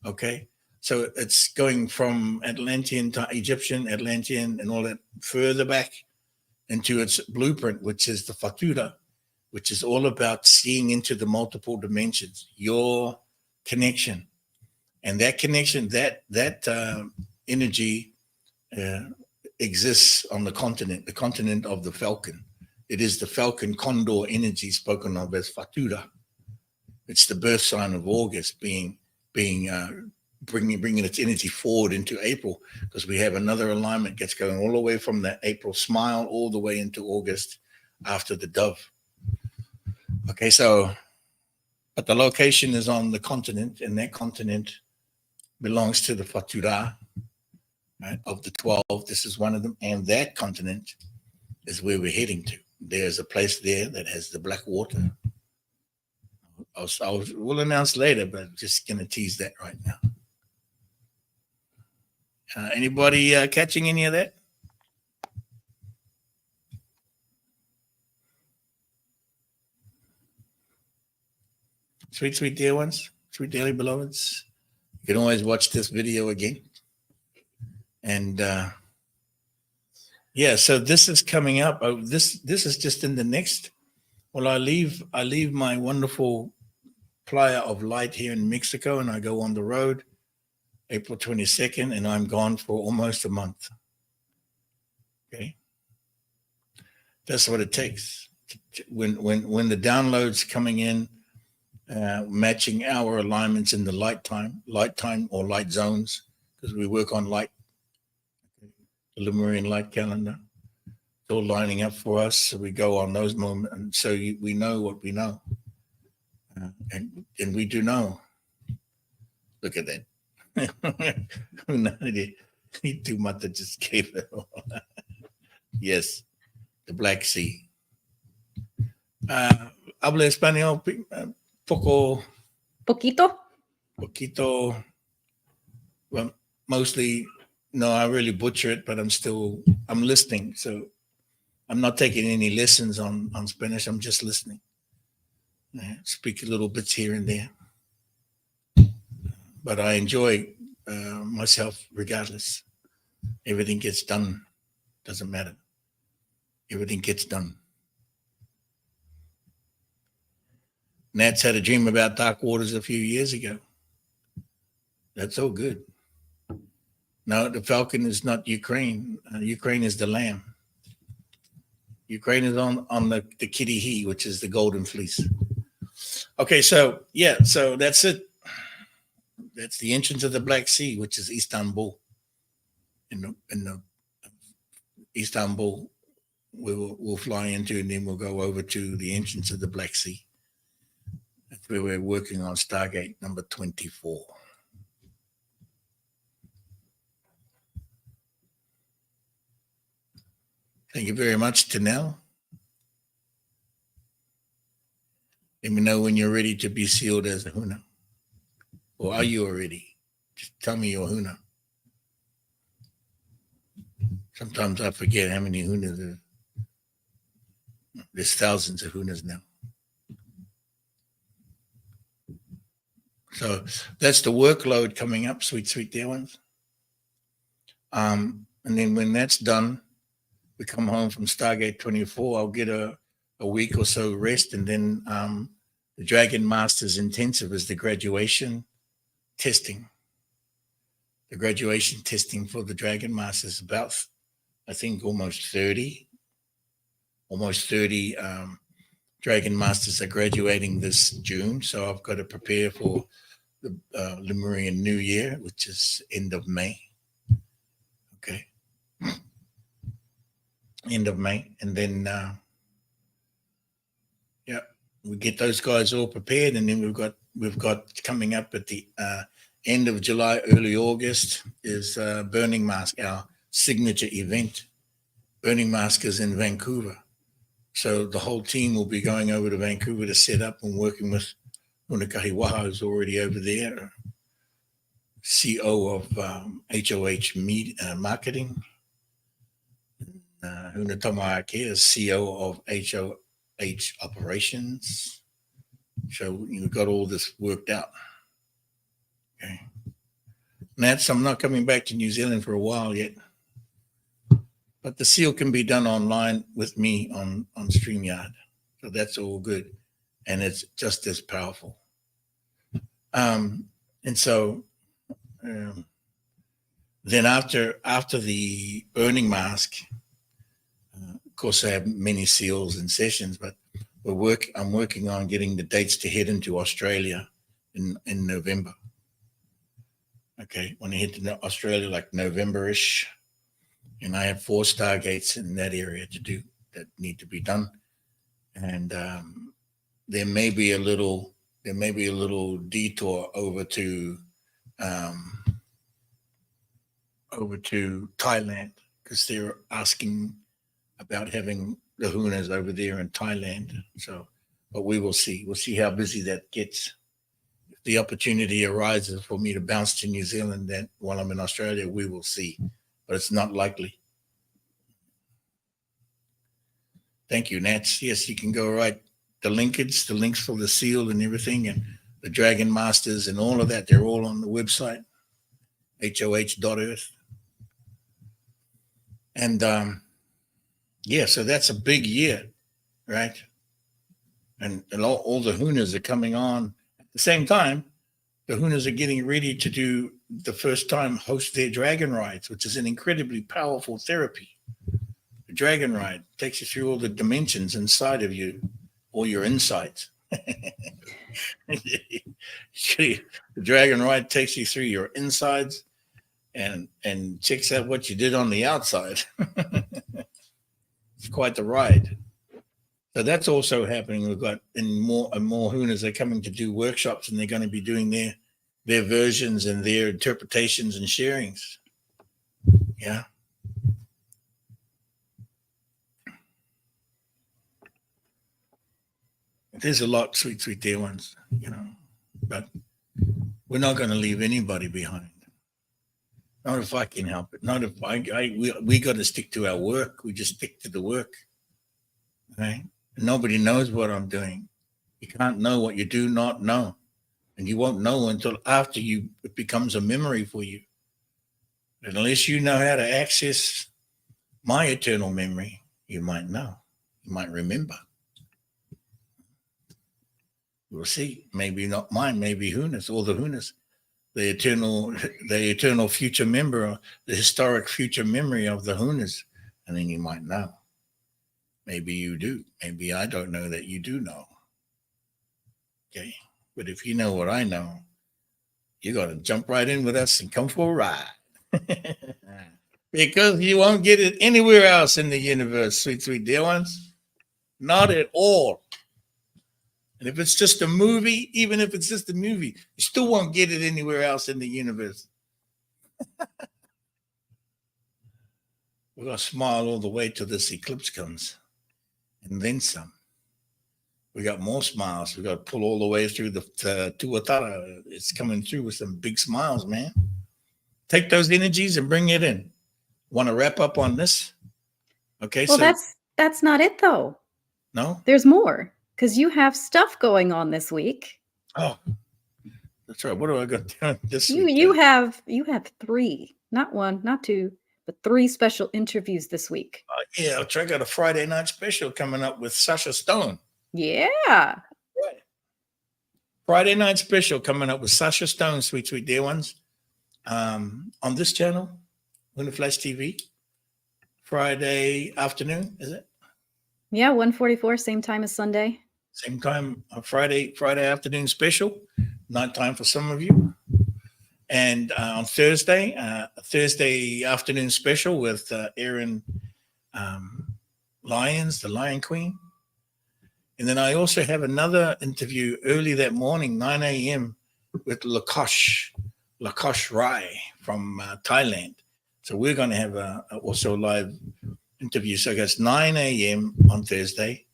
Okay, so it's going from Atlantean to Egyptian, Atlantean, and all that further back into its blueprint, which is the Fatura, which is all about seeing into the multiple dimensions, your connection. And that connection, that energy exists on the continent of the falcon. It is the falcon condor energy spoken of as Fatura. It's the birth sign of August bringing its energy forward into April, because we have another alignment that's going all the way from the April smile all the way into August after the dove. Okay, but the location is on the continent, and that continent belongs to the Fatura, right, of the 12. This is one of them, and that continent is where we're heading to. There's a place there that has the Black Water. We'll announce later, but I'm just going to tease that right now. Anybody catching any of that? Sweet, sweet dear ones, sweet dearly beloveds. You can always watch this video again. And so this is coming up. This is just in the next. Well, I leave my wonderful playa of light here in Mexico, and I go on the road April 22nd, and I'm gone for almost a month. Okay, that's what it takes. When the downloads coming in, matching our alignments in the light time or light zones, because we work on light, the Lemurian light calendar. It's all lining up for us, so we go on those moments, and so we know what we know. And we do know. Look at that. He too much that just gave it all. Yes, the Black Sea. Habla español poquito. Well, mostly, no, I really butcher it, but I'm listening. So I'm not taking any lessons on Spanish. I'm just listening. Speak a little bits here and there, but I enjoy myself regardless. Everything gets done. Doesn't matter. Everything gets done. Nats had a dream about dark waters a few years ago. That's all good. No, the falcon is not Ukraine. Ukraine is the lamb. Ukraine is on the Kitty, which is the golden fleece. Okay, so that's it. That's the entrance of the Black Sea, which is Istanbul. In the Istanbul, we'll fly into, and then we'll go over to the entrance of the Black Sea. That's where we're working on Stargate number 24. Thank you very much, Tanel. Let me know when you're ready to be sealed as a Huna. Or are you already? Just tell me you're Huna. Sometimes I forget how many Hunas there are. There's thousands of Hunas now. So that's the workload coming up, sweet, sweet dear ones. And then when that's done, we come home from Stargate 24. I'll get a week or so rest, and then the Dragon Masters Intensive is the graduation testing. The graduation testing for the Dragon Masters, about, I think, almost 30 Dragon Masters are graduating this June. So I've got to prepare for the Lemurian New Year, which is end of May. Okay. End of May. And then, we get those guys all prepared. And then we've got coming up at the end of July, early August is Burning Mask, our signature event. Burning Mask is in Vancouver. So the whole team will be going over to Vancouver to set up and working with Huna Kahiwaha, who's already over there, CO of HOH Marketing. Huna Tamaake is CO of HOH Operations. So we've got all this worked out. Okay. Nats, I'm not coming back to New Zealand for a while yet. But the seal can be done online with me on StreamYard. So that's all good. And it's just as powerful. And so then after the Burning Mask, of course, I have many seals and sessions, but I'm working on getting the dates to head into Australia in November. Okay, when I head to Australia, like November-ish, and I have 4 Stargates in that area to do that need to be done. And there may be a little detour over to Thailand, because they're asking about having the Hunas over there in Thailand. So, but we will see. We'll see how busy that gets. If the opportunity arises for me to bounce to New Zealand then while I'm in Australia, we will see. But it's not likely. Thank you, Nats. Yes, you can go right. The links for the seal and everything, and the Dragon Masters and all of that, they're all on the website, hoh.earth. And so that's a big year, right? And all the Hunas are coming on at the same time. The Hunas are getting ready to do the first time host their dragon rides, which is an incredibly powerful therapy. The dragon ride takes you through all the dimensions inside of you, all your insides. The dragon ride takes you through your insides and checks out what you did on the outside. It's quite the ride. So that's also happening. We've got more and more Hunas are coming to do workshops, and they're going to be doing their versions and their interpretations and sharings. Yeah. There's a lot, sweet dear ones, but we're not going to leave anybody behind. Not if I can help it. Not if we got to stick to our work. We just stick to the work. Right? And nobody knows what I'm doing. You can't know what you do not know. And you won't know until after it becomes a memory for you. And unless you know how to access my eternal memory, you might know. You might remember. We'll see. Maybe not mine, maybe Hunas, all the Hunas. The eternal future member, the historic future memory of the Hunas. And then you might know. Maybe you do. Maybe I don't know that you do know. Okay. But if you know what I know, you got to jump right in with us and come for a ride. Because you won't get it anywhere else in the universe, sweet dear ones. Not at all. And if it's just a movie, even if it's just a movie, you still won't get it anywhere else in the universe. We're going to smile all the way till this eclipse comes. And then some. We got more smiles. We got to pull all the way through the Tuatara. It's coming through with some big smiles, man. Take those energies and bring it in. Want to wrap up on this? Okay. Well, that's not it though. No? There's more, because you have stuff going on this week. Oh, that's right. What do I got this week? You have 3, not 1, not 2, but 3 special interviews this week. Yeah, I'll check out a Friday night special coming up with SACHA Stone. Yeah. Right. Friday night special coming up with SACHA Stone, sweet, sweet dear ones. On this channel, Huna Flash TV. Friday afternoon, is it? Yeah, 1:44, same time as Sunday. Same time, Friday afternoon special, nighttime for some of you. And on Thursday, Thursday afternoon special with Erin Lyons, the Lion Queen. And then I also have another interview early that morning, 9 a.m. with Lakosh Rai from Thailand. So we're going to have also a live interview. So I guess 9 a.m. on Thursday,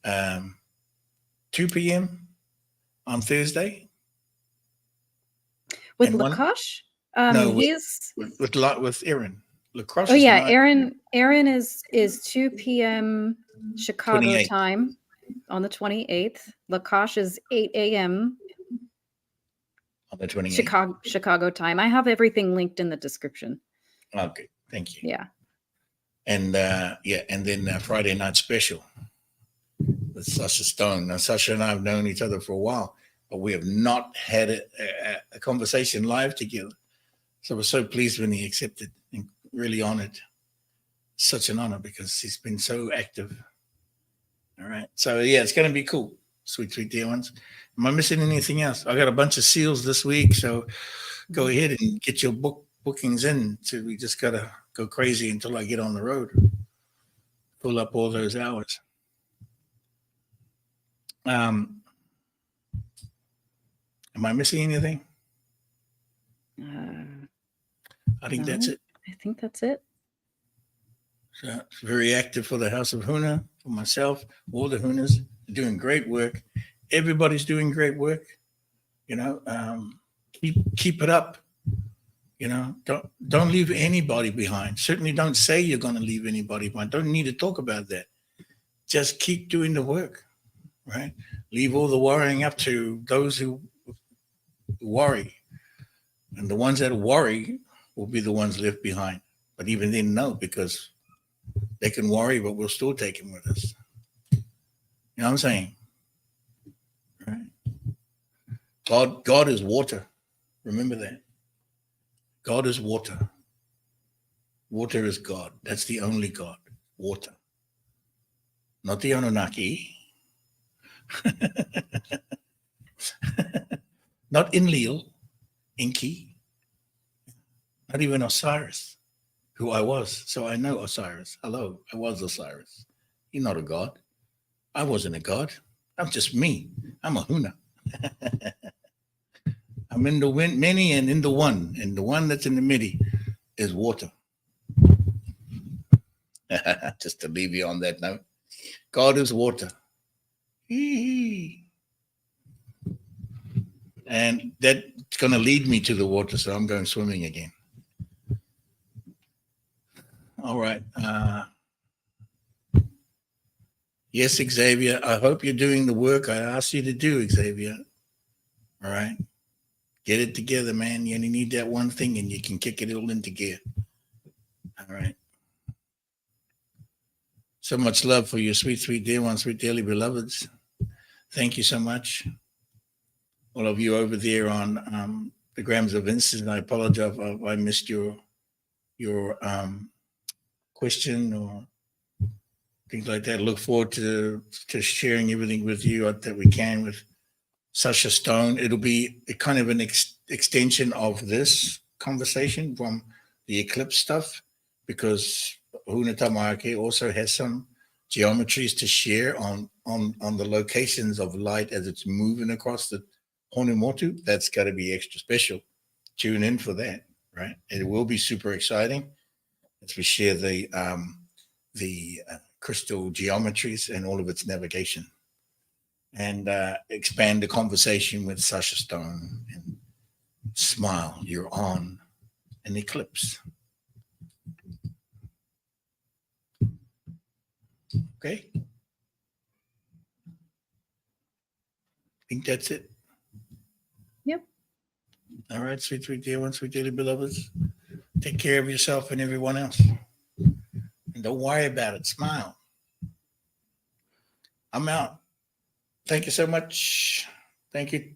2 p.m. on Thursday. With And Lakosh? No, he's with Erin. Lakosh. Oh yeah, Erin is 2 p.m. Chicago 28th. time on the 28th. Lakosh is 8 a.m. on the 28th. Chicago time. I have everything linked in the description. Okay, thank you. Yeah. And and then Friday night special with SACHA Stone. Now, SACHA and I have known each other for a while, but we have not had a conversation live together. So we're so pleased when he accepted and really honored. Such an honor because he's been so active. All right. So yeah, it's going to be cool. Sweet, sweet dear ones. Am I missing anything else? I got a bunch of seals this week, so go ahead and get your bookings in. So we just got to go crazy until I get on the road. Pull up all those hours. Am I missing anything? I think that's it. I think that's it. So it's very active for the House of Huna, for myself, all the Hunas doing great work. Everybody's doing great work. You know, keep it up. You know, don't leave anybody behind. Certainly don't say you're going to leave anybody behind. Don't need to talk about that. Just keep doing the work, right? Leave all the worrying up to those who worry. And the ones that worry will be the ones left behind. But even then, no, because they can worry, but we'll still take them with us. You know what I'm saying? Right? God is water. Remember that. God is water. Water is God. That's the only God. Water. Not the Anunnaki. Not Enlil, Enki. Not even Osiris, who I was. So I know Osiris. Hello, I was Osiris. You're not a god. I wasn't a god. I'm just me. I'm a Huna. I'm in the many and in the one. And the one that's in the middle is water. Just to leave you on that note. God is water. And that's going to lead me to the water, so I'm going swimming again. All right. Yes, Xavier, I hope you're doing the work I asked you to do, Xavier. All right. Get it together, man. You only need that one thing and you can kick it all into gear. All right. So much love for you, sweet, sweet dear ones, sweet dearly beloveds. Thank you so much. All of you over there on the Grams of Instant, I apologize if I missed your question or things like that. Look forward to sharing everything with you that we can with SACHA Stone. It'll be a kind of an extension of this conversation from the Eclipse stuff, because Huna Tamarake also has some geometries to share on the locations of light as it's moving across the Honumotu. That's got to be extra special. Tune in for that, right? It will be super exciting as we share the crystal geometries and all of its navigation, and expand the conversation with SACHA Stone. And smile, you're on an eclipse. Okay. I think that's it. Yep. All right, sweet, sweet dear ones, sweet dearly beloveds. Take care of yourself and everyone else. And don't worry about it. Smile. I'm out. Thank you so much. Thank you,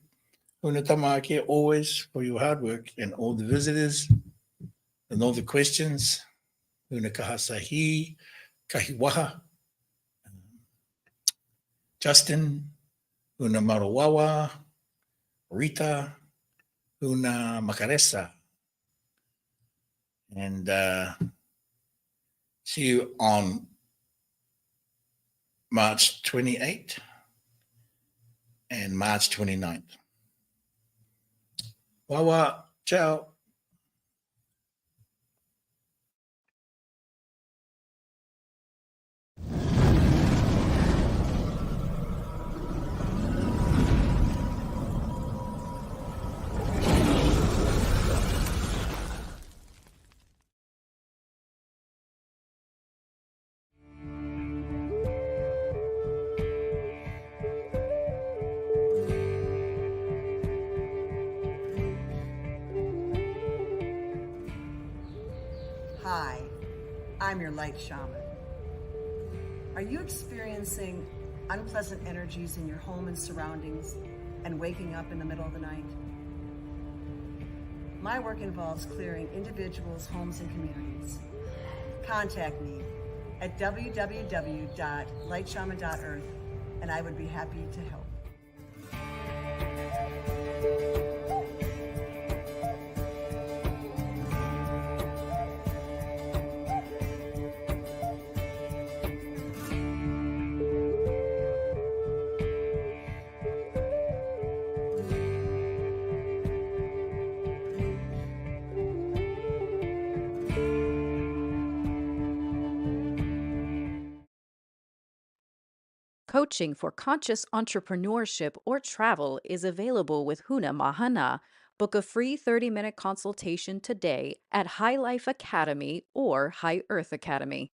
Huna Tamaki, always for your hard work and all the visitors and all the questions. Huna Kahasahi, Kahiwaha, Justin, Huna Marawawa, Rita, Huna Makaresa. And see you on March 28th and March 29th. Wawa, ciao. Hi, I'm your light shaman. Are you experiencing unpleasant energies in your home and surroundings and waking up in the middle of the night? My work involves clearing individuals, homes, and communities. Contact me at www.lightshaman.earth and I would be happy to help. Coaching for conscious entrepreneurship or travel is available with Huna Mahana. Book a free 30-minute consultation today at High Life Academy or High Earth Academy.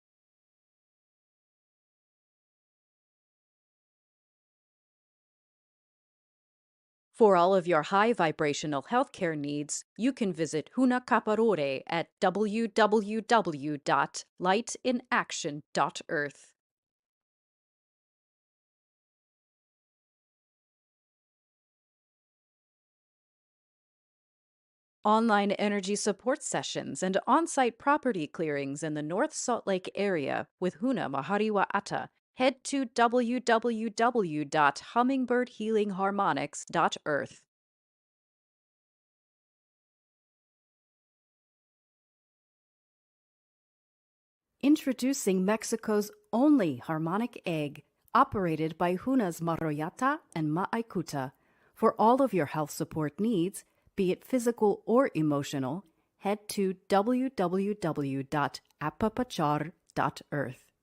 For all of your high vibrational healthcare needs, you can visit Huna Kaparore at www.lightinaction.earth. Online energy support sessions and on-site property clearings in the North Salt Lake area with Huna Mahariwa Ata. Head to www.hummingbirdhealingharmonics.earth. Introducing Mexico's only harmonic egg, operated by Huna's Maroyata and Ma'aikuta. For all of your health support needs, be it physical or emotional, head to www.apapachar.earth.